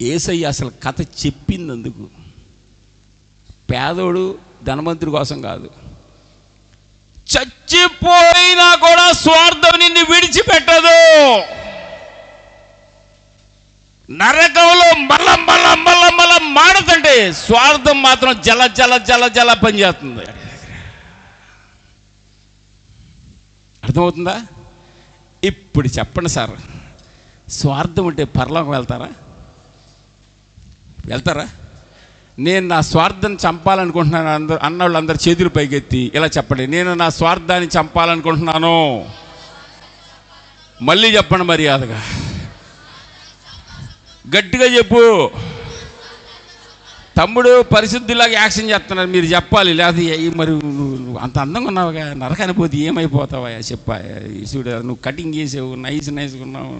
యేసయ్య అసలు కథ చెప్పిందందుకు, పేదోడు ధనవంతుడి కోసం కాదు. చచ్చిపోయినా కూడా స్వార్థం నిన్ను విడిచిపెట్టదు. నరకంలో మళ్ళా మాడుతుంటే స్వార్థం మాత్రం జల జల జల జల పనిచేస్తుంది. అర్థమవుతుందా? ఇప్పుడు చెప్పండి సార్, స్వార్థం ఉంటే పరలోకం వెళ్తారా? నేను నా స్వార్థాన్ని చంపాలనుకుంటున్నాను అన్నవాళ్ళు అందరు చేతులు పైకెత్తి ఇలా చెప్పండి, నేను నా స్వార్థాన్ని చంపాలనుకుంటున్నాను. మళ్ళీ చెప్పండి మర్యాదగా, గట్టిగా చెప్పు. తమ్ముడు పరిశుద్ధిలాగా యాక్షన్ చేస్తున్నారు, మీరు చెప్పాలి. లేకపోతే మరి నువ్వు అంత అందంగా ఉన్నావుగా, నరకానికి పోతే ఏమైపోతావా? చెప్పా చూడ, నువ్వు కటింగ్ చేసావు, నైస్గా ఉన్నావు,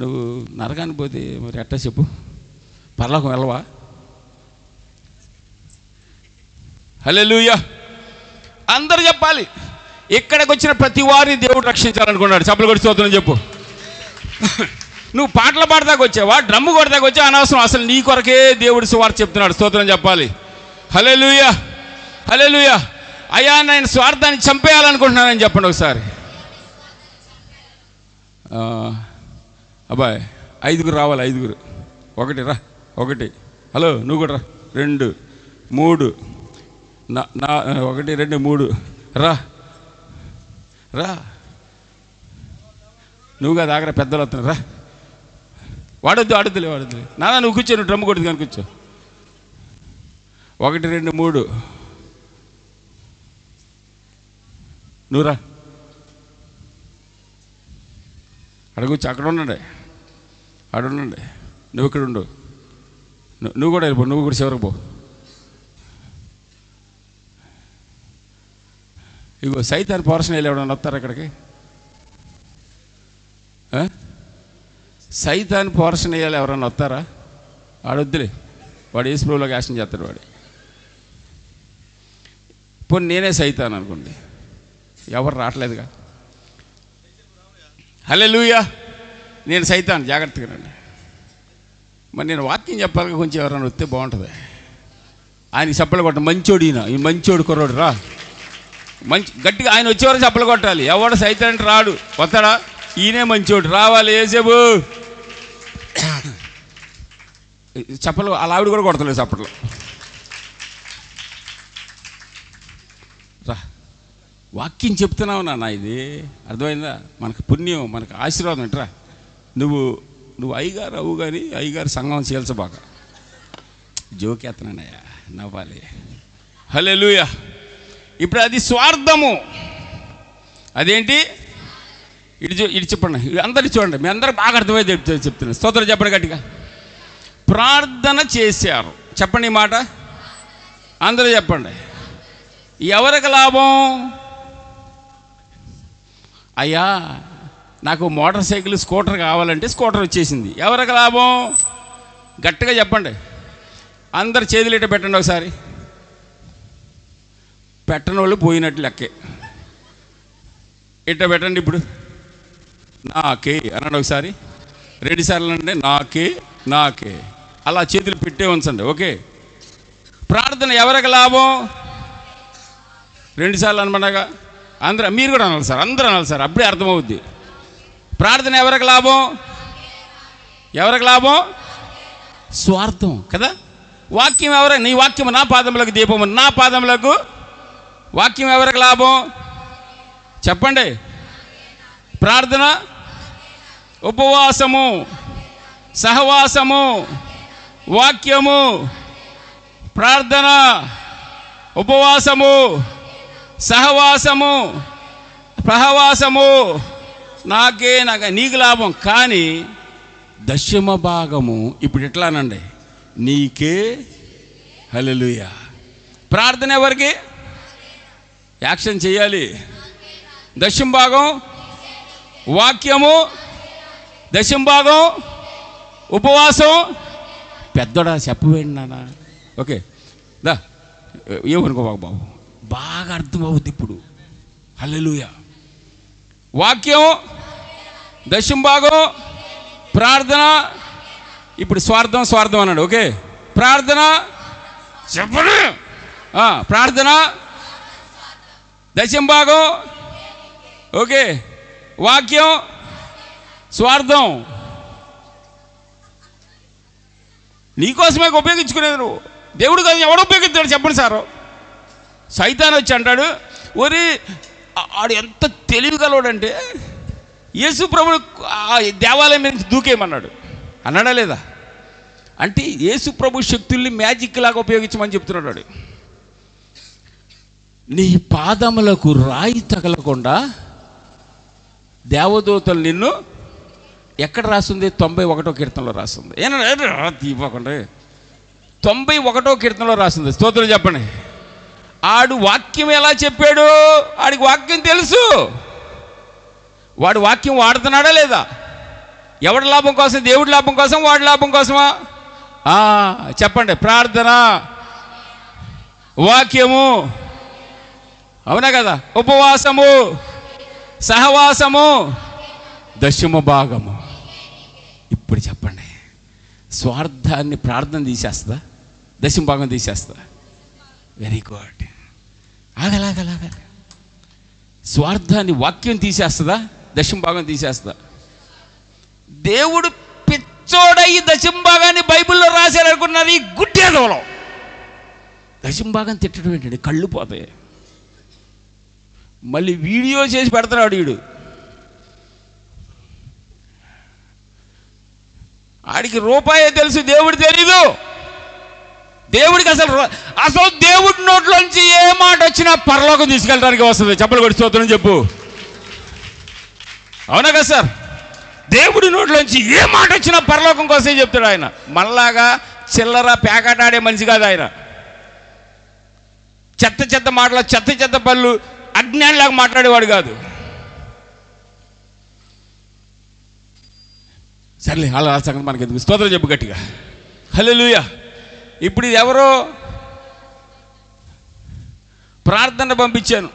నువ్వు నరకానికి పోతే మరి ఎట్టా చెప్పు? పరలోకం వెళ్ళవా? హల్లెలూయా. అందరూ చెప్పాలి. ఇక్కడికి వచ్చిన ప్రతి వారిని దేవుడు రక్షించాలనుకున్నాడు. చప్పలు కొట్టి స్తోత్రం చెప్పు. నువ్వు పాటలు పాడదాకా వచ్చావా, డ్రమ్ము కొడదాకా వచ్చావా, అనవసరం. అసలు నీ కొరకే దేవుడు సువార్త చెప్తున్నాడు. స్తోత్రం చెప్పాలి. హల్లెలూయా, హల్లెలూయా. అయ్యా, నేను స్వార్థాన్ని చంపేయాలనుకుంటున్నానని చెప్పండి ఒకసారి. అబ్బాయి 5 రావాలి, 5. 1 రా, 1. హలో, నువ్వు కూడా రా. 2, 3. 1, 2, 3 రా రా. నువ్వుగా దాగర పెద్దలు వస్తున్నారు రా. వాడొద్దులే నాన్న, నువ్వు కూర్చో, నువ్వు డ్రమ్ము కొడుతుంది కానీ కూర్చో. 1, 2, 3 నువ్వు రా. అక్కడ కూర్చో, అక్కడ ఉండండి, నువ్వు ఇక్కడ ఉండు. నువ్వు కూడా వెళ్ళిపో, నువ్వు కూడా చివరికి పో. ఇగో సైతాన్ పోర్షన్ వెళ్ళి ఎవడన్నా వస్తారు ఇక్కడికి? సైతాన్ పోర్షన్ వేయాలి ఎవరన్నా వస్తారా? వాడొద్దులే, వాడు యేసు ప్రభువులోకి యాక్షన్ చేస్తాడు వాడు. పోనీ నేనే సైతాన్ అనుకోండి, ఎవరు రావట్లేదుగా. హల్లెలూయా. నేను సైతాన్, జాగ్రత్తగా రండి. మరి నేను వాక్యం చెప్పాలి, కొంచెం ఎవరైనా వస్తే బాగుంటుంది. ఆయనకి చప్పలు కొట్ట, మంచోడు ఈయన, ఈ మంచోడు కుర్రోడు రా, మంచి గట్టిగా ఆయన వచ్చేవరకు చప్పలు కొట్టాలి. ఎవడు సైతాన్ అంటే రాడు, వస్తాడా? ఈయనే మంచోడు, రావాలి. ఏసేపు చప్పలు, అలా ఆవిడ కూడా కొడతలేదు చప్పట్లు. రా, వాక్యం చెప్తున్నావు నాన్న, ఇది అర్థమైందా? మనకు పుణ్యం, మనకు ఆశీర్వాదం ఏంట్రా. నువ్వు అయ్యగారు అవు కానీ అయ్యగారు సంఘం చేల్చబాక. జోకేస్తున్నానయ్యా, నవ్వాలి. హల్లెలూయా. ఇప్పుడు అది స్వార్థము. అదేంటి? ఇటు చెప్పండి, అందరు చూడండి, మీ అందరికి బాగా అర్థమైతే చెప్తున్నాను. స్తోత్రం చెప్పండి గట్టిగా. ప్రార్థన చేశారు. చెప్పండి ఈ మాట, అందరూ చెప్పండి. ఎవరికి లాభం? అయ్యా, నాకు మోటార్ సైకిల్, స్కూటర్ కావాలంటే స్కూటర్ వచ్చేసింది. ఎవరికి లాభం? గట్టిగా చెప్పండి. అందరు చేతులు ఇట్ట పెట్టండి ఒకసారి. పెట్టని వాళ్ళు పోయినట్లు లెక్కే. ఇట్ట పెట్టండి. ఇప్పుడు నాకే అనండి ఒకసారి, 2 సార్లు అంటే నాకే అలా చేతులు పెట్టే ఉంచండి. ఓకే. ప్రార్థన ఎవరికి లాభం? 2 సార్లు అనమనగా అందరూ, మీరు కూడా అనాలి సార్, అందరూ అనాలి సార్, అప్పుడే అర్థమవుద్ది. ప్రార్థన ఎవరికి లాభం? స్వార్థం కదా. వాక్యం నీ వాక్యం నా పాదములకు దీపము, నా పాదములకు వాక్యం ఎవరికి లాభం? చెప్పండి. ప్రార్థన, ఉపవాసము, సహవాసము, వాక్యము. ప్రార్థన, ఉపవాసము, సహవాసము, సహవాసము నాకే నీకు లాభం. కానీ దశమ భాగము ఇప్పుడు ఎట్లానండి, నీకే. హల్లెలూయా. ప్రార్థన ఎవరికి? యాక్షన్ చేయాలి. దశమ భాగం వాక్యము, దశంభాగం, ఉపవాసం. పెద్దోడా చెప్పవేండి నాన్న. ఓకే దా, ఏమనుకో బాబు, బాగా అర్థమవుద్ది ఇప్పుడు. హల్లెలూయా. వాక్యం, దశంభాగం, ప్రార్థన. ఇప్పుడు స్వార్థం అన్నాడు. ఓకే, ప్రార్థన చెప్పండి. ప్రార్థన, దశంభాగం, ఓకే, వాక్యం, స్వార్థం. నీకోసమే ఉపయోగించుకునేది నువ్వు. దేవుడు కదా ఎవడు ఉపయోగిస్తాడు చెప్పండి సారు. సైతాన్ వచ్చి అంటాడు, ఒరి ఆడు ఎంత తెలివిగలవాడంటే యేసు ప్రభుడు ఆ దేవాలయం నుంచి దూకేయమన్నాడు. అన్నాడా లేదా? అంటే యేసు ప్రభు శక్తుల్ని మ్యాజిక్ లాగా ఉపయోగించమని చెప్తున్నాడు. నీ పాదములకు రాయి తగలకుండా దేవదూతలు నిన్ను ఎక్కడ రాస్తుంది? 91వ కీర్తనలో రాస్తుంది. తీపకండి, 91వ కీర్తనలో రాస్తుంది. స్తోత్రం చెప్పండి. ఆడు వాక్యం ఎలా చెప్పాడు? ఆడికి వాక్యం తెలుసు. వాడు వాక్యం వాడుతున్నాడా లేదా? ఎవడి లాభం కోసం? దేవుడి లాభం కోసం, వాడి లాభం కోసమా? చెప్పండి. ప్రార్థన, వాక్యము, అవునా కదా, ఉపవాసము, సహవాసము, దశమ భాగము. ఇప్పుడు చెప్పండి, స్వార్థాన్ని ప్రార్థన తీసేస్తుందా? దశమ భాగం తీసేస్తుందా? Very good. ఆగలాగలాగా. స్వార్థాన్ని వాక్యం తీసేస్తుందా? దశమ భాగం తీసేస్తుందా? దేవుడు పిచ్చోడయి దశమ భాగాన్ని బైబిల్లో రాశారు అనుకున్నారు ఈ గుడ్డేదోలో. దశమ భాగం తిట్టడం ఏంటండి? కళ్ళు పోతాయి. మళ్ళీ వీడియో చేసి పెడతాడు వీడు. ఆడికి రూపాయే తెలుసు, దేవుడు తెలీదు. దేవుడికి అసలు దేవుడి నోట్లోంచి ఏ మాట వచ్చినా పరలోకం తీసుకెళ్ళడానికి వస్తుంది. చెప్పలు కొట్టి స్తోత్రం చెప్పు. అవునా కదా సార్? దేవుడి నోట్లోంచి ఏ మాట వచ్చినా పరలోకం కోసం చెప్తాడు ఆయన. మనలాగా చిల్లర ప్యాకెట్ ఆడే మనిషి కాదు ఆయన. చెత్త మాటలు, చెత్త పనులు, అజ్ఞానిలాగా మాట్లాడేవాడు కాదు. సర్లే, అలా సంగతి మనకి ఎందుకు. స్తోత్రం చెప్పు గట్టిగా. హల్లెలూయా. ఇప్పుడు ఇది ఎవరో ప్రార్థన పంపించాను,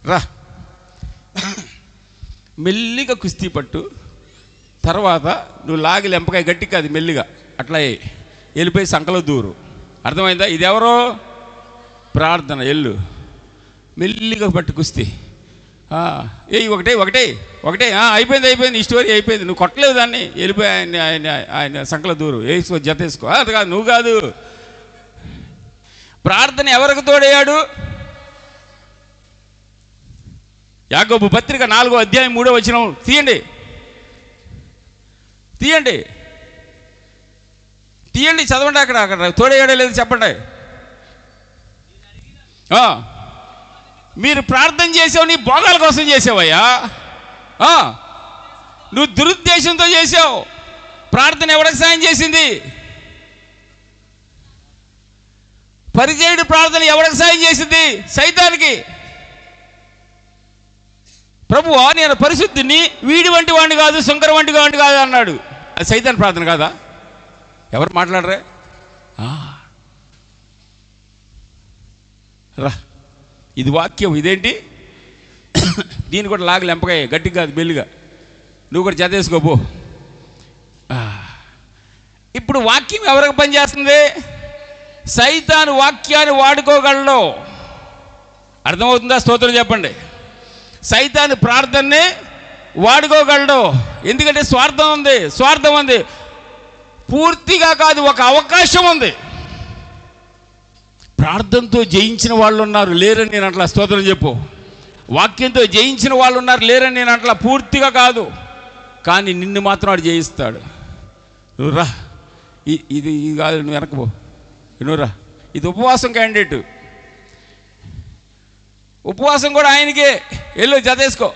రా మెల్లిగా కుస్తీ పట్టు, తర్వాత నువ్వు లాగి లెంపకాయ గట్టి కాదు, మెల్లిగా అట్లా వెళ్ళిపోయి సంకలో దూరు. అర్థమైందా? ఇది ఎవరో ప్రార్థన. ఎల్లు మెల్లిగా పట్టు కుస్తీ. ఒకటే అయిపోయింది, ఈ స్టోరీ అయిపోయింది. నువ్వు కొట్టలేవు దాన్ని, వెళ్ళిపోయి ఆయన సంకల దూరు, వేసుకో, జత వేసుకో. అది కాదు, నువ్వు కాదు. ప్రార్థన ఎవరికి తోడయ్యాడు? యాకోబు పత్రిక 4వ అధ్యాయం 3వ వచనం తీయండి, చదవండి. అక్కడ తోడయ్యాడో లేదు చెప్పండి. మీరు ప్రార్థన చేసావు, నీ భోగాల కోసం చేసావయ్యా. నువ్వు దురుద్దేశంతో చేసావు. ప్రార్థన ఎవరికి సాయం చేసింది? పరిచయుడి ప్రార్థన ఎవరికి సాయం చేసింది? సైతానికి. ప్రభువా, నేను పరిశుద్ధిని, వీడి వంటి వాడిని కాదు, శంకర వంటి వాడిని కాదు అన్నాడు. అది సైతాన్ ప్రార్థన కాదా? ఎవరు మాట్లాడరే? రా, ఇది వాక్యం. ఇదేంటి? దీన్ని కూడా లాగి లెంపకాయ గట్టిగా కాదు, మెల్లిగా. నువ్వు కూడా చదివేసుకోపో. ఇప్పుడు వాక్యం ఎవరికి పనిచేస్తుంది? సైతాను వాక్యాన్ని వాడుకోగలడు. అర్థమవుతుందా? స్తోత్రం చెప్పండి. సైతాను ప్రార్థనని వాడుకోగలడు. ఎందుకంటే స్వార్థం ఉంది. పూర్తిగా కాదు, ఒక అవకాశం ఉంది. ప్రార్థనతో జయించిన వాళ్ళు ఉన్నారు, లేరని నేను అట్లా. స్తోత్రం చెప్పు. వాక్యంతో జయించిన వాళ్ళు ఉన్నారు, లేరని నేను అట్లా. పూర్తిగా కాదు, కానీ నిన్ను మాత్రం వాడు జయిస్తాడు. నువ్వు రా, ఇది కాదు, నువ్వు వెనకపో, నువ్వు రా. ఇది ఉపవాసం క్యాండిడేట్. ఉపవాసం కూడా ఆయనకే. వెళ్ళు, జతేసుకో.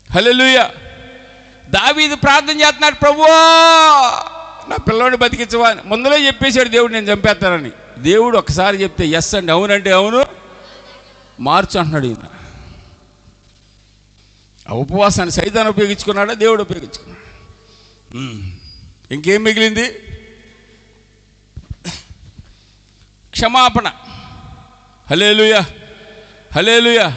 హల్లెలూయా. దావీదు ప్రార్థన చేస్తున్నాడు, ప్రభువా నా పిల్లవాడిని బతికించవా. ముందులో చెప్పేశాడు దేవుడు, నేను చంపేస్తానని. దేవుడు ఒకసారి చెప్తే ఎస్ అండి, అవునంటే అవును, మార్చు అంటున్నాడు ఈయన. ఆ ఉపవాసాన్ని సైతాన్ని ఉపయోగించుకున్నాడా, దేవుడు ఉపయోగించుకున్నాడు. ఇంకేం మిగిలింది? క్షమాపణ. హల్లెలూయా, హల్లెలూయా.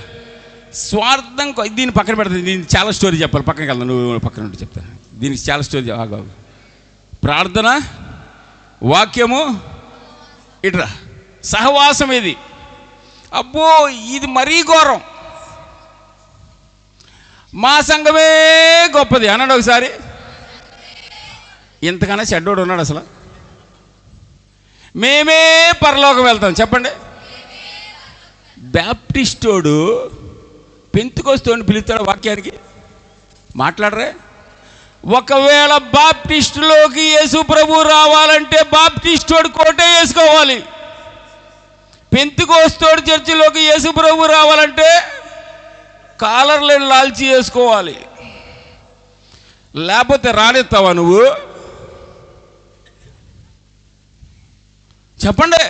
స్వార్థం దీన్ని పక్కన పెడతాను. దీనికి చాలా స్టోరీ చెప్పాలి. పక్కనకి వెళ్దాం, నువ్వు పక్కన ఉంటే చెప్తాను. దీనికి చాలా స్టోరీ. ప్రార్థన, వాక్యము, ఇట్రా సహవాసం. ఇది అబ్బో, ఇది మరీ ఘోరం. మా సంఘమే గొప్పది అన్నాడు ఒకసారి. ఇంతకన్నా చెడ్డోడు ఉన్నాడు అసలు? మేమే పరలోకం వెళ్తాం చెప్పండి. బ్యాప్టిస్టోడు పెంతుకొస్తోని పిలుస్తాడు వాక్యానికి? మాట్లాడరే. ఒకవేళ బాప్టిస్టులోకి యేసు ప్రభు రావాలంటే బాప్టిస్టోడు కోటే వేసుకోవాలి. పెంతుకొస్తోడు చర్చిలోకి యేసు ప్రభు రావాలంటే కాలర్లను లాల్చి వేసుకోవాలి. లేకపోతే రానిస్తావా నువ్వు? చెప్పండి.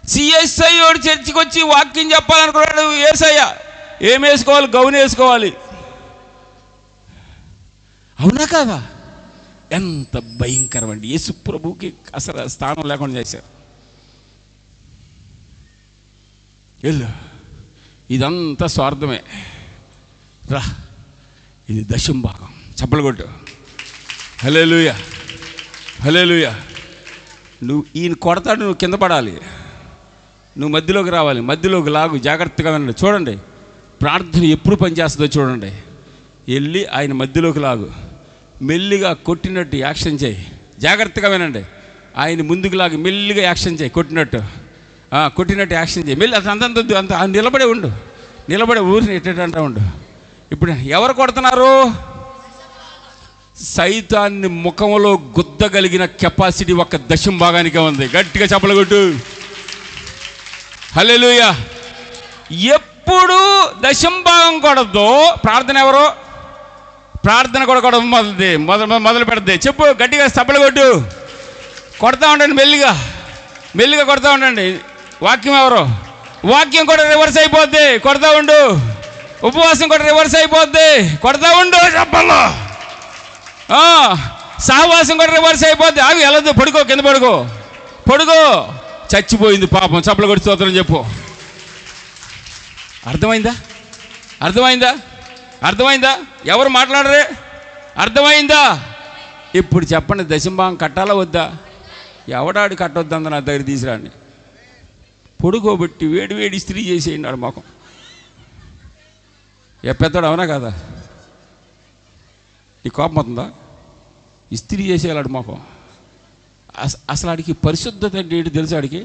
సిఎస్ఐ వాడు చర్చికి వచ్చి వాక్యం చెప్పాలనుకున్నాడు. ఏసయ్య ఏం వేసుకోవాలి? గౌన్ వేసుకోవాలి. అవునా కాదా? ఎంత భయంకరం అండి. యేసు ప్రభుకి అసలు స్థానం లేకుండా చేశారు. వెళ్ళు, ఇదంతా స్వార్థమే. రా, ఇది దశం భాగం. చప్పలు కొట్టు. హల్లెలూయా, హల్లెలూయా. నువ్వు ఈయన కొడతాడు, నువ్వు కింద పడాలి. నువ్వు మధ్యలోకి రావాలి. మధ్యలోకి లాగు. జాగ్రత్తగా వినండి. చూడండి, ప్రార్థన ఎప్పుడు పనిచేస్తుందో చూడండి. వెళ్ళి ఆయన మధ్యలోకి లాగు. మెల్లిగా కొట్టినట్టు యాక్షన్ చేయి. జాగ్రత్తగా వినండి. ఆయన ముందుకు లాగి మెల్లిగా యాక్షన్ చేయి. కొట్టినట్టు యాక్షన్ చేయి. మెల్లి అంత నిలబడే ఉండు. నిలబడే ఊరిని ఎట్టంటా ఉండు. ఇప్పుడు ఎవరు కొడుతున్నారు? సైతాన్ని ముఖంలో గుద్దగలిగిన కెపాసిటీ ఒక్క దశం భాగానికే ఉంది. గట్టిగా చప్పలు కొట్టు. హల్లెలూయా. ఎప్పుడు దశం భాగం కొడద్దో ప్రార్థన ఎవరో? ప్రార్థన కూడా కొడ మొదలు పెడద్ది. చెప్పు, గట్టిగా చప్పలు కొట్టు. కొడతా ఉండండి, మెల్లిగా మెల్లిగా కొడతా ఉండండి. వాక్యం ఎవరో? వాక్యం కూడా రివర్స్ అయిపోద్ది. కొడతా ఉండు. ఉపవాసం కూడా రివర్స్ అయిపోద్ది. కొడతా ఉండు చప్పల్లో. సహవాసం కూడా రివర్స్ అయిపోద్ది. ఆగి వెళ్ళదు. పడుకో, కింద పడుకో. చచ్చిపోయింది పాపం. చప్పలు కొట్టి స్తోత్రం చెప్పు. అర్థమైందా? ఎవరు మాట్లాడరే? అర్థమైందా? ఇప్పుడు చెప్పండి, దశంభాగం కట్టాలా వద్దా? ఎవడాడు కట్టొద్దంద నా దగ్గర తీసుకురాండి. పొడుకోబెట్టి వేడి ఇస్త్రీ చేసేయండి ఆడు మొఖం. పెద్దడు అవునా కదా? నీ కోపం అవుతుందా? ఇస్త్రీ చేసేయాడు మొఖం. అసలు ఆడికి పరిశుద్ధత అంటే ఏంటి తెలుసు? ఆడికి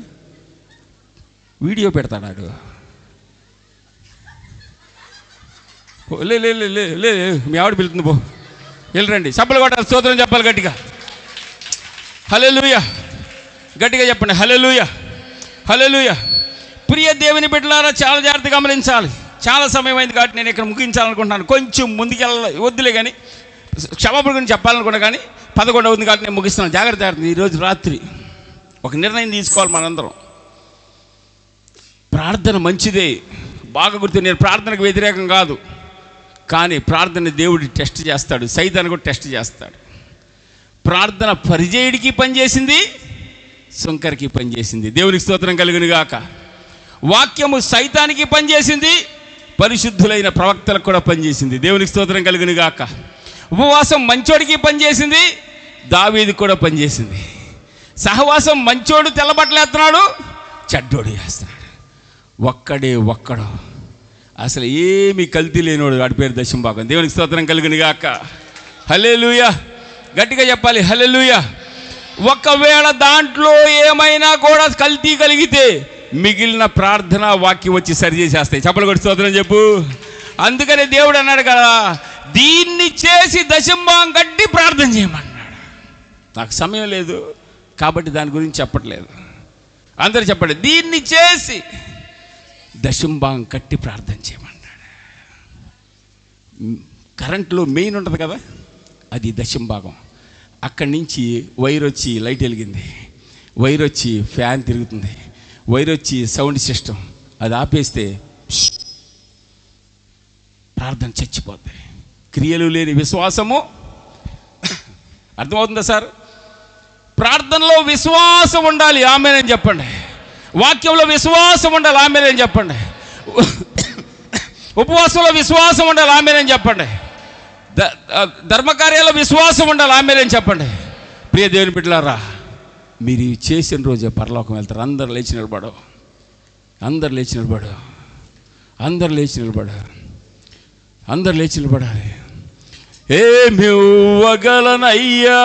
వీడియో పెడతాడు ఆడు. లే మీ ఆవిడ పిలుతుంది, పో వెళ్ళరండి. సబ్బలు కొట్టాలి, స్తోత్రం చెప్పాలి గట్టిగా. హల్లెలూయా, గట్టిగా చెప్పండి. హల్లెలూయా, హల్లెలూయా. ప్రియ దేవుని బిడ్డలారా, చాలా జాగ్రత్తగా గమనించాలి. చాలా సమయం అయింది కాబట్టి నేను ఇక్కడ ముగించాలనుకుంటున్నాను. కొంచెం వద్దులే కానీ క్షమాపణ గురించి చెప్పాలనుకున్నా కానీ 11 అవుతుంది కాబట్టి నేను ముగిస్తున్నాను. జాగ్రత్త. ఈరోజు రాత్రి ఒక నిర్ణయం తీసుకోవాలి మనందరం. ప్రార్థన మంచిదే, బాగా గుర్తు. నేను ప్రార్థనకు వ్యతిరేకం కాదు, కానీ ప్రార్థన దేవుడు టెస్ట్ చేస్తాడు, సైతాన్ని కూడా టెస్ట్ చేస్తాడు. ప్రార్థన పరిచయుడికి పనిచేసింది, సుంకరికి పనిచేసింది. దేవునికి స్తోత్రం కలుగును గాక. వాక్యము సైతానికి పనిచేసింది, పరిశుద్ధులైన ప్రవక్తలకు కూడా పనిచేసింది. దేవునికి స్తోత్రం కలుగును గాక. ఉపవాసం మంచోడికి పనిచేసింది, దావీదుకు కూడా పనిచేసింది. సహవాసం మంచోడు తెల్లబట్టలేస్తున్నాడు, చెడ్డోడు చేస్తున్నాడు. ఒక్కడో అసలు ఏమీ కల్తీ లేనివాడు, వాడి పేరు దశంభాగం. దేవునికి స్తోత్రం కలుగును గాక. హల్లెలూయా, గట్టిగా చెప్పాలి. హల్లెలూయా. ఒకవేళ దాంట్లో ఏమైనా కూడా కల్తీ కలిగితే మిగిలిన ప్రార్థన వాక్యం వచ్చి సరి చేసేస్తాయి. చప్పలు కొట్టి స్తోత్రం చెప్పు. అందుకని దేవుడు అన్నాడు కదా, దీన్ని చేసి దశంభాగం కట్టి ప్రార్థన చేయమన్నాడు. నాకు సమయం లేదు కాబట్టి దాని గురించి చెప్పట్లేదు. అందరూ చెప్పండి, దీన్ని చేసి దశంభాగం కట్టి ప్రార్థన చేయమన్నాడు. కరెంట్లో మెయిన్ ఉంటుంది కదా, అది దశంభాగం. అక్కడి నుంచి వైర్ వచ్చి లైట్ వెలిగింది, వైర్ వచ్చి ఫ్యాన్ తిరుగుతుంది, వైర్ వచ్చి సౌండ్ సిస్టమ్. అది ఆపేస్తే ప్రార్థన చచ్చిపోద్ది. క్రియలు లేని విశ్వాసము అర్థమవుతుందా సార్? ప్రార్థనలో విశ్వాసం ఉండాలి, ఆమేనని చెప్పండి. వాక్యంలో విశ్వాసం ఉండాలి, ఆమేనని చెప్పండి. ఉపవాసంలో విశ్వాసం ఉండాలి, ఆమేనని చెప్పండి. ధర్మకార్యాల్లో విశ్వాసం ఉండాలి, ఆమేనని చెప్పండి. ప్రియ దేవుని బిడ్డలారా, మీరు చేసిన రోజే పరలోకం వెళ్తారు. అందరు లేచి నిలబడు, అందరు లేచి నిలబడు, అందరు లేచి నిలబడు, అందరు లేచి నిలబడాలి. ఏమి ఇవ్వగలనయ్యా